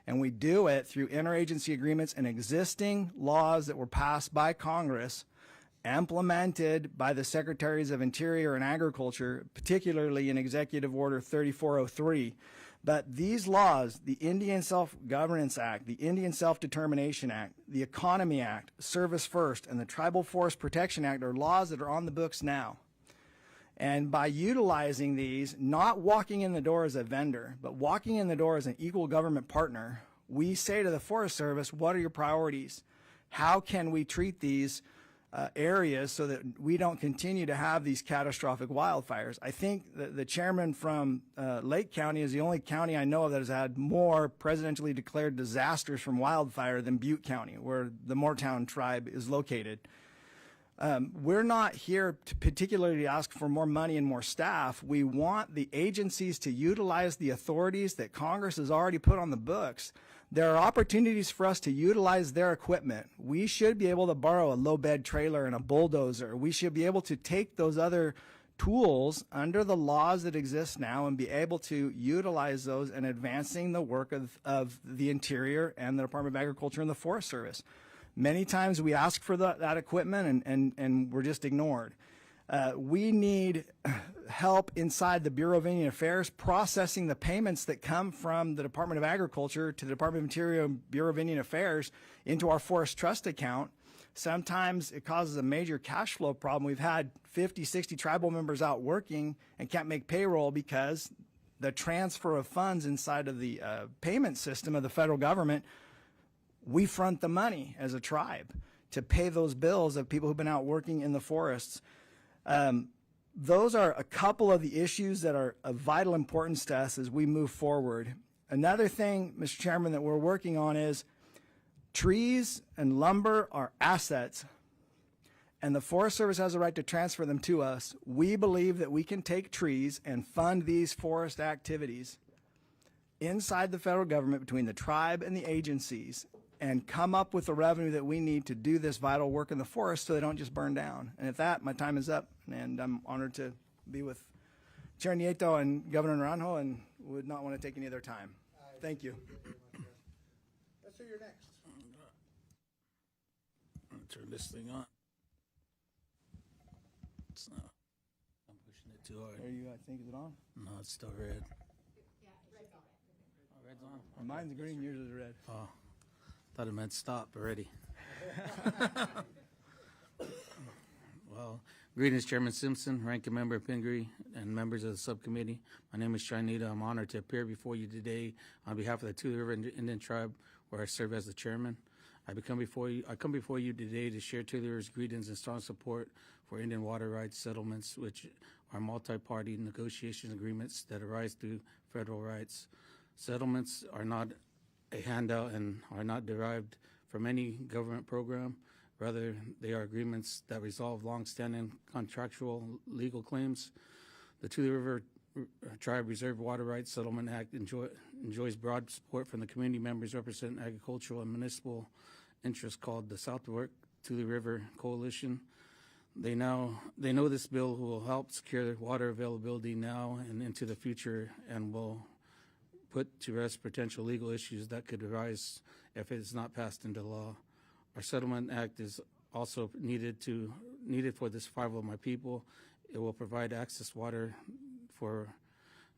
And we do it through interagency agreements and existing laws that were passed by Congress, implemented by the Secretaries of Interior and Agriculture, particularly in Executive Order 3403. But these laws, the Indian Self-Governance Act, the Indian Self-Determination Act, the Economy Act, Service First, and the Tribal Forest Protection Act are laws that are on the books now. And by utilizing these, not walking in the door as a vendor, but walking in the door as an equal government partner, we say to the Forest Service, what are your priorities? How can we treat these areas so that we don't continue to have these catastrophic wildfires? I think the chairman from Lake County is the only county I know of that has had more presidentially declared disasters from wildfire than Butte County, where the Mortown tribe is located. We're not here to particularly ask for more money and more staff. We want the agencies to utilize the authorities that Congress has already put on the books. There are opportunities for us to utilize their equipment. We should be able to borrow a low-bed trailer and a bulldozer. We should be able to take those other tools under the laws that exist now and be able to utilize those in advancing the work of the Interior and the Department of Agriculture and the Forest Service. Many times we ask for that equipment and we're just ignored. We need help inside the Bureau of Indian Affairs processing the payments that come from the Department of Agriculture to the Department of Interior and Bureau of Indian Affairs into our Forest Trust account. Sometimes it causes a major cash flow problem. We've had 50, 60 tribal members out working and can't make payroll because the transfer of funds inside of the payment system of the federal government, we front the money as a tribe to pay those bills of people who've been out working in the forests. Those are a couple of the issues that are of vital importance to us as we move forward. Another thing, Mr. Chairman, that we're working on is trees and lumber are assets, and the Forest Service has a right to transfer them to us. We believe that we can take trees and fund these forest activities inside the federal government between the tribe and the agencies and come up with the revenue that we need to do this vital work in the forest so they don't just burn down. And at that, my time is up, and I'm honored to be with Chair Nieto and Governor Naranjo and would not want to take any of their time. Thank you. Let's hear your next. Turn this thing on. It's not. I'm pushing it too hard. Are you, I think, is it on? No, it's still red. Red's on. Mine's green, yours is red. Oh, thought it meant stop already. Well, greetings, Chairman Simpson, Ranking Member Pingree, and members of the subcommittee. My name is Shinita. I'm honored to appear before you today on behalf of the Tule River Indian Tribe, where I serve as the chairman. I come before you today to share Tule River's greetings and strong support for Indian water rights settlements, which are multi-party negotiation agreements that arise through federal rights. Settlements are not a handout and are not derived from any government program. Rather, they are agreements that resolve long-standing contractual legal claims. The Tule River Tribe Reserve Water Rights Settlement Act enjoys broad support from the community members representing agricultural and municipal interests called the South Fork Tule River Coalition. They know this bill will help secure water availability now and into the future, and will put to rest potential legal issues that could arise if it is not passed into law. Our Settlement Act is also needed for the survival of my people. It will provide access water for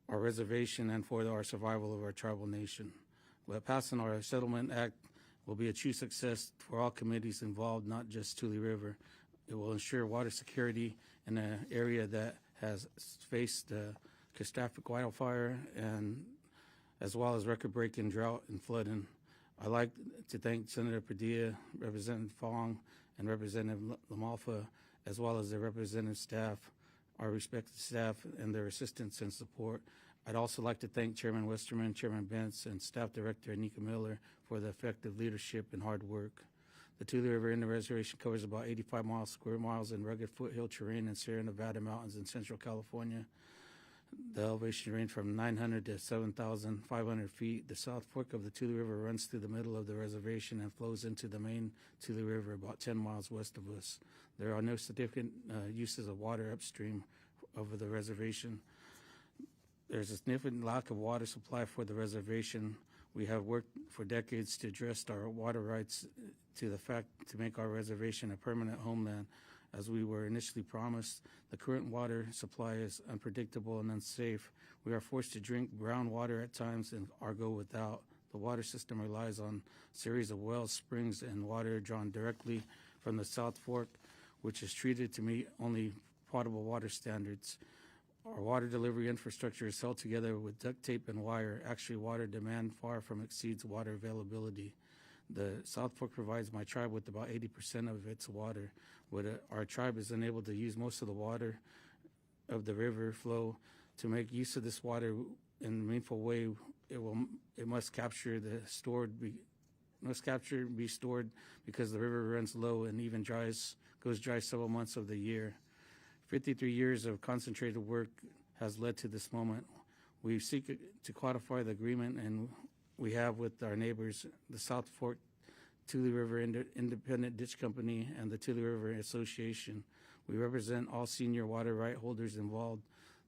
our reservation and for our survival of our tribal nation. By passing our Settlement Act will be a true success for all communities involved, not just Tule River. It will ensure water security in an area that has faced catastrophic wildfire and as well as record-breaking drought and flooding. I'd like to thank Senator Padilla, Representative Fong, and Representative Lamalfa, as well as their representative staff, our respected staff, and their assistance and support. I'd also like to thank Chairman Westerman, Chairman Bentz, and Staff Director Anika Miller for the effective leadership and hard work. The Tule River Indian Reservation covers about 85 square miles in rugged foothill terrain in Sierra Nevada mountains in central California. The elevation range from 900 to 7,500 feet. The South Fork of the Tule River runs through the middle of the reservation and flows into the main Tule River about 10 miles west of us. There are no significant uses of water upstream over the reservation. There's a significant lack of water supply for the reservation. We have worked for decades to address our water rights to make our reservation a permanent homeland. As we were initially promised, the current water supply is unpredictable and unsafe. We are forced to drink brown water at times and or go without. The water system relies on a series of wells, springs, and water drawn directly from the South Fork, which is treated to meet only potable water standards. Our water delivery infrastructure is held together with duct tape and wire. Actually, water demand far from exceeds water availability. The South Fork provides my tribe with about 80% of its water. Our tribe is unable to use most of the water of the river flow. To make use of this water in a meaningful way, it must be stored because the river runs low and even goes dry several months of the year. 53 years of concentrated work has led to this moment. We seek to codify the agreement and we have with our neighbors, the South Fork Tule River Independent Ditch Company and the Tule River Association. We represent all senior water right holders involved.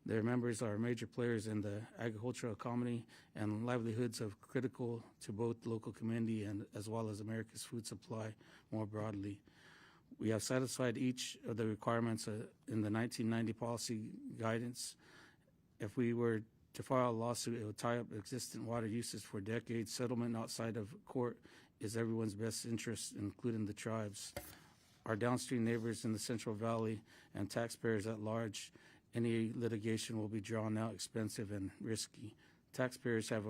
Their members are major players in the agricultural economy and livelihoods of critical to both local community and as well as America's food supply more broadly. We have satisfied each of the requirements in the 1990 policy guidance. If we were to file a lawsuit, it would tie up existing water uses for decades. Settlement outside of court is everyone's best interest, including the tribes. Our downstream neighbors in the Central Valley and taxpayers at large, any litigation will be drawn out expensive and risky. Taxpayers have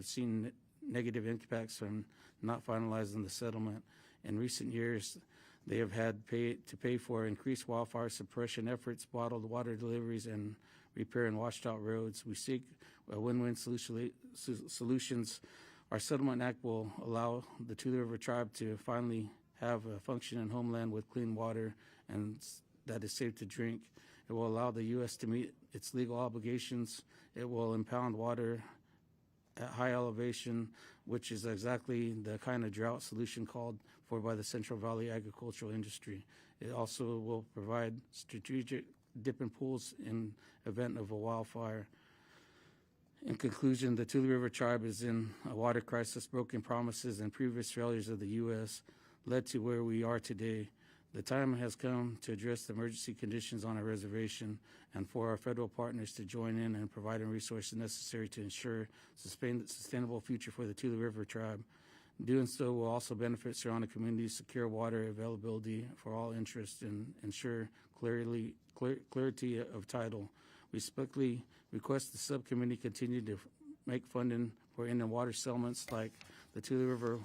seen negative impacts from not finalizing the settlement. In recent years, they have had to pay for increased wildfire suppression efforts, bottled water deliveries, and repair and washed out roads. We seek a win-win solutions. Our Settlement Act will allow the Tule River Tribe to finally have a functioning homeland with clean water and that is safe to drink. It will allow the U.S. to meet its legal obligations. It will impound water at high elevation, which is exactly the kind of drought solution called for by the Central Valley agricultural industry. It also will provide strategic dipping pools in event of a wildfire. In conclusion, the Tule River Tribe is in a water crisis. Broken promises and previous failures of the U.S. led to where we are today. The time has come to address the emergency conditions on our reservation and for our federal partners to join in and provide the resources necessary to ensure sustainable future for the Tule River Tribe. Doing so will also benefit surrounding communities, secure water availability for all interests, and ensure clarity of title. We respectfully request the subcommittee continue to make funding for Indian water settlements like the Tule River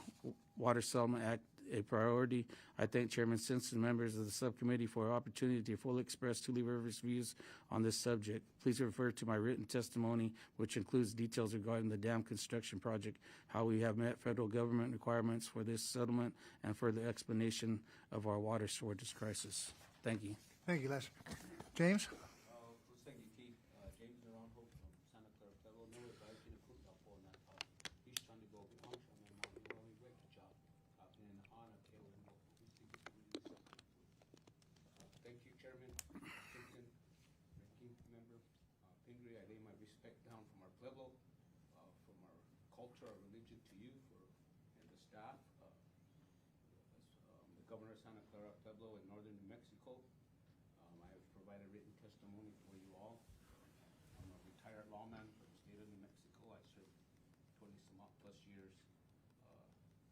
Water Settlement Act a priority. I thank Chairman Simpson, members of the subcommittee for the opportunity to fully express Tule River's views on this subject. Please refer to my written testimony, which includes details regarding the dam construction project, how we have met federal government requirements for this settlement, and further explanation of our water shortage crisis. Thank you. Thank you, Les. James? Thank you, Keith. James Naranjo from Santa Clara Pueblo. No advice in the cook up on that. He's trying to go beyond some and not really great job. In honor of Taylor and local. Thank you, Chairman Simpson, Ranking Member Pingree. I lay my respect down from our Pueblo, from our culture, our religion to you and the staff. The Governor of Santa Clara Pueblo in northern New Mexico. I have provided written testimony for you all. I'm a retired lawman for the state of New Mexico. I served 20-some odd plus years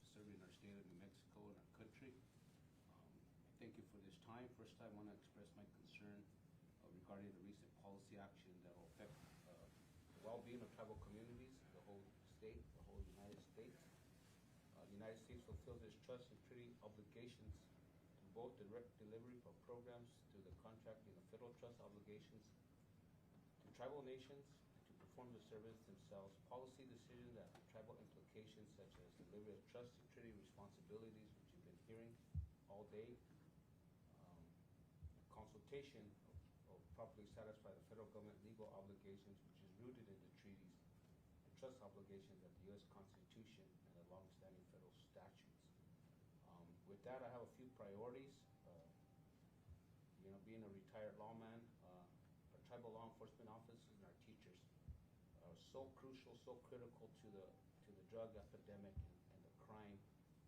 serving our state of New Mexico and our country. Thank you for this time. First, I want to express my concern regarding the recent policy action that will affect the well-being of tribal communities, the whole state, the whole United States. The United States fulfills its trust and treaty obligations to both direct delivery of programs to the contracting of federal trust obligations to tribal nations to perform the service themselves. Policy decisions that have tribal implications such as delivery of trust and treaty responsibilities, which you've been hearing all day. Consultation of properly satisfy the federal government legal obligations, which is rooted in the treaties and trust obligations of the U.S. Constitution and the longstanding federal statutes. With that, I have a few priorities. Being a retired lawman, our tribal law enforcement officers and our teachers are so crucial, so critical to the drug epidemic and the crime.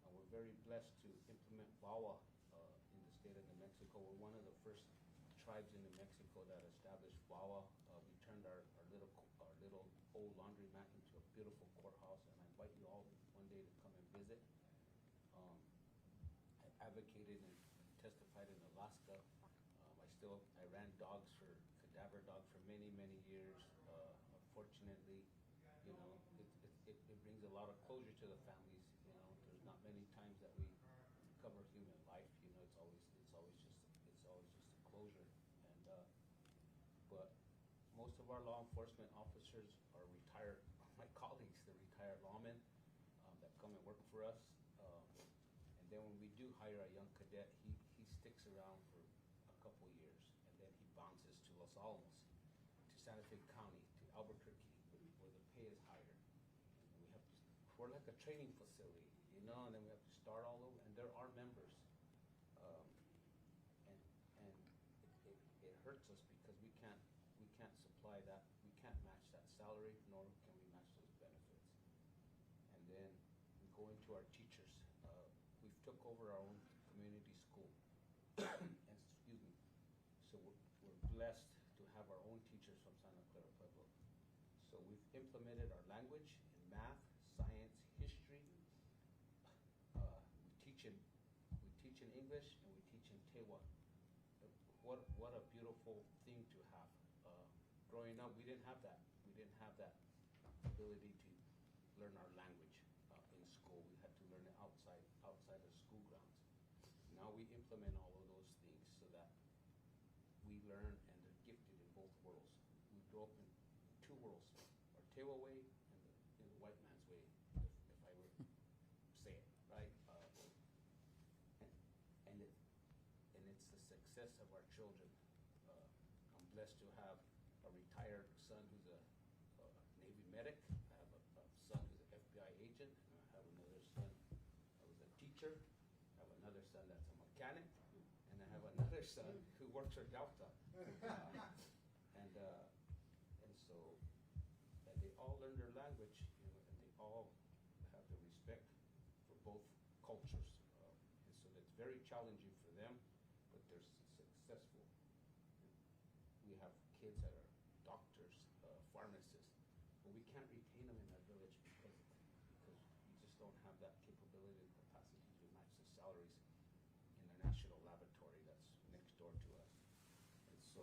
We're very blessed to implement VAWA in the state of New Mexico. We're one of the first tribes in New Mexico that established VAWA. We turned our little old laundromat into a beautiful courthouse, and I invite you all one day to come and visit. I advocated and testified in Alaska. I ran cadaver dogs for many, many years. Unfortunately, it brings a lot of closure to the families. There's not many times that we cover human life. It's always just a closure. But most of our law enforcement officers are retired. My colleagues, they're retired lawmen that come and work for us. And then when we do hire a young cadet, he sticks around for a couple years, and then he bounces to Los Alamos, to Santa Fe County, to Albuquerque, where the pay is higher. And we're like a training facility, and then we have to start all over, and they're our members. And it hurts us because we can't supply that, we can't match that salary, nor can we match those benefits. And then we go into our teachers. We've took over our own community school. Excuse me. So we're blessed to have our own teachers from Santa Clara Pueblo. So we've implemented our language in math, science, history. We teach in English, and we teach in Tewa. What a beautiful thing to have. Growing up, we didn't have that. We didn't have that ability to learn our language in school. We had to learn it outside of school grounds. Now we implement all of those things so that we learn, and they're gifted in both worlds. We grow up in two worlds, our Tewa way and the white man's way, if I were to say it, right? And it's the success of our children. I'm blessed to have a retired son who's a Navy medic. I have a son who's an FBI agent, and I have another son that was a teacher. I have another son that's a mechanic, and I have another son who works for Delta. And they all learn their language, and they all have the respect for both cultures. And so that's very challenging for them, but they're successful. We have kids that are doctors, pharmacists, but we can't retain them in our village because we just don't have that capability and capacity to match the salaries in the national laboratory that's next door to us. And so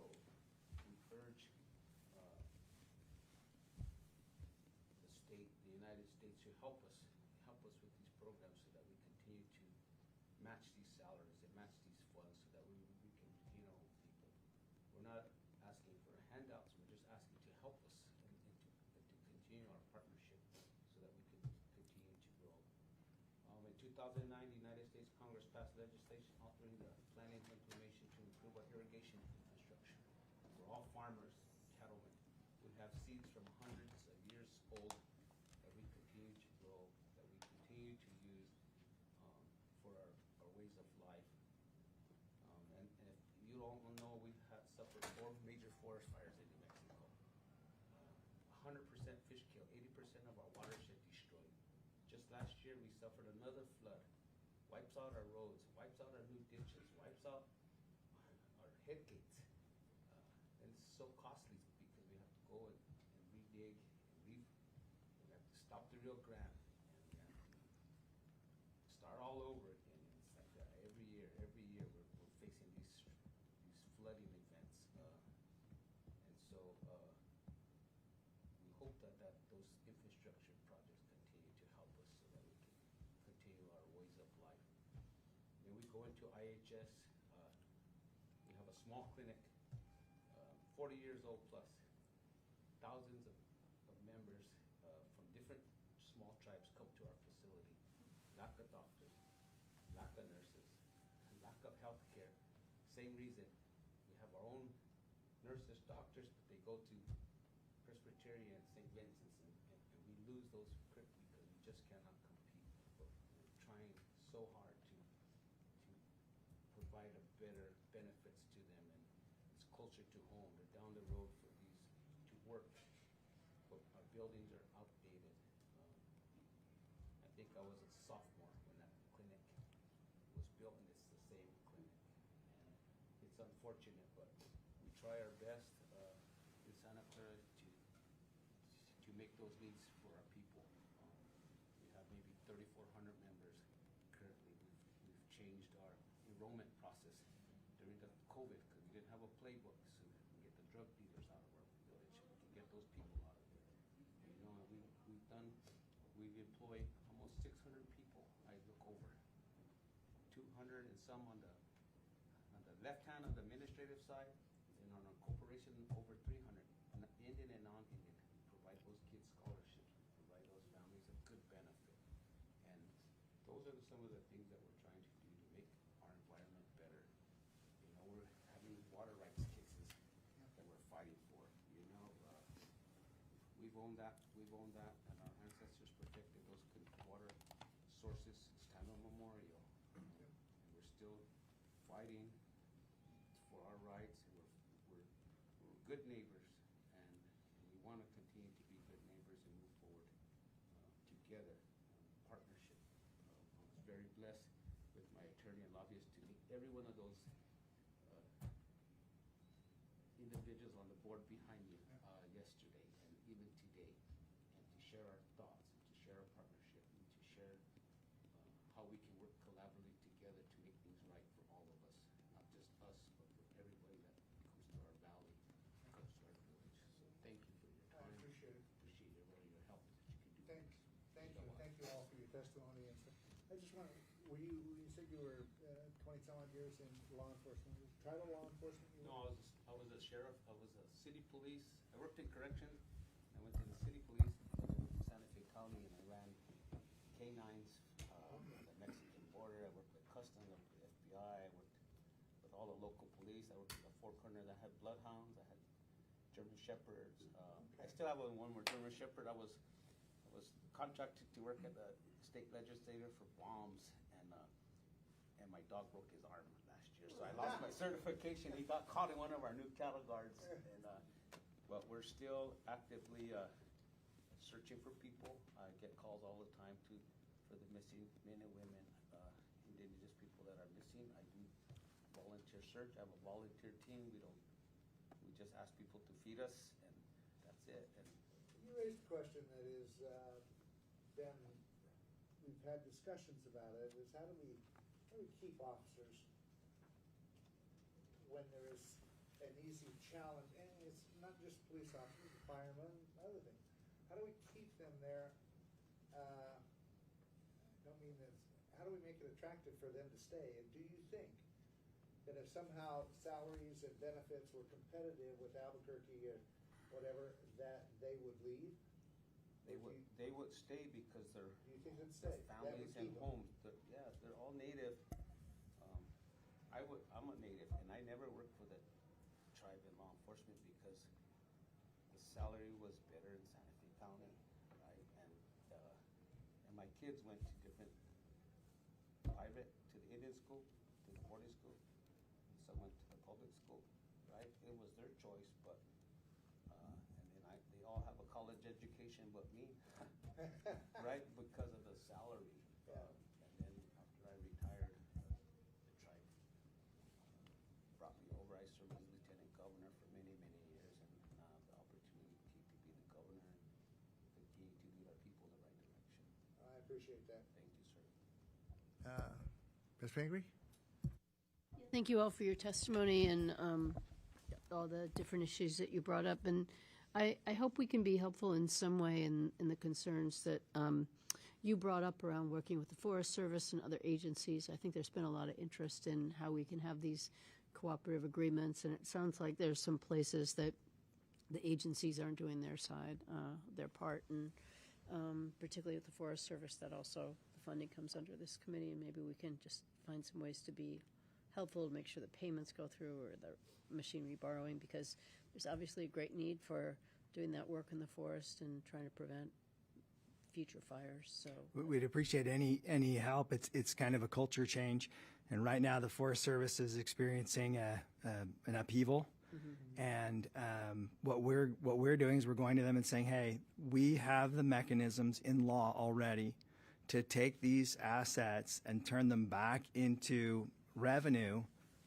we urge the United States to help us with these programs so that we can match these salaries and match these funds so that we can continue our people. We're not asking for handouts, we're just asking to help us and to continue our partnership so that we can continue to grow. In 2009, the United States Congress passed legislation authoring the planning and implementation to improve our irrigation infrastructure. We're all farmers, cattlemen. We have seeds from hundreds of years old that we continue to grow, that we continue to use for our ways of life. And if you don't know, we've suffered 4 major forest fires in New Mexico. 100% fish kill, 80% of our watershed destroyed. Just last year, we suffered another flood. Wipes out our roads, wipes out our new ditches, wipes out our head gates. And it's so costly because we have to go and redig and we have to stop the Rio Grande and start all over again. And it's like that every year we're facing these flooding events. And so we hope that those infrastructure projects continue to help us so that we can continue our ways of life. Then we go into IHS. We have a small clinic, 40 years old plus. Thousands of members from different small tribes come to our facility. Lack of doctors, lack of nurses, lack of health care. Same reason. We have our own nurses, doctors, but they go to Presbyterian, St. Vincent's, and we lose those quickly because we just cannot compete. But we're trying so hard to provide a better benefits to them, and it's closer to home. They're down the road for these to work, but our buildings are outdated. I think I was a sophomore when that clinic was built, and it's the same clinic. And it's unfortunate, but we try our best in Santa Clara to make those needs for our people. We have maybe 3,400 members currently. We've changed our enrollment process during the COVID because we didn't have a playbook, so we can get the drug dealers out of our village. We can get those people out of there. You know, we've employed almost 600 people. I look over 200 and some on the left hand of the administrative side, and on our corporation over 300, Indian and non-Indian. Provide those kids scholarships, provide those families a good benefit. And those are some of the things that we're trying to do to make our environment better. You know, we're having water rights cases that we're fighting for. You know, we've owned that, and our ancestors protected those good water sources. It's kind of a memorial. And we're still fighting for our rights, and we're good neighbors, and we want to continue to be good neighbors and move forward together, partnership. I was very blessed with my attorney and lobbyist to meet every one of those individuals on the board behind you yesterday and even today, and to share our thoughts, and to share our partnership, and to share how we can work collaboratively together to make things right for all of us, not just us, but for everybody that comes to our valley, comes to our village. So thank you for your time. I appreciate it. Appreciate your help that you can do. Thank you all for your testimony. And I just want to, you said you were 20-some odd years in law enforcement, tribal law enforcement? No, I was a sheriff, I was a city police, I worked in corrections, I went to the city police, I went to Santa Fe County, and I ran K-9s on the Mexican border. I worked with Customs, I worked with FBI, I worked with all the local police. I worked with the Four Corners. I had bloodhounds, I had German Shepherds. I still have one more German Shepherd. I was contracted to work at the state legislature for bombs, and my dog broke his arm last year, so I lost my certification. He got caught in one of our new cattle guards, but we're still actively searching for people. I get calls all the time for the missing men and women, indigenous people that are missing. I do volunteer search. I have a volunteer team. We just ask people to feed us, and that's it. And you raised a question that is been, we've had discussions about it, is how do we keep officers when there is an easy challenge, and it's not just police officers, firemen, other things. How do we keep them there? I don't mean this. How how do we make it attractive for them to stay? And do you think that if somehow salaries and benefits were competitive with Albuquerque or whatever, that they would leave? They would stay because Do you think they'd stay? their families and homes, they're all native. I'm a native, and I never worked for the tribe in law enforcement because the salary was better in Santa Fe County, right? And my kids went to different private, to the Indian school, to the boarding school, and some went to the public school, right? It was their choice, but and then they all have a college education but me, right? Because of the salary. And then after I retired, the tribe brought me over. I served as lieutenant governor for many, many years, and the opportunity to be the governor and continue to lead our people in the right direction. I appreciate that. Thank you, sir. Ms. Pingree? Thank you all for your testimony and all the different issues that you brought up. And I hope we can be helpful in some way in the concerns that you brought up around working with the Forest Service and other agencies. I think there's been a lot of interest in how we can have these cooperative agreements, and it sounds like there's some places that the agencies aren't doing their side, their part, and particularly with the Forest Service, that also the funding comes under this committee, and maybe we can just find some ways to be helpful to make sure the payments go through or the machinery borrowing, because there's obviously a great need for doing that work in the forest and trying to prevent future fires. So We'd appreciate any help. It's kind of a culture change, and right now the Forest Service is experiencing an upheaval. And what we're doing is we're going to them and saying, hey, we have the mechanisms in law already to take these assets and turn them back into revenue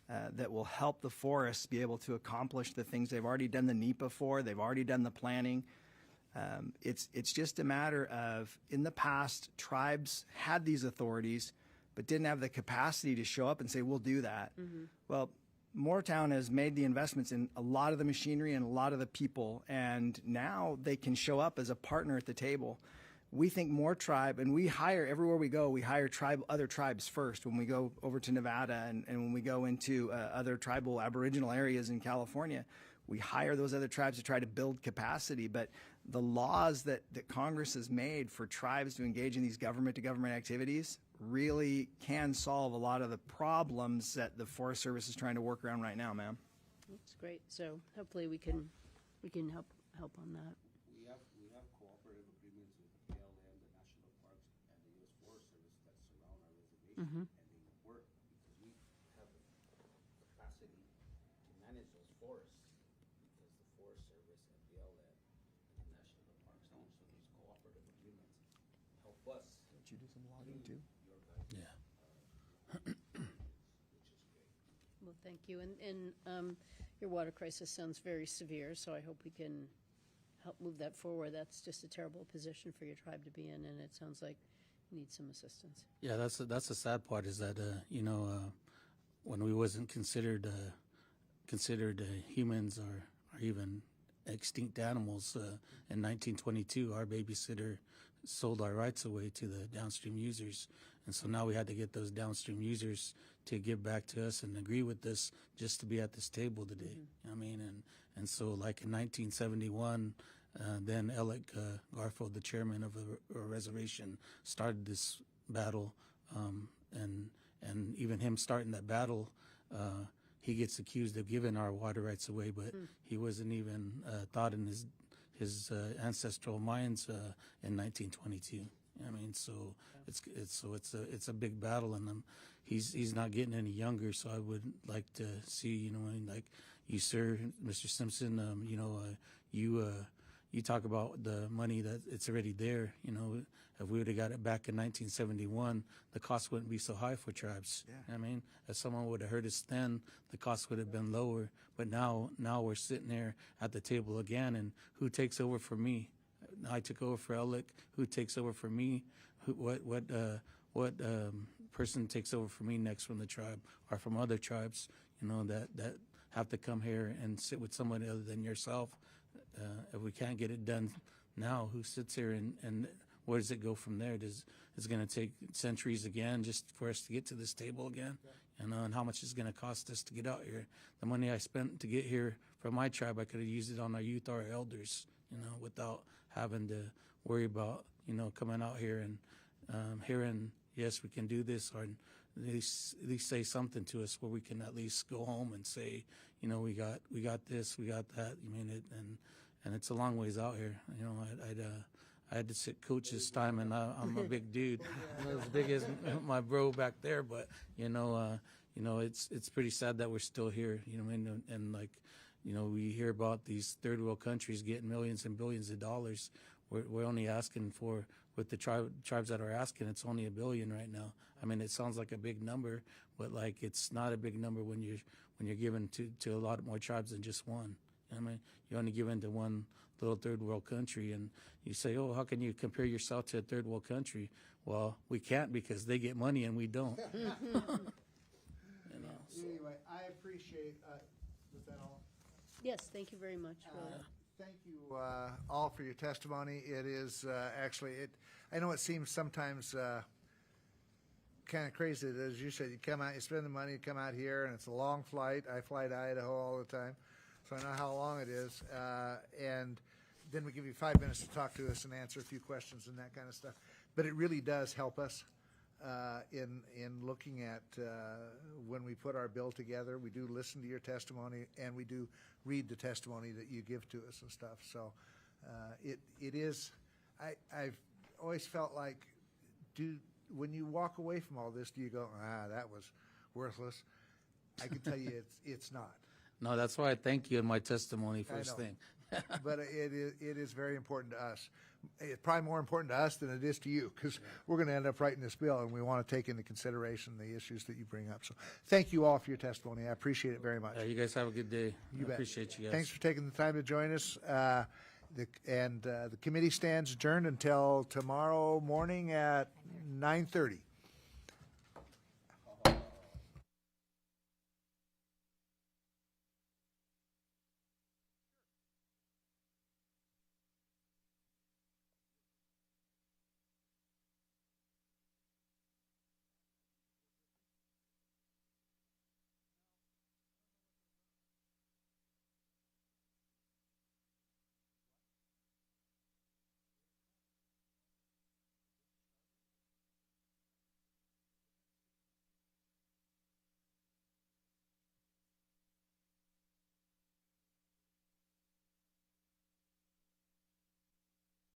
that will help the forests be able to accomplish the things they've already done the NEPA for. They've already done the planning. It's just a matter of, in the past, tribes had these authorities but didn't have the capacity to show up and say, we'll do that. Well, Mortown has made the investments in a lot of the machinery and a lot of the people, and now they can show up as a partner at the table. We think more tribe, and we hire, everywhere we go, we hire other tribes first. When we go over to Nevada and when we go into other tribal Aboriginal areas in California, we hire those other tribes to try to build capacity. But the laws that Congress has made for tribes to engage in these government-to-government activities really can solve a lot of the problems that the Forest Service is trying to work around right now, ma'am. that's great. So hopefully we can help on that. We have cooperative agreements with the BLM, the National Parks, and the U.S. Forest Service that surround our reservation, and they work because we have the capacity to manage those forests because the Forest Service and BLM and the National Parks own. So these cooperative agreements help us. Don't you do some logging too? Yeah. Well, thank you. And your water crisis sounds very severe, so I hope we can help move that forward. That's just a terrible position for your tribe to be in, and it sounds like you need some assistance. Yeah, that's the sad part is that when we wasn't considered humans or even extinct animals in 1922, our babysitter sold our rights away to the downstream users, and so now we had to get those downstream users to give back to us and agree with us just to be at this table today. I mean, and so like in 1971. Then Alec Garfield, the chairman of a reservation, started this battle, and even him starting that battle, he gets accused of giving our water rights away, but he wasn't even thought in his ancestral minds in 1922. I mean, so it's a big battle, and he's not getting any younger. So I would like to see, like you, sir, Mr. Simpson, you talk about the money that it's already there. If we would have got it back in 1971, the cost wouldn't be so high for tribes. Yeah. I mean, if someone would have heard us then, the cost would have been lower. But now we're sitting there at the table again, and who takes over for me? I took over for Alec. Who takes over for me? What person takes over for me next from the tribe or from other tribes? That have to come here and sit with somebody other than yourself. If we can't get it done now, who sits here and where does it go from there? Is it going to take centuries again just for us to get to this table again? You know, and how much is it going to cost us to get out here? The money I spent to get here from my tribe, I could have used it on our youth or our elders, you know, without having to worry about, you know, coming out here and hearing, yes, we can do this, or at least say something to us where we can at least go home and say, you know, we got this, we got that. I mean, and it's a long ways out here. You know, I had to sit coach's time, and I'm a big dude, not as big as my bro back there. But you know, it's pretty sad that we're still here. You know, and like, you know, we hear about these third world countries getting millions and billions of dollars. We're only asking for, with the tribes that are asking, it's only $1 billion right now. I mean, it sounds like a big number, but like it's not a big number when you're giving to a lot more tribes than just one. I mean, you're only giving to one little third world country, and you say, oh, how can you compare yourself to a third world country? Well, we can't, because they get money and we don't. You know, so. Anyway, I appreciate, was that all? Yes, thank you very much. Thank you all for your testimony. It is actually, I know it seems sometimes kind of crazy that, as you said, you come out, you spend the money, you come out here, and it's a long flight. I fly to Idaho all the time, so I know how long it is. And then we give you 5 minutes to talk to us and answer a few questions and that kind of stuff. But it really does help us in looking at when we put our bill together. We do listen to your testimony, and we do read the testimony that you give to us and stuff. So it is, I've always felt like, when you walk away from all this, do you go, that was worthless? I can tell you it's not. No, that's why I thank you in my testimony first thing. But it is very important to us. It's probably more important to us than it is to you, because we're going to end up writing this bill, and we want to take into consideration the issues that you bring up. So thank you all for your testimony. I appreciate it very much. You guys have a good day. You bet. Appreciate you guys. Thanks for taking the time to join us. The committee stands adjourned until tomorrow morning at 9:30.